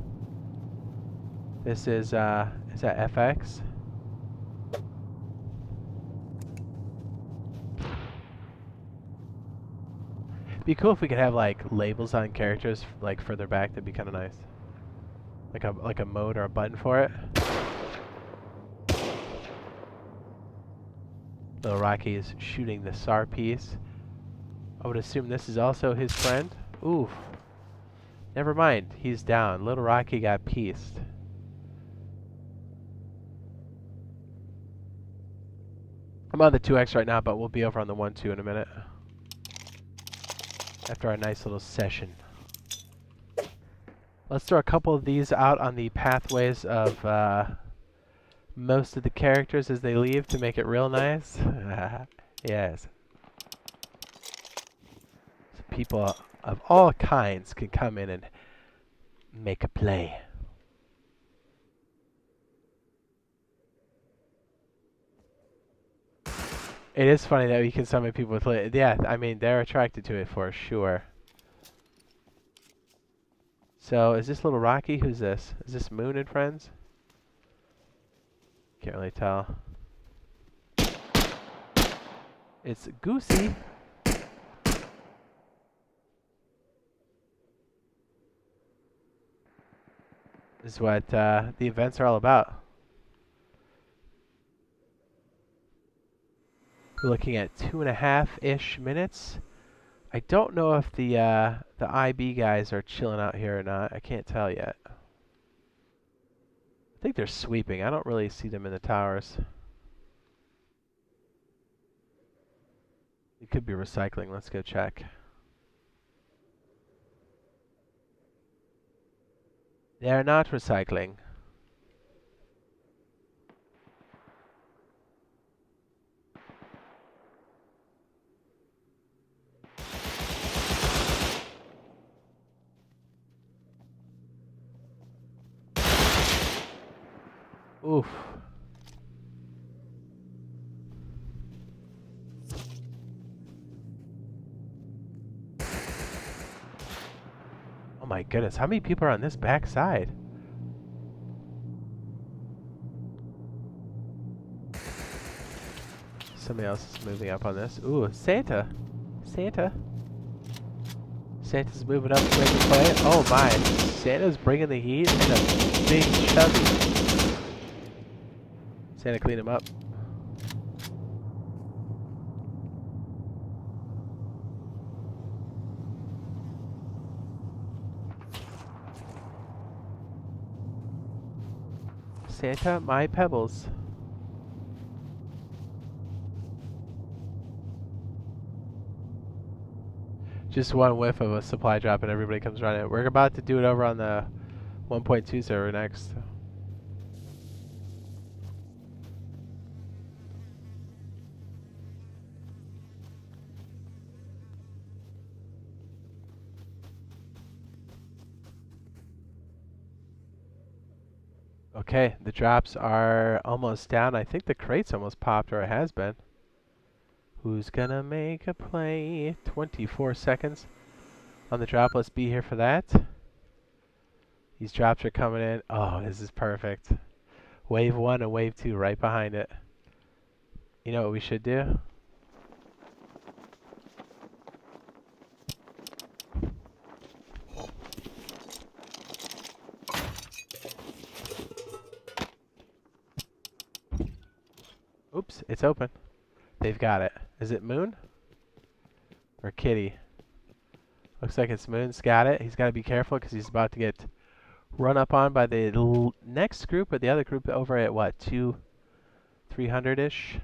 This is that FX? Be cool if we could have like labels on characters like further back. That'd be kind of nice. Like a mode or a button for it. Little Rocky is shooting the SAR piece. I would assume this is also his friend. Oof. Never mind. He's down. Little Rocky got pieced. I'm on the 2X right now, but we'll be over on the 1-2 in a minute. After our nice little session. Let's throw a couple of these out on the pathways of most of the characters as they leave to make it real nice. Yes. So people of all kinds can come in and make a play. It is funny that we can summon people with yeah, I mean, they're attracted to it for sure. So, is this Little Rocky? Who's this? Is this Moon and Friends? Can't really tell. It's Goosey. This is what the events are all about. We're looking at 2.5-ish minutes. I don't know if the IB guys are chilling out here or not. I can't tell yet. I think they're sweeping. I don't really see them in the towers. It could be recycling. Let's go check. They're not recycling. Oof. Oh my goodness, how many people are on this back side? Somebody else is moving up on this. Ooh, Santa. Santa. Santa's moving up to make a play. Oh my. Santa's bringing the heat and a big chubby. Santa, clean him up. Santa, my pebbles. Just one whiff of a supply drop and everybody comes running. We're about to do it over on the 1.2 server next. Okay, the drops are almost down. I think the crate's almost popped, or it has been. Who's gonna make a play? 24 seconds on the drop. Let's be here for that. These drops are coming in. Oh, this is perfect. Wave 1 and wave 2 right behind it. You know what we should do? Oops, it's open. They've got it. Is it Moon? Or Kitty? Looks like it's Moon's got it. He's got to be careful because he's about to get run up on by the next group, or the other group over at what, 300-ish?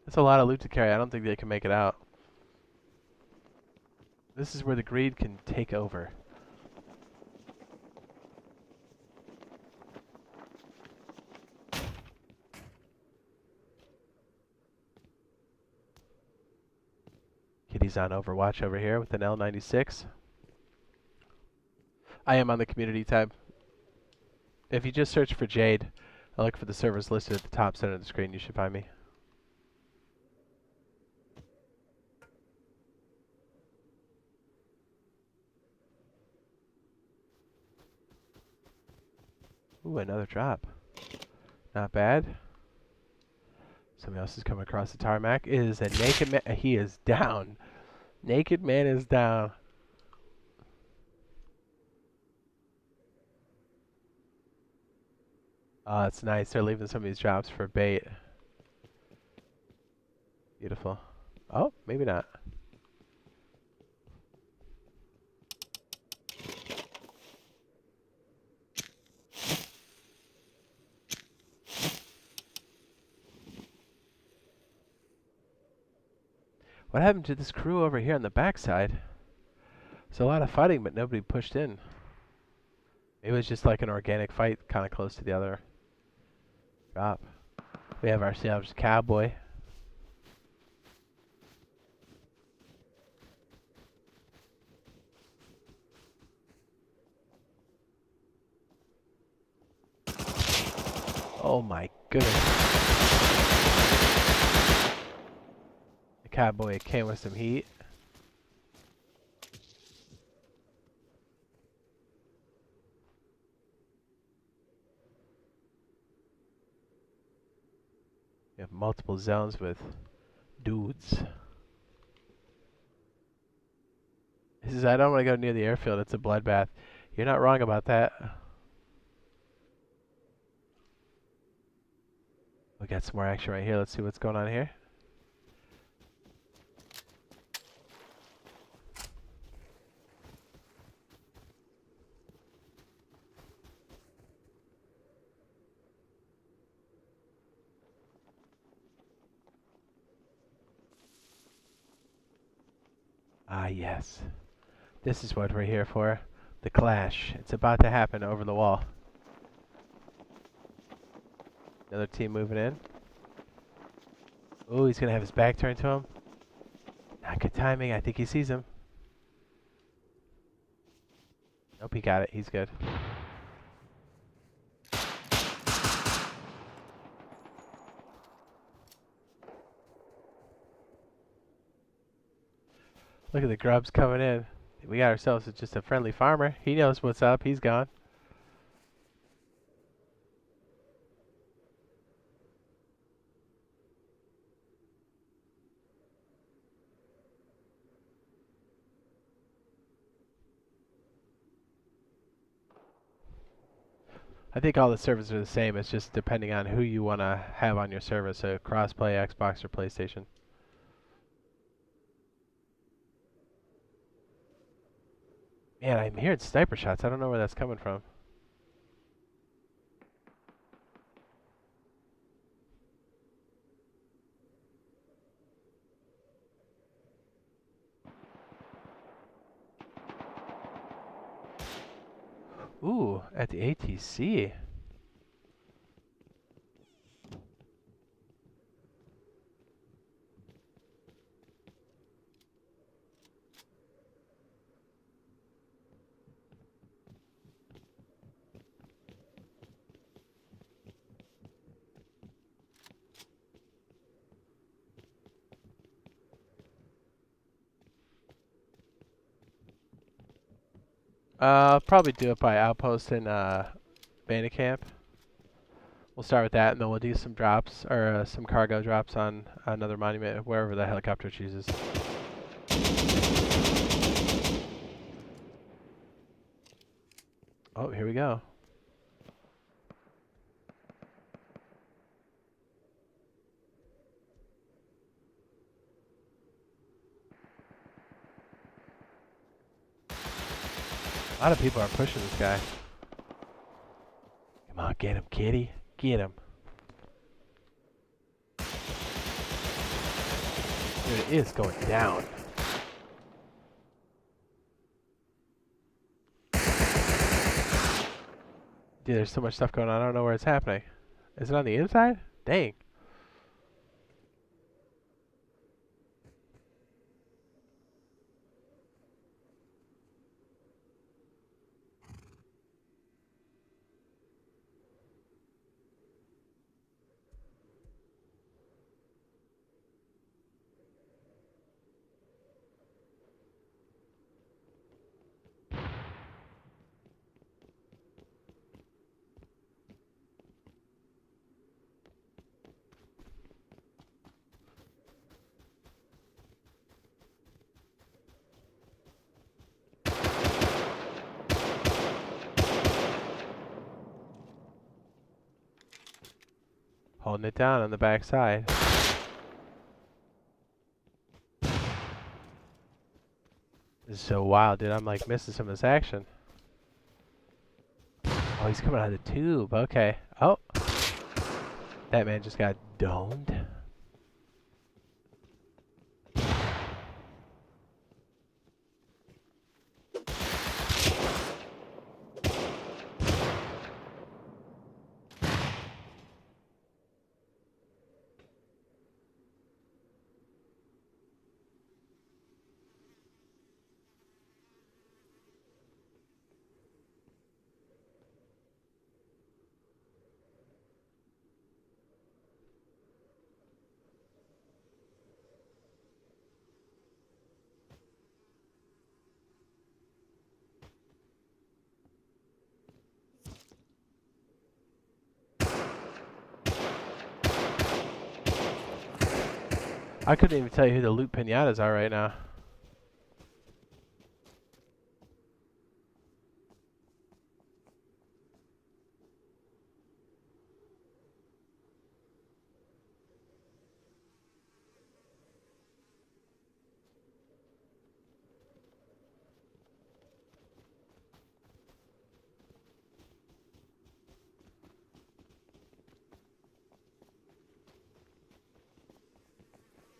That's a lot of loot to carry. I don't think they can make it out. This is where the greed can take over. He's on Overwatch over here with an L96. I am on the community tab. If you just search for Jade, I look for the servers listed at the top center of the screen, you should find me. Ooh, another drop. Not bad. Somebody else is coming across the tarmac. It is a naked man. He is down. Naked man is down. Oh, it's nice. They're leaving some of these drops for bait. Beautiful. Oh, maybe not. What happened to this crew over here on the backside? There's a lot of fighting, but nobody pushed in. It was just like an organic fight, kind of close to the other drop. We have ourselves a cowboy. Oh my goodness. The cowboy came with some heat. You have multiple zones with dudes. He says, I don't want to go near the airfield. It's a bloodbath. You're not wrong about that. We got some more action right here. Let's see what's going on here. Ah, yes. This is what we're here for. The clash. It's about to happen over the wall. Another team moving in. Oh, he's going to have his back turned to him. Not good timing. I think he sees him. Nope, he got it. He's good. Look at the grubs coming in. We got ourselves just a friendly farmer. He knows what's up. He's gone. I think all the servers are the same. It's just depending on who you want to have on your server. So crossplay, Xbox, or PlayStation. Man, I'm hearing sniper shots. I don't know where that's coming from. Ooh, at the ATC. Probably do it by outpost in bandit camp. We'll start with that, and then we'll do some drops, or some cargo drops on another monument, wherever the helicopter chooses. Oh, here we go. A lot of people are pushing this guy. Come on, get him, kitty. Get him. Dude, it is going down. Dude, there's so much stuff going on. I don't know where it's happening. Is it on the inside? Dang. Holding it down on the back side. This is so wild, dude. I'm like missing some of this action. Oh, he's coming out of the tube. Okay. Oh. That man just got domed. I couldn't even tell you who the loot pinatas are right now.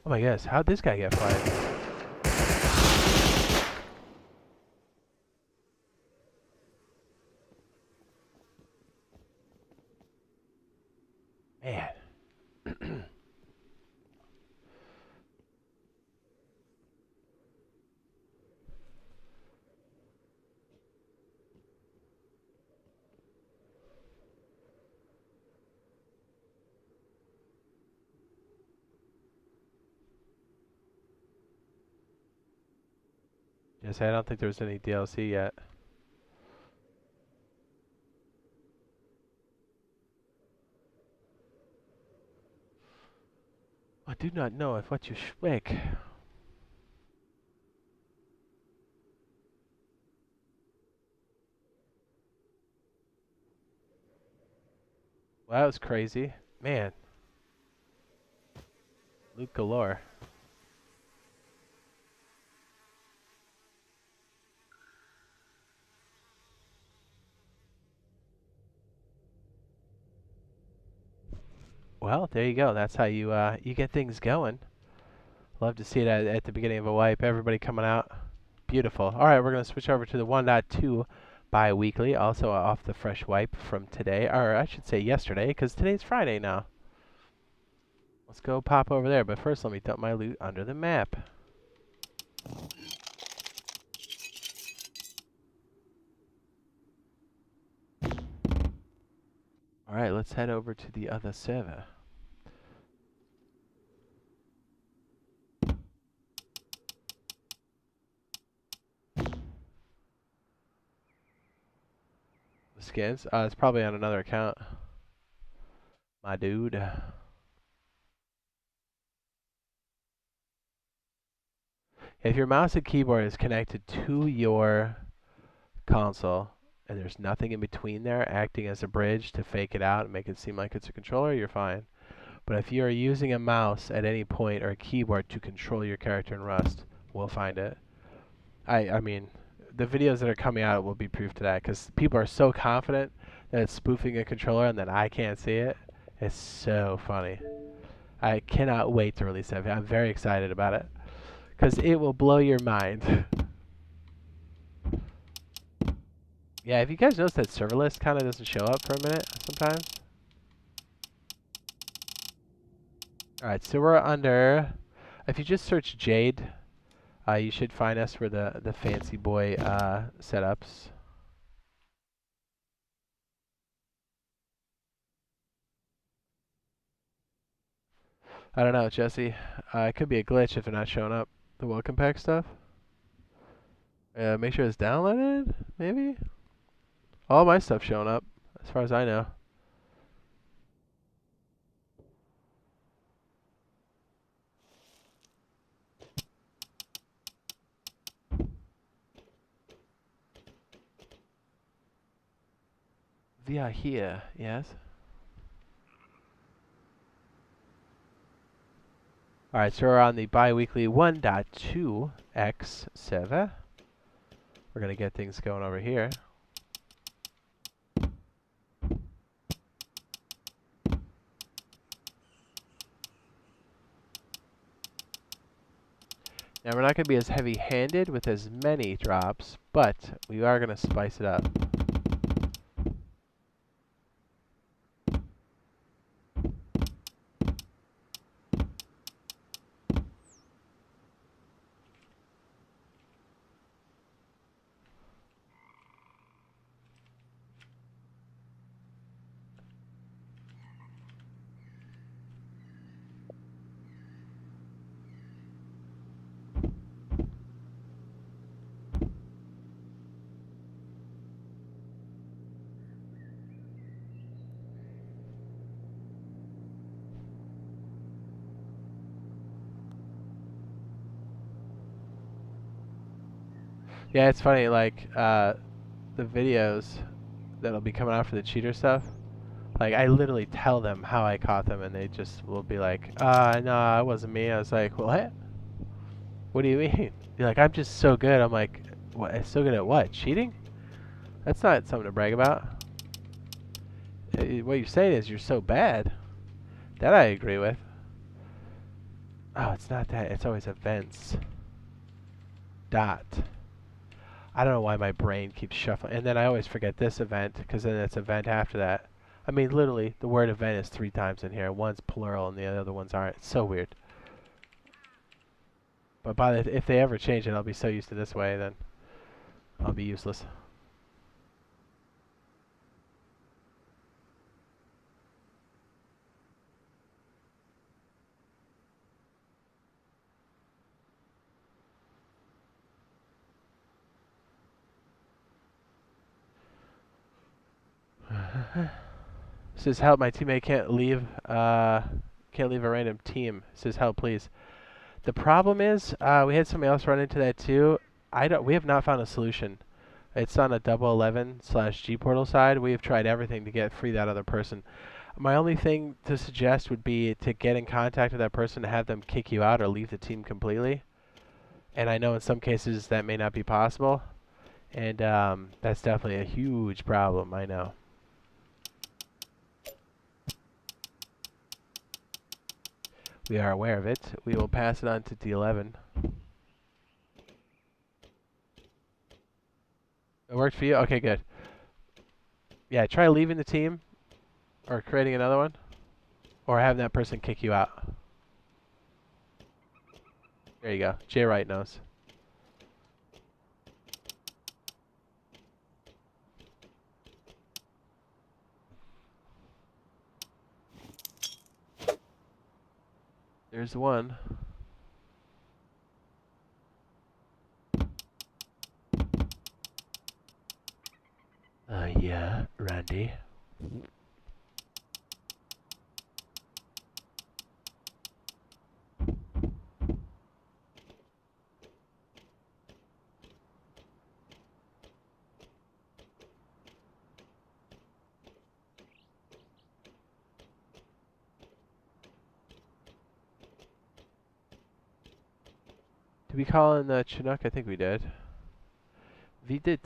Oh my gosh, how'd this guy get fired? Man. Yes, I don't think there's any DLC yet. I do not know if what you speak. Well, that was crazy. Man. Loot galore. Well, there you go. That's how you you get things going. Love to see it at the beginning of a wipe. Everybody coming out. Beautiful. All right, we're going to switch over to the 1.2 bi-weekly, also off the fresh wipe from today, or I should say yesterday, because today's Friday now. Let's go pop over there, but first let me dump my loot under the map. All right, let's head over to the other server. The skins? It's probably on another account. My dude. If your mouse and keyboard is connected to your console and there's nothing in between there acting as a bridge to fake it out and make it seem like it's a controller, you're fine. But if you are using a mouse at any point or a keyboard to control your character in Rust, we'll find it. I mean, the videos that are coming out will be proof to that, because people are so confident that it's spoofing a controller and that I can't see it. It's so funny. I cannot wait to release that. I'm very excited about it, because it will blow your mind. Yeah, have you guys noticed that server list kind of doesn't show up for a minute sometimes? Alright, so we're under... If you just search Jade, you should find us for the fancy boy setups. I don't know, Jesse. It could be a glitch if they're not showing up. The welcome pack stuff. Make sure it's downloaded, maybe? All my stuff showing up, as far as I know. We are here, yes? Alright, so we're on the bi-weekly 1.2x server. We're going to get things going over here. Now we're not going to be as heavy-handed with as many drops, but we are going to spice it up. Yeah, it's funny, like, the videos that'll be coming out for the cheater stuff, like, I literally tell them how I caught them, and they just will be like, no, it wasn't me. I was like, what? What do you mean? You're like, I'm just so good. I'm like, what? So good at what? Cheating? That's not something to brag about. What you're saying is you're so bad. That I agree with. Oh, it's not that. It's always events. Dot. I don't know why my brain keeps shuffling. And then I always forget this event, because then it's event after that. I mean, literally, the word event is 3 times in here. One's plural and the other ones aren't. It's so weird. But if they ever change it, I'll be so used to this way, then I'll be useless. Says help, my teammate can't leave a random team. Says help, please. The problem is we had somebody else run into that too. We have not found a solution. It's on a 11/G portal side. We have tried everything to get free that other person. My only thing to suggest would be to get in contact with that person to have them kick you out or leave the team completely. And I know in some cases that may not be possible. And that's definitely a huge problem, I know. We are aware of it. We will pass it on to D11. It worked for you? Okay, good. Yeah, try leaving the team or creating another one or having that person kick you out. There you go. Jay Wright knows. There's one. Yeah, Randy. Did we call in Chinook? I think we did. We did.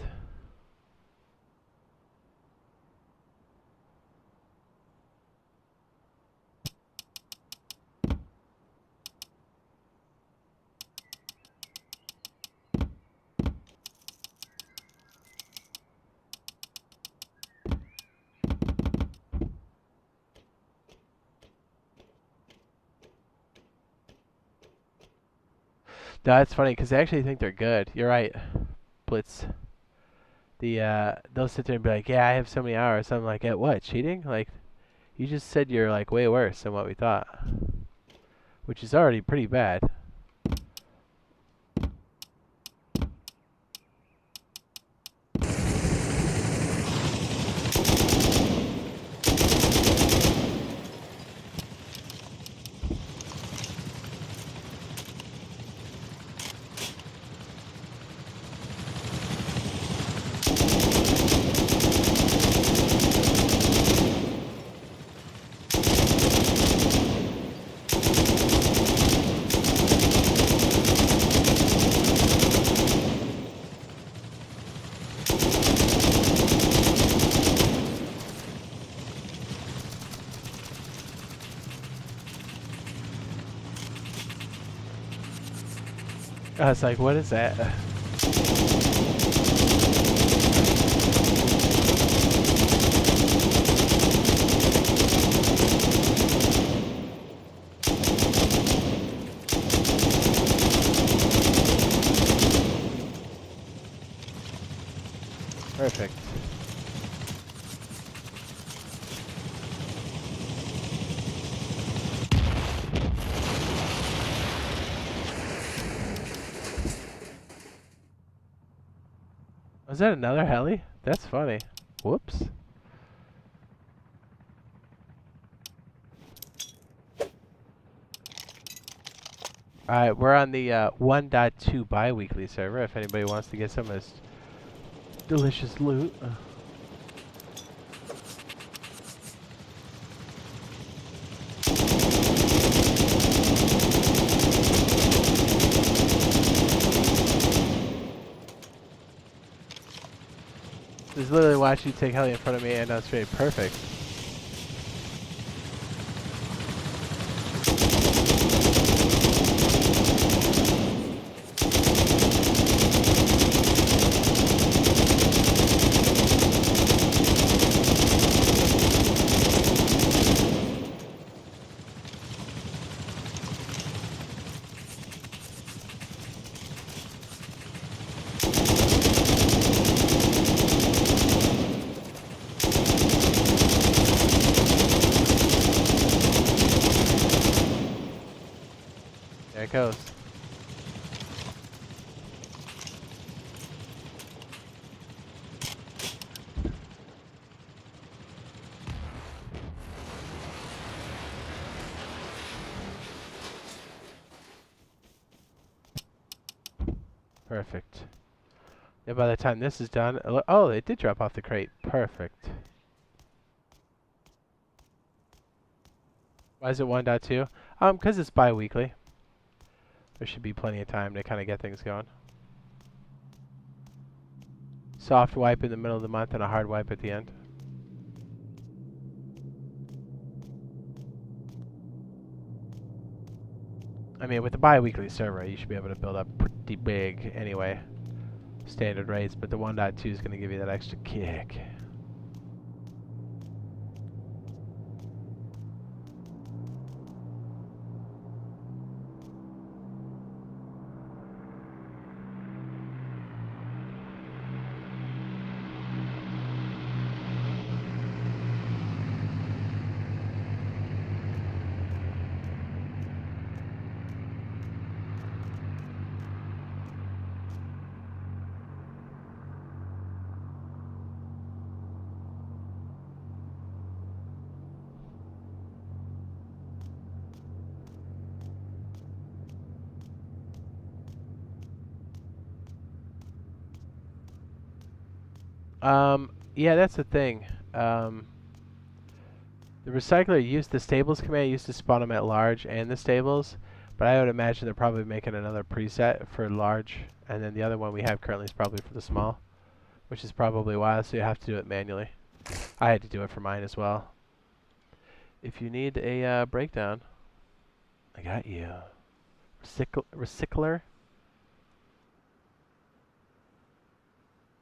No, that's funny because they actually think they're good. You're right, Blitz. They'll sit there and be like, "Yeah, I have so many hours." I'm like, "At what? Cheating? Like, you just said you're like way worse than what we thought, which is already pretty bad." I was like, what is that? Perfect. Was that another heli? That's funny. Whoops. Alright, we're on the 1.2 bi-weekly server if anybody wants to get some of this delicious loot. Just literally watch you take heli in front of me and that's straight perfect. There it goes. Perfect. And by the time this is done, oh, it did drop off the crate. Perfect. Why is it 1.2? Because it's bi-weekly. There should be plenty of time to kind of get things going. Soft wipe in the middle of the month and a hard wipe at the end. I mean, with the bi-weekly server, you should be able to build up pretty big anyway. Standard rates, but the 1.2 is going to give you that extra kick. Yeah, that's the thing. The recycler used the stables command used to spawn them at large and the stables, but I would imagine they're probably making another preset for large, and then the other one we have currently is probably for the small, which is probably why, so you have to do it manually. I had to do it for mine as well. If you need a breakdown, I got you. Recycler?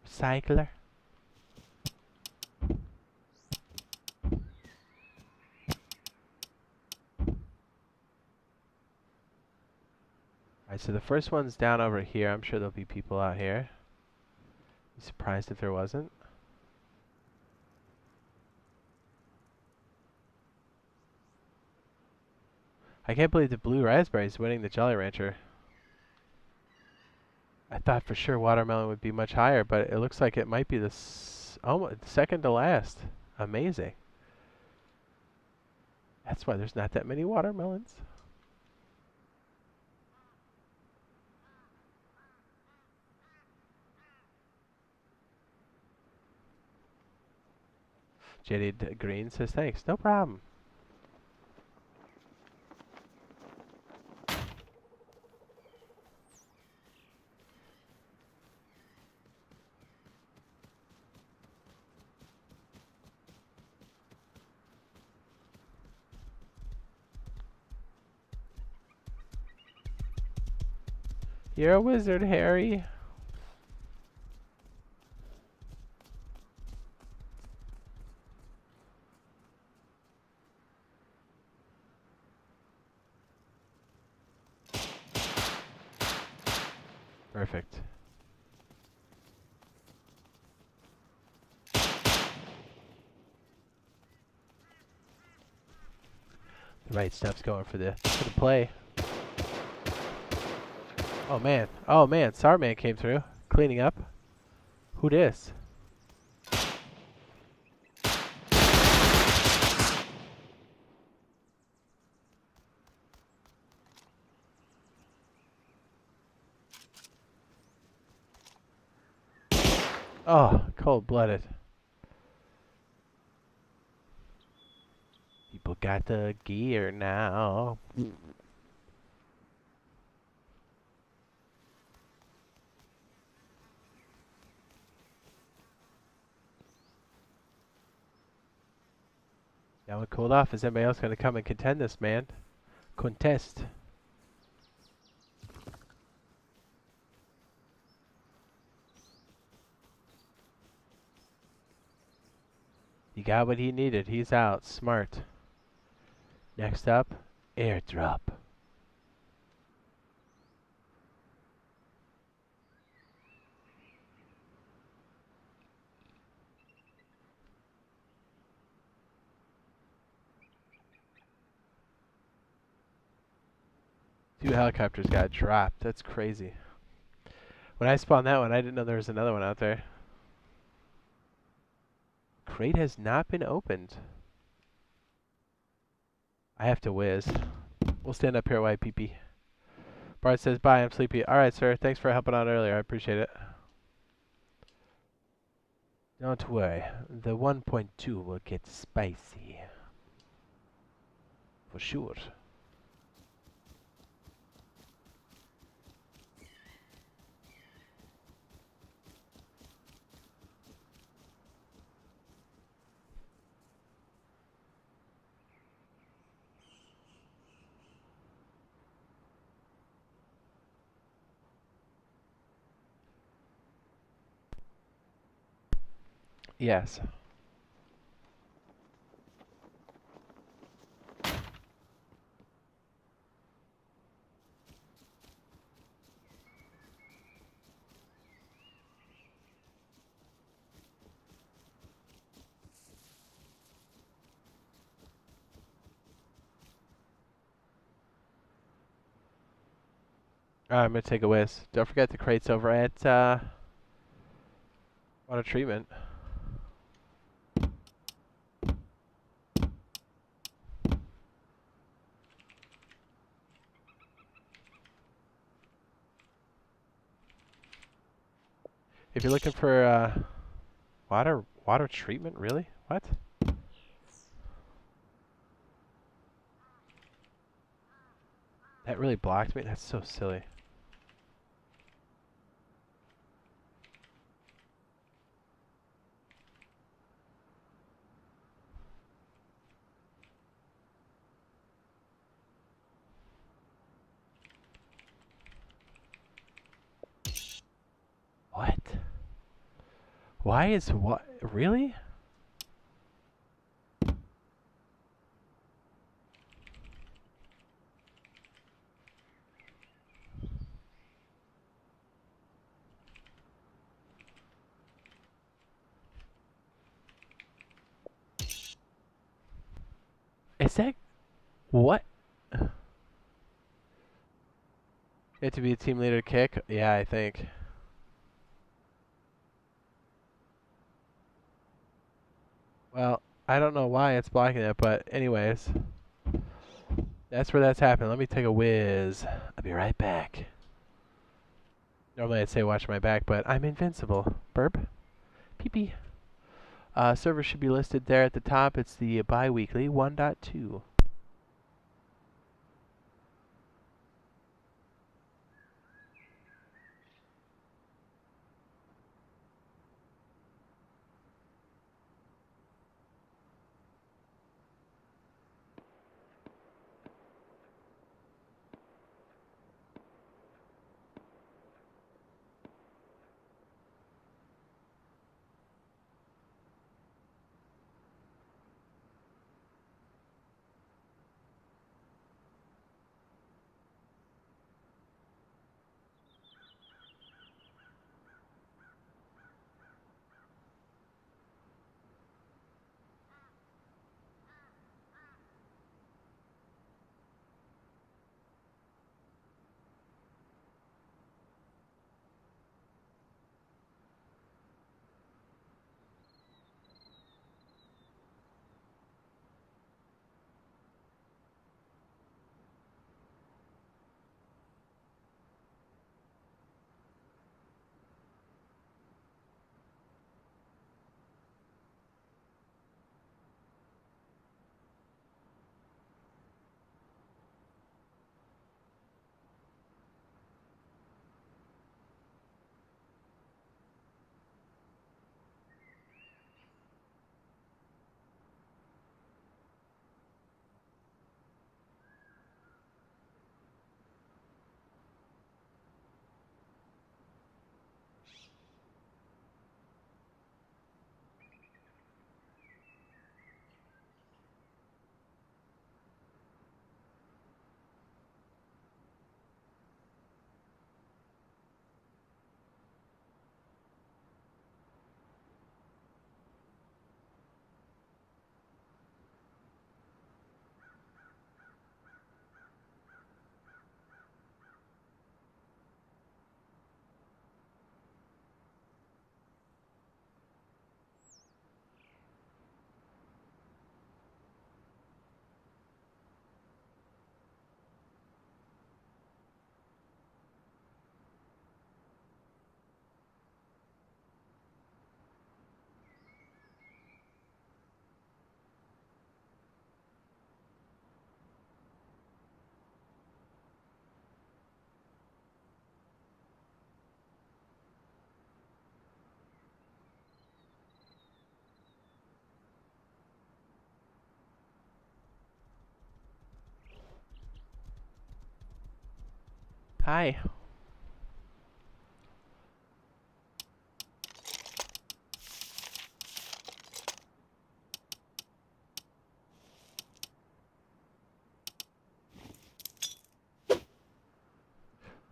Recycler? Alright, so the first one's down over here. I'm sure there'll be people out here. Be surprised if there wasn't. I can't believe the blue raspberry is winning the Jolly Rancher. I thought for sure watermelon would be much higher, but it looks like it might be the second to last. Amazing. That's why there's not that many watermelons. Jade Green says thanks. No problem. You're a wizard, Harry. Perfect. The right stuff's going for the play. Oh man. Oh man. Sarman came through. Cleaning up. Who dis? Oh, cold-blooded. People got the gear now. Now it cooled off. Is anybody else going to come and contend this, man? Contest. He got what he needed. He's out. Smart. Next up, airdrop. Two helicopters got dropped. That's crazy. When I spawned that one, I didn't know there was another one out there. Crate has not been opened. I have to whiz. We'll stand up here, YPP. Bart says, bye, I'm sleepy. Alright, sir. Thanks for helping out earlier. I appreciate it. Don't worry. The 1.2 will get spicy. For sure. Yes. Alright, I'm gonna take a whiz. Don't forget the crates over at water treatment. If you're looking for water treatment, really? What? That really blocked me? That's so silly. What? Why is what? Really? Is that what? You have to be a team leader kick? Yeah, I think. Well, I don't know why it's blocking it, but anyways. That's where that's happening. Let me take a whiz. I'll be right back. Normally I'd say watch my back, but I'm invincible. Burp. Pee-pee. Server should be listed there at the top. It's the bi-weekly 1.2. Hi.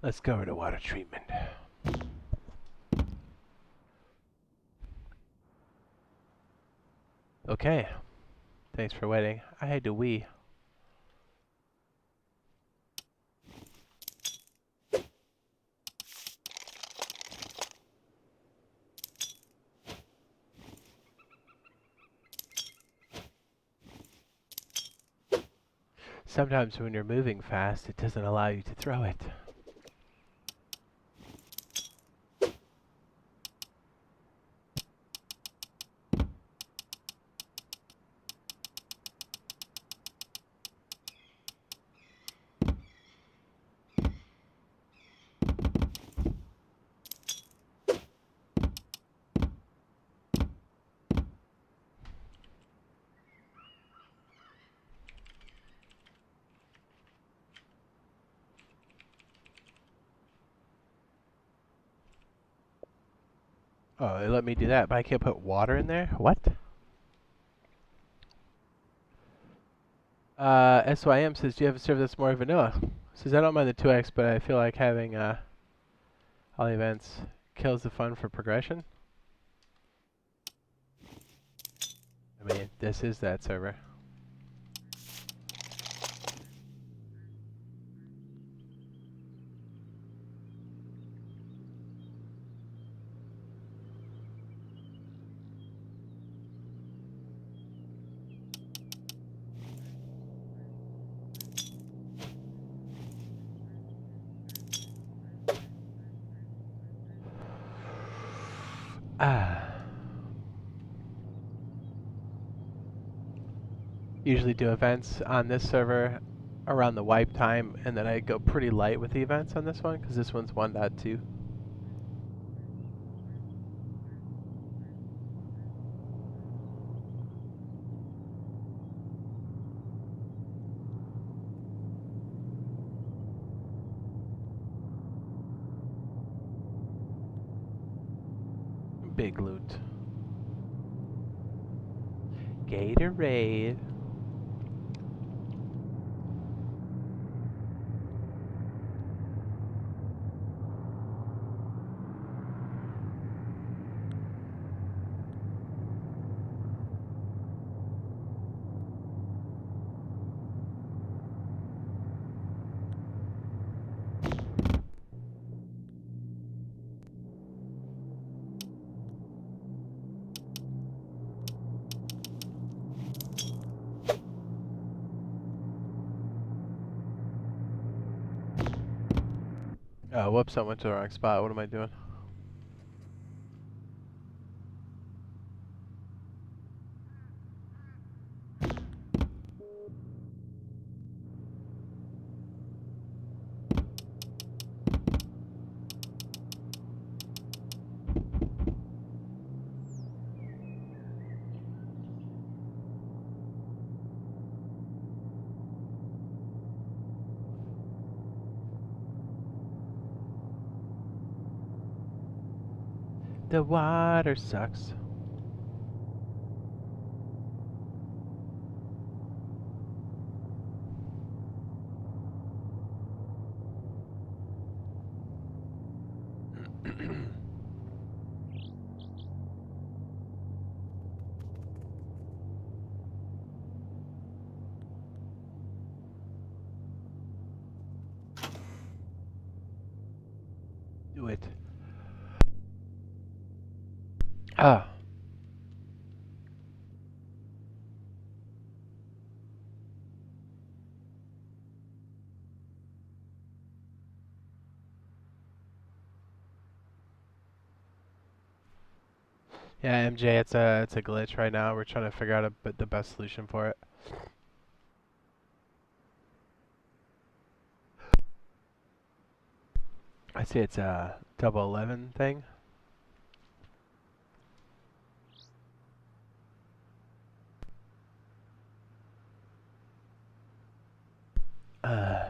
Let's go over to water treatment. Okay. Thanks for waiting. I had to wee. Sometimes when you're moving fast, it doesn't allow you to throw it. Oh, it let me do that, but I can't put water in there? What? SYM says, do you have a server that's more vanilla? Says, I don't mind the 2x, but I feel like having all the events kills the fun for progression. I mean, this is that server. Usually do events on this server around the wipe time, and then I go pretty light with the events on this one, because this one's 1.2. Big loot. Gatorade. Oh, whoops, I went to the wrong spot. What am I doing? The water sucks. Do it. Ah. Yeah, MJ, it's a glitch right now. We're trying to figure out the best solution for it. I see it's a double 11 thing. Uh.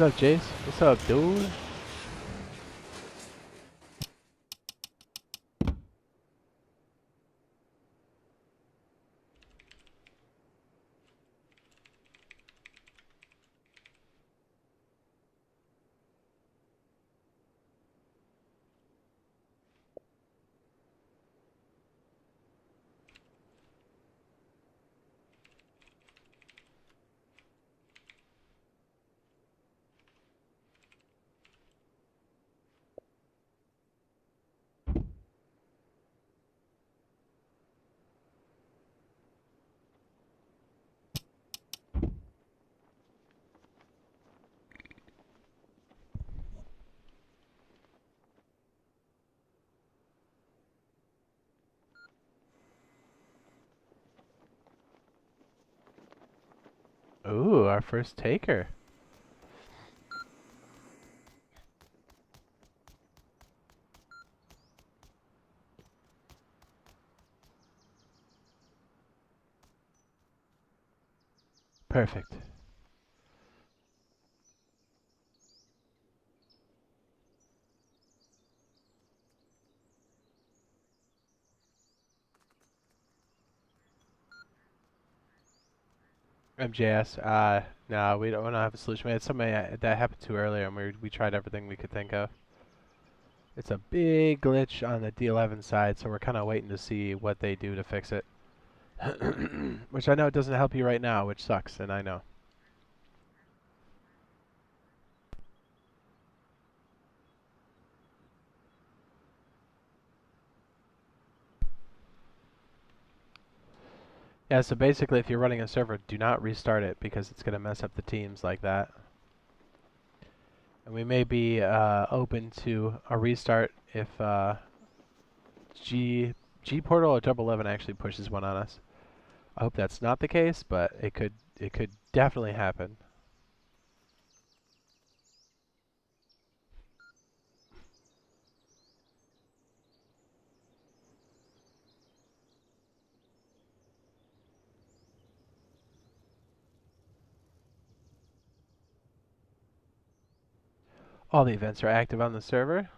What's up, Jace? What's up, dude? Ooh, our first taker. Perfect. MJS, no, we don't have a solution. We had somebody that happened to earlier, and we tried everything we could think of. It's a big glitch on the D11 side, so we're kind of waiting to see what they do to fix it. Which I know it doesn't help you right now, which sucks, and I know. Yeah, so basically if you're running a server, do not restart it because it's going to mess up the teams like that. And we may be open to a restart if G Portal or Double 11 actually pushes one on us. I hope that's not the case, but it could definitely happen. All the events are active on the server.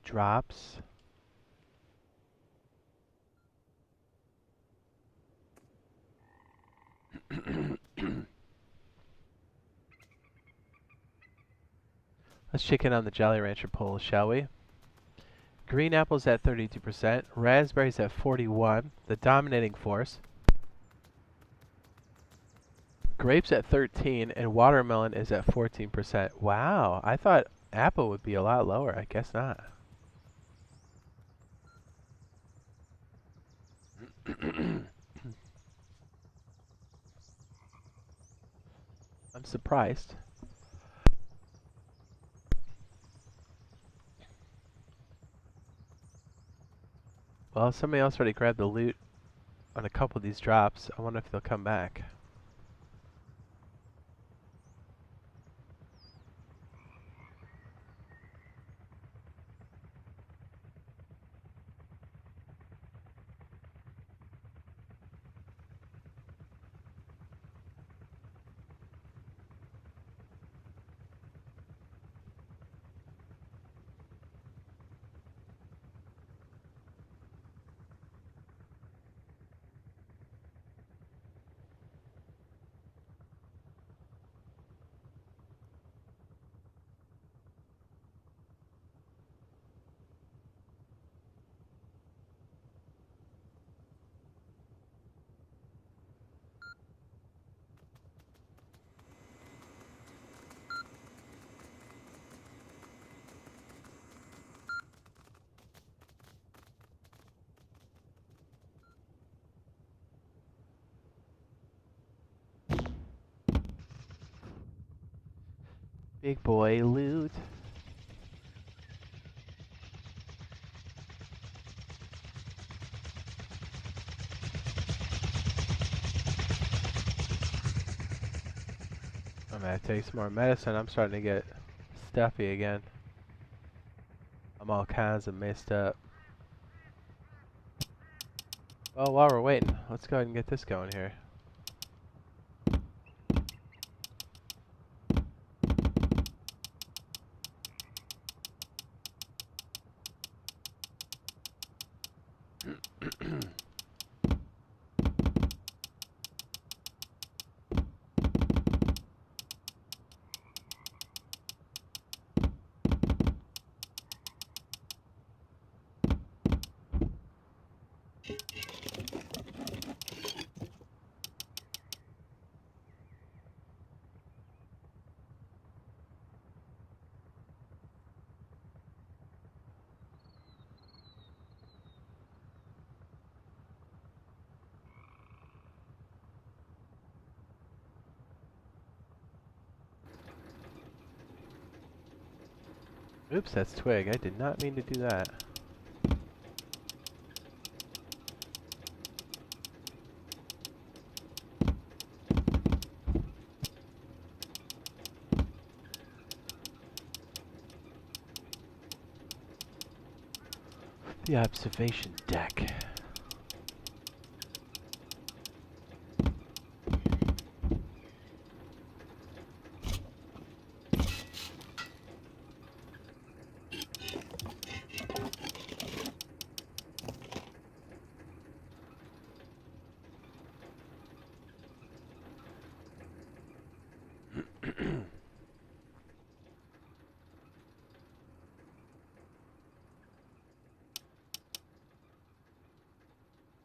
Drops. Let's check in on the Jolly Rancher poll, shall we? Green apples at 32%, raspberries at 41%, the dominating force. Grapes at 13%, and watermelon is at 14%. Wow, I thought apple would be a lot lower. I guess not. I'm surprised. Well, somebody else already grabbed the loot on a couple of these drops. I wonder if they'll come back. Big boy loot. I'm gonna take some more medicine. I'm starting to get stuffy again. I'm all kinds of messed up. Well, while we're waiting, let's go ahead and get this going here. Oops, that's Twig. I did not mean to do that. The observation deck.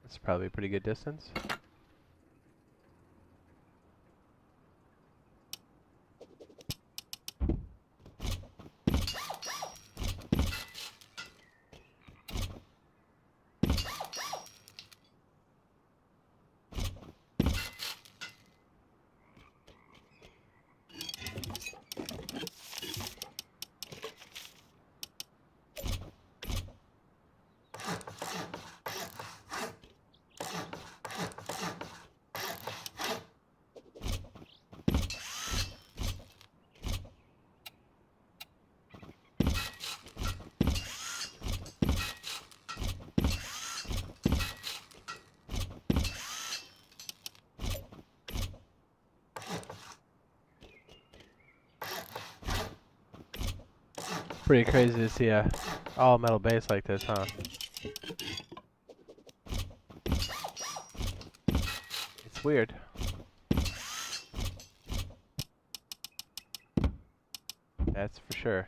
That's probably a pretty good distance. Pretty crazy to see a all metal base like this, huh? It's weird. That's for sure.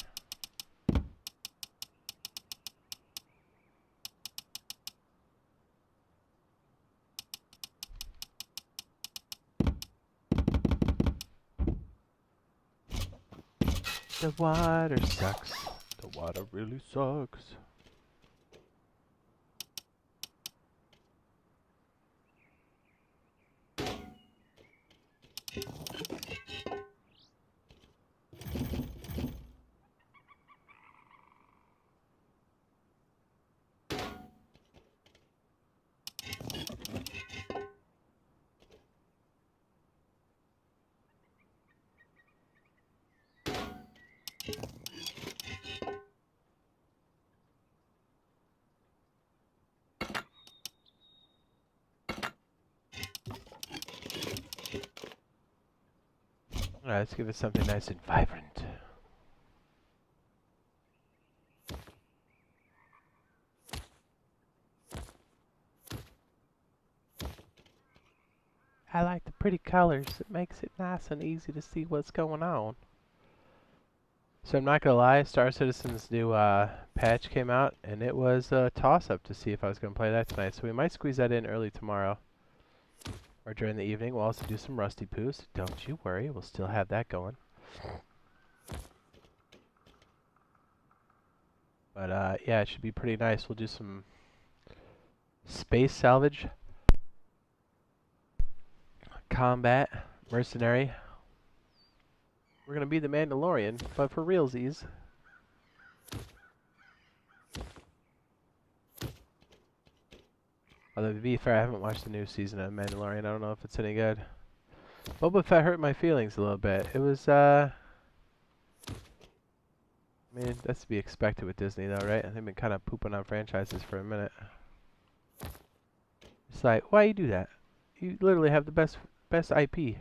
The water sucks. The water really sucks. Alright, let's give it something nice and vibrant. I like the pretty colors. It makes it nice and easy to see what's going on. So I'm not gonna lie, Star Citizen's new patch came out, and it was a toss-up to see if I was gonna play that tonight. So we might squeeze that in early tomorrow, or during the evening. We'll also do some Rusty Poos. Don't you worry, we'll still have that going. But yeah, it should be pretty nice. We'll do some space salvage, combat, mercenary. We're gonna be the Mandalorian, but for realsies. Although to be fair, I haven't watched the new season of Mandalorian. I don't know if it's any good. Boba Fett hurt my feelings a little bit. It was I mean, that's to be expected with Disney though, right? They've been kind of pooping on franchises for a minute. It's like, why you do that? You literally have the best IP.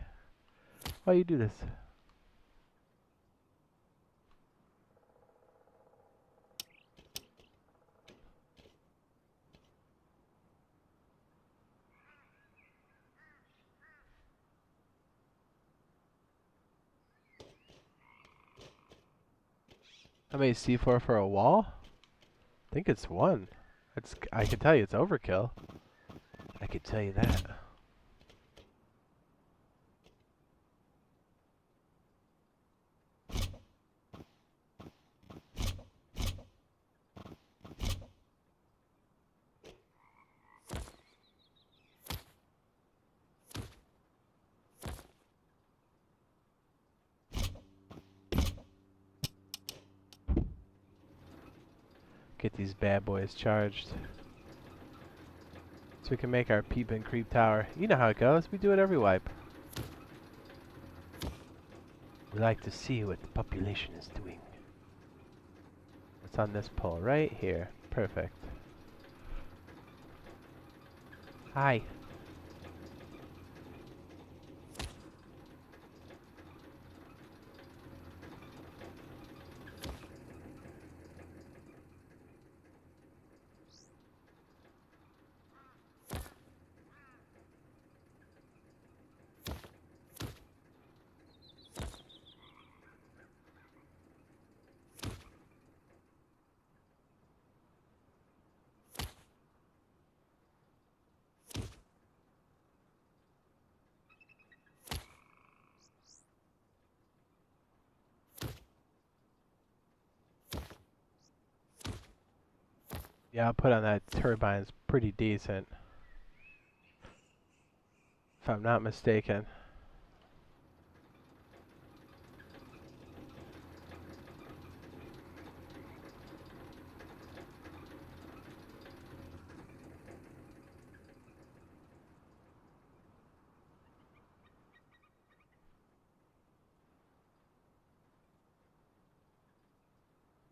Why you do this? How many C4 for a wall? I think it's one. I can tell you it's overkill. I can tell you that. Get these bad boys charged. So we can make our peep and creep tower. You know how it goes. We do it every wipe. We like to see what the population is doing. What's on this pole? Right here. Perfect. Hi. Yeah, output on that turbine is pretty decent. If I'm not mistaken.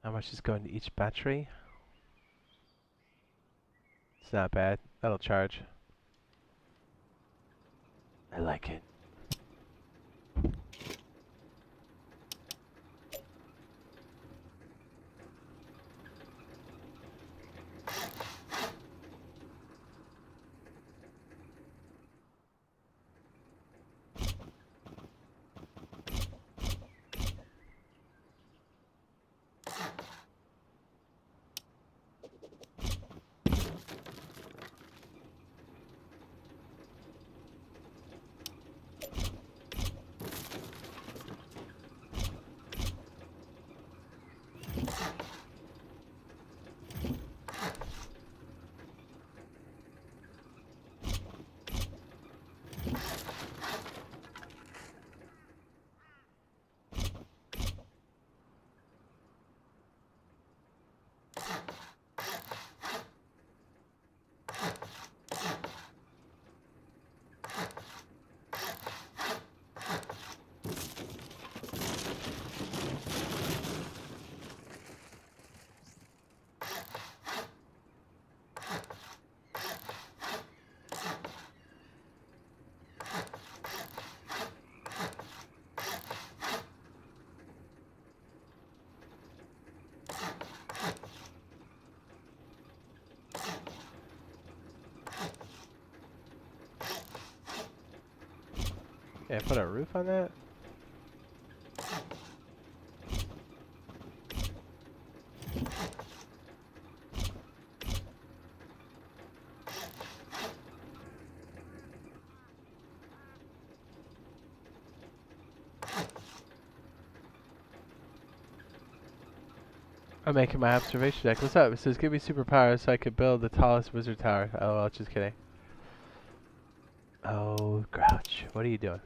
How much is going to each battery? It's not bad. That'll charge. I like it. Yeah, put a roof on that? I'm making my observation deck. What's up? It says, give me superpowers so I could build the tallest wizard tower. Oh, well, just kidding. Oh, Grouch. What are you doing?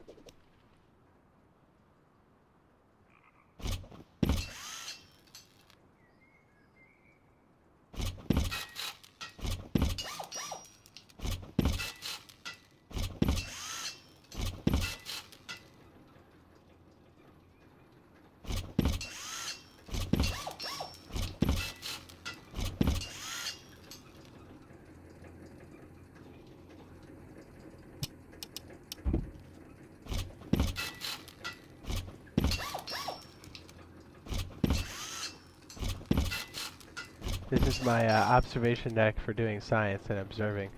This is my observation deck for doing science and observing.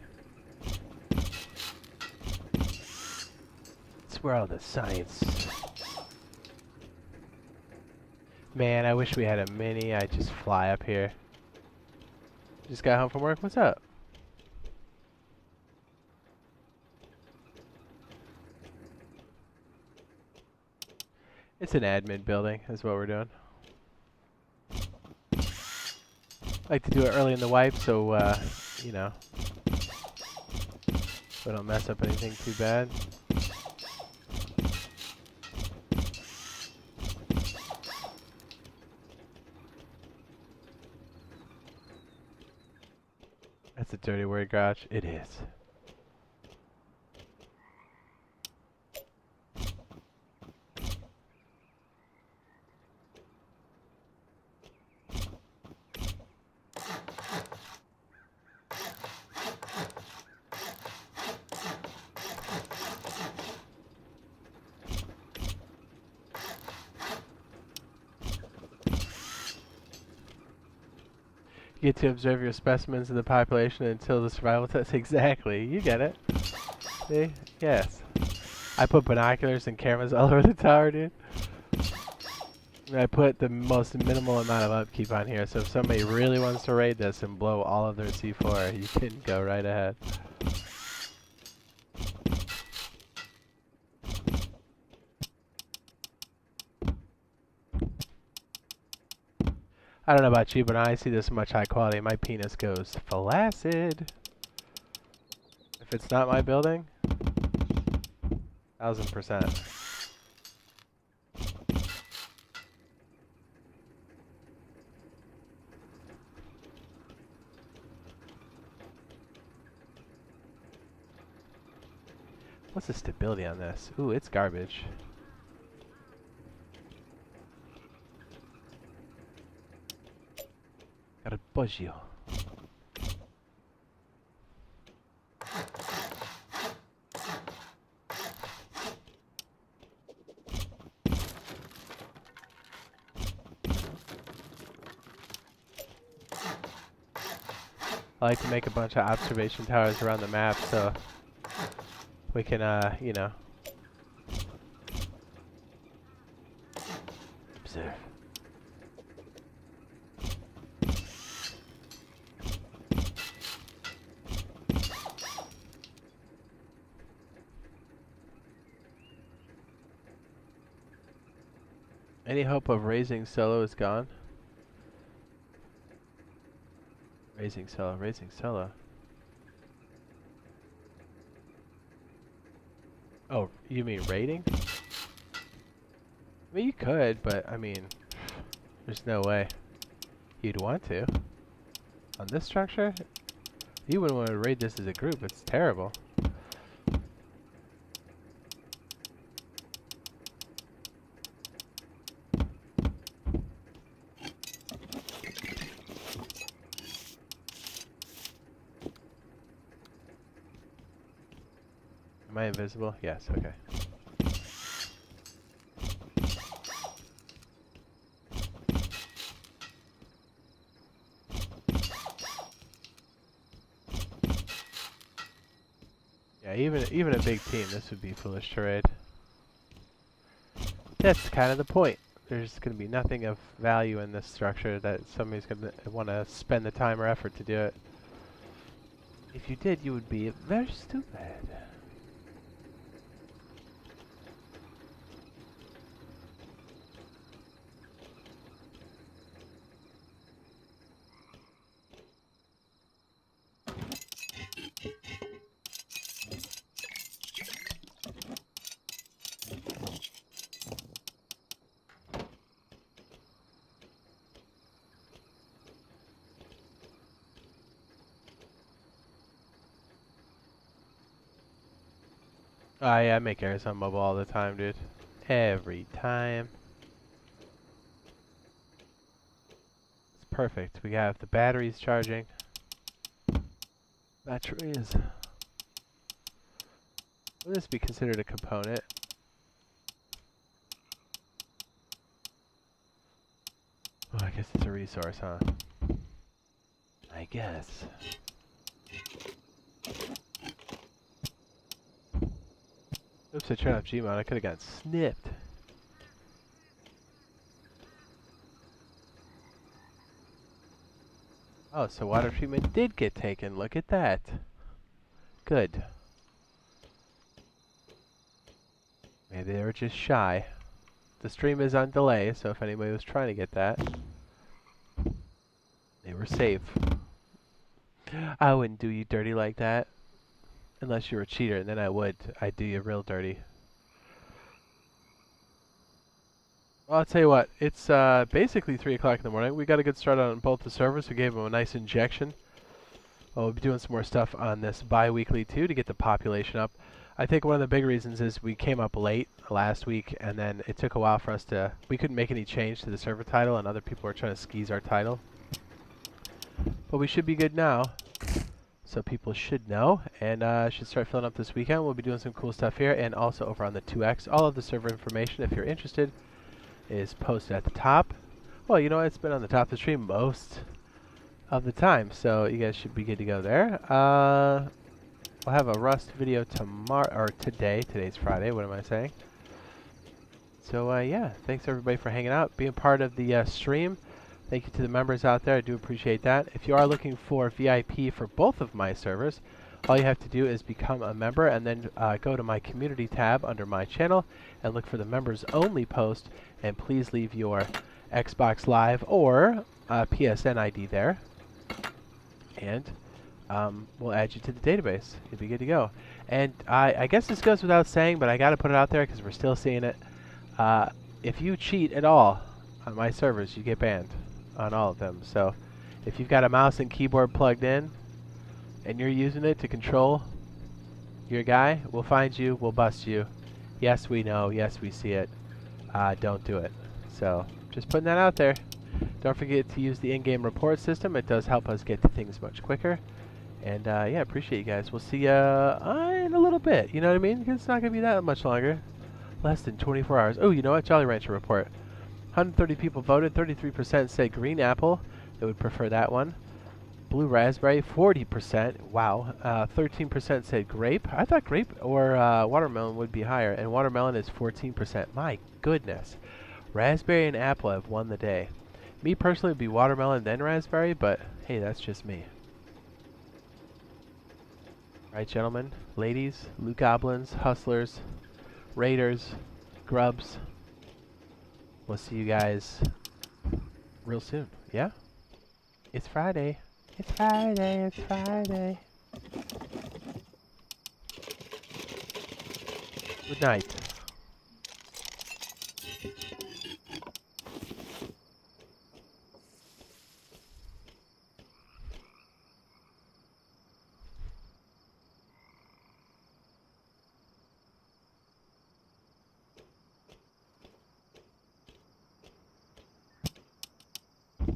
It's where all the science. Man, I wish we had a mini. I'd just fly up here. Just got home from work. What's up? It's an admin building, is what we're doing. Like to do it early in the wipe, so you know, we don't mess up anything too bad. It's a dirty word, Grouch. It is. You get to observe your specimens in the population until the survival test. Exactly. You get it. See? Yes. I put binoculars and cameras all over the tower, dude. And I put the most minimal amount of upkeep on here, so if somebody really wants to raid this and blow all of their C4, you can go right ahead. I don't know about you, but when I see this much high quality, my penis goes flaccid. If it's not my building, 1000%. What's the stability on this? Ooh, it's garbage. Garbaggio. I like to make a bunch of observation towers around the map so we can, you know, observe. Any hope of raising solo is gone. Raising solo, raising solo. Oh, you mean raiding? I mean, you could, but I mean, there's no way you'd want to. On this structure, you wouldn't want to raid this as a group. It's terrible. Am I invisible? Yes, okay. Yeah, even a big team, this would be foolish to raid. That's kind of the point. There's going to be nothing of value in this structure that somebody's going to want to spend the time or effort to do it. If you did, you would be very stupid. Oh yeah, I make errors on mobile all the time, dude. Every time. It's perfect. We have the batteries charging. Batteries. Would this be considered a component? Oh, I guess it's a resource, huh? I guess. Oops, I turned off Gmod. I could have gotten snipped. Oh, so water treatment did get taken. Look at that. Good. Maybe they were just shy. The stream is on delay, so if anybody was trying to get that, they were safe. I wouldn't do you dirty like that. Unless you're a cheater, and then I would. I'd do you real dirty. Well, I'll tell you what. It's basically 3 o'clock in the morning. We got a good start on both the servers. We gave them a nice injection. Well, we'll be doing some more stuff on this bi-weekly too to get the population up. I think one of the big reasons is we came up late last week, and then it took a while for us to... We couldn't make any change to the server title, and other people were trying to skis our title. But we should be good now. So people should know, and should start filling up this weekend. We'll be doing some cool stuff here, and also over on the 2X. All of the server information, if you're interested, is posted at the top. Well, you know what? It's been on the top of the stream most of the time, so you guys should be good to go there. We'll have a Rust video tomorrow, or today. Today's Friday. What am I saying? So, yeah. Thanks, everybody, for hanging out, being part of the stream. Thank you to the members out there. I do appreciate that. If you are looking for VIP for both of my servers, all you have to do is become a member and then go to my community tab under my channel and look for the members only post, and please leave your Xbox Live or PSN ID there, and we'll add you to the database. You'll be good to go. And I guess this goes without saying, but I got to put it out there because we're still seeing it. If you cheat at all on my servers, you get banned on all of them. So if you've got a mouse and keyboard plugged in and you're using it to control your guy, we'll find you, we'll bust you. Yes, we know. Yes, we see it. Don't do it. So just putting that out there. Don't forget to use the in-game report system. It does help us get to things much quicker. And yeah, appreciate you guys. We'll see you in a little bit. You know what I mean? It's not going to be that much longer. Less than 24 hours. Oh, you know what? Jolly Rancher report. 130 people voted. 33% said green apple. They would prefer that one. Blue raspberry, 40%. Wow. 13% said grape. I thought grape or watermelon would be higher. And watermelon is 14%. My goodness. Raspberry and apple have won the day. Me personally would be watermelon then raspberry, but hey, that's just me. Right, gentlemen, ladies, loot goblins, hustlers, raiders, grubs. We'll see you guys real soon. Yeah? It's Friday. It's Friday. It's Friday. Good night.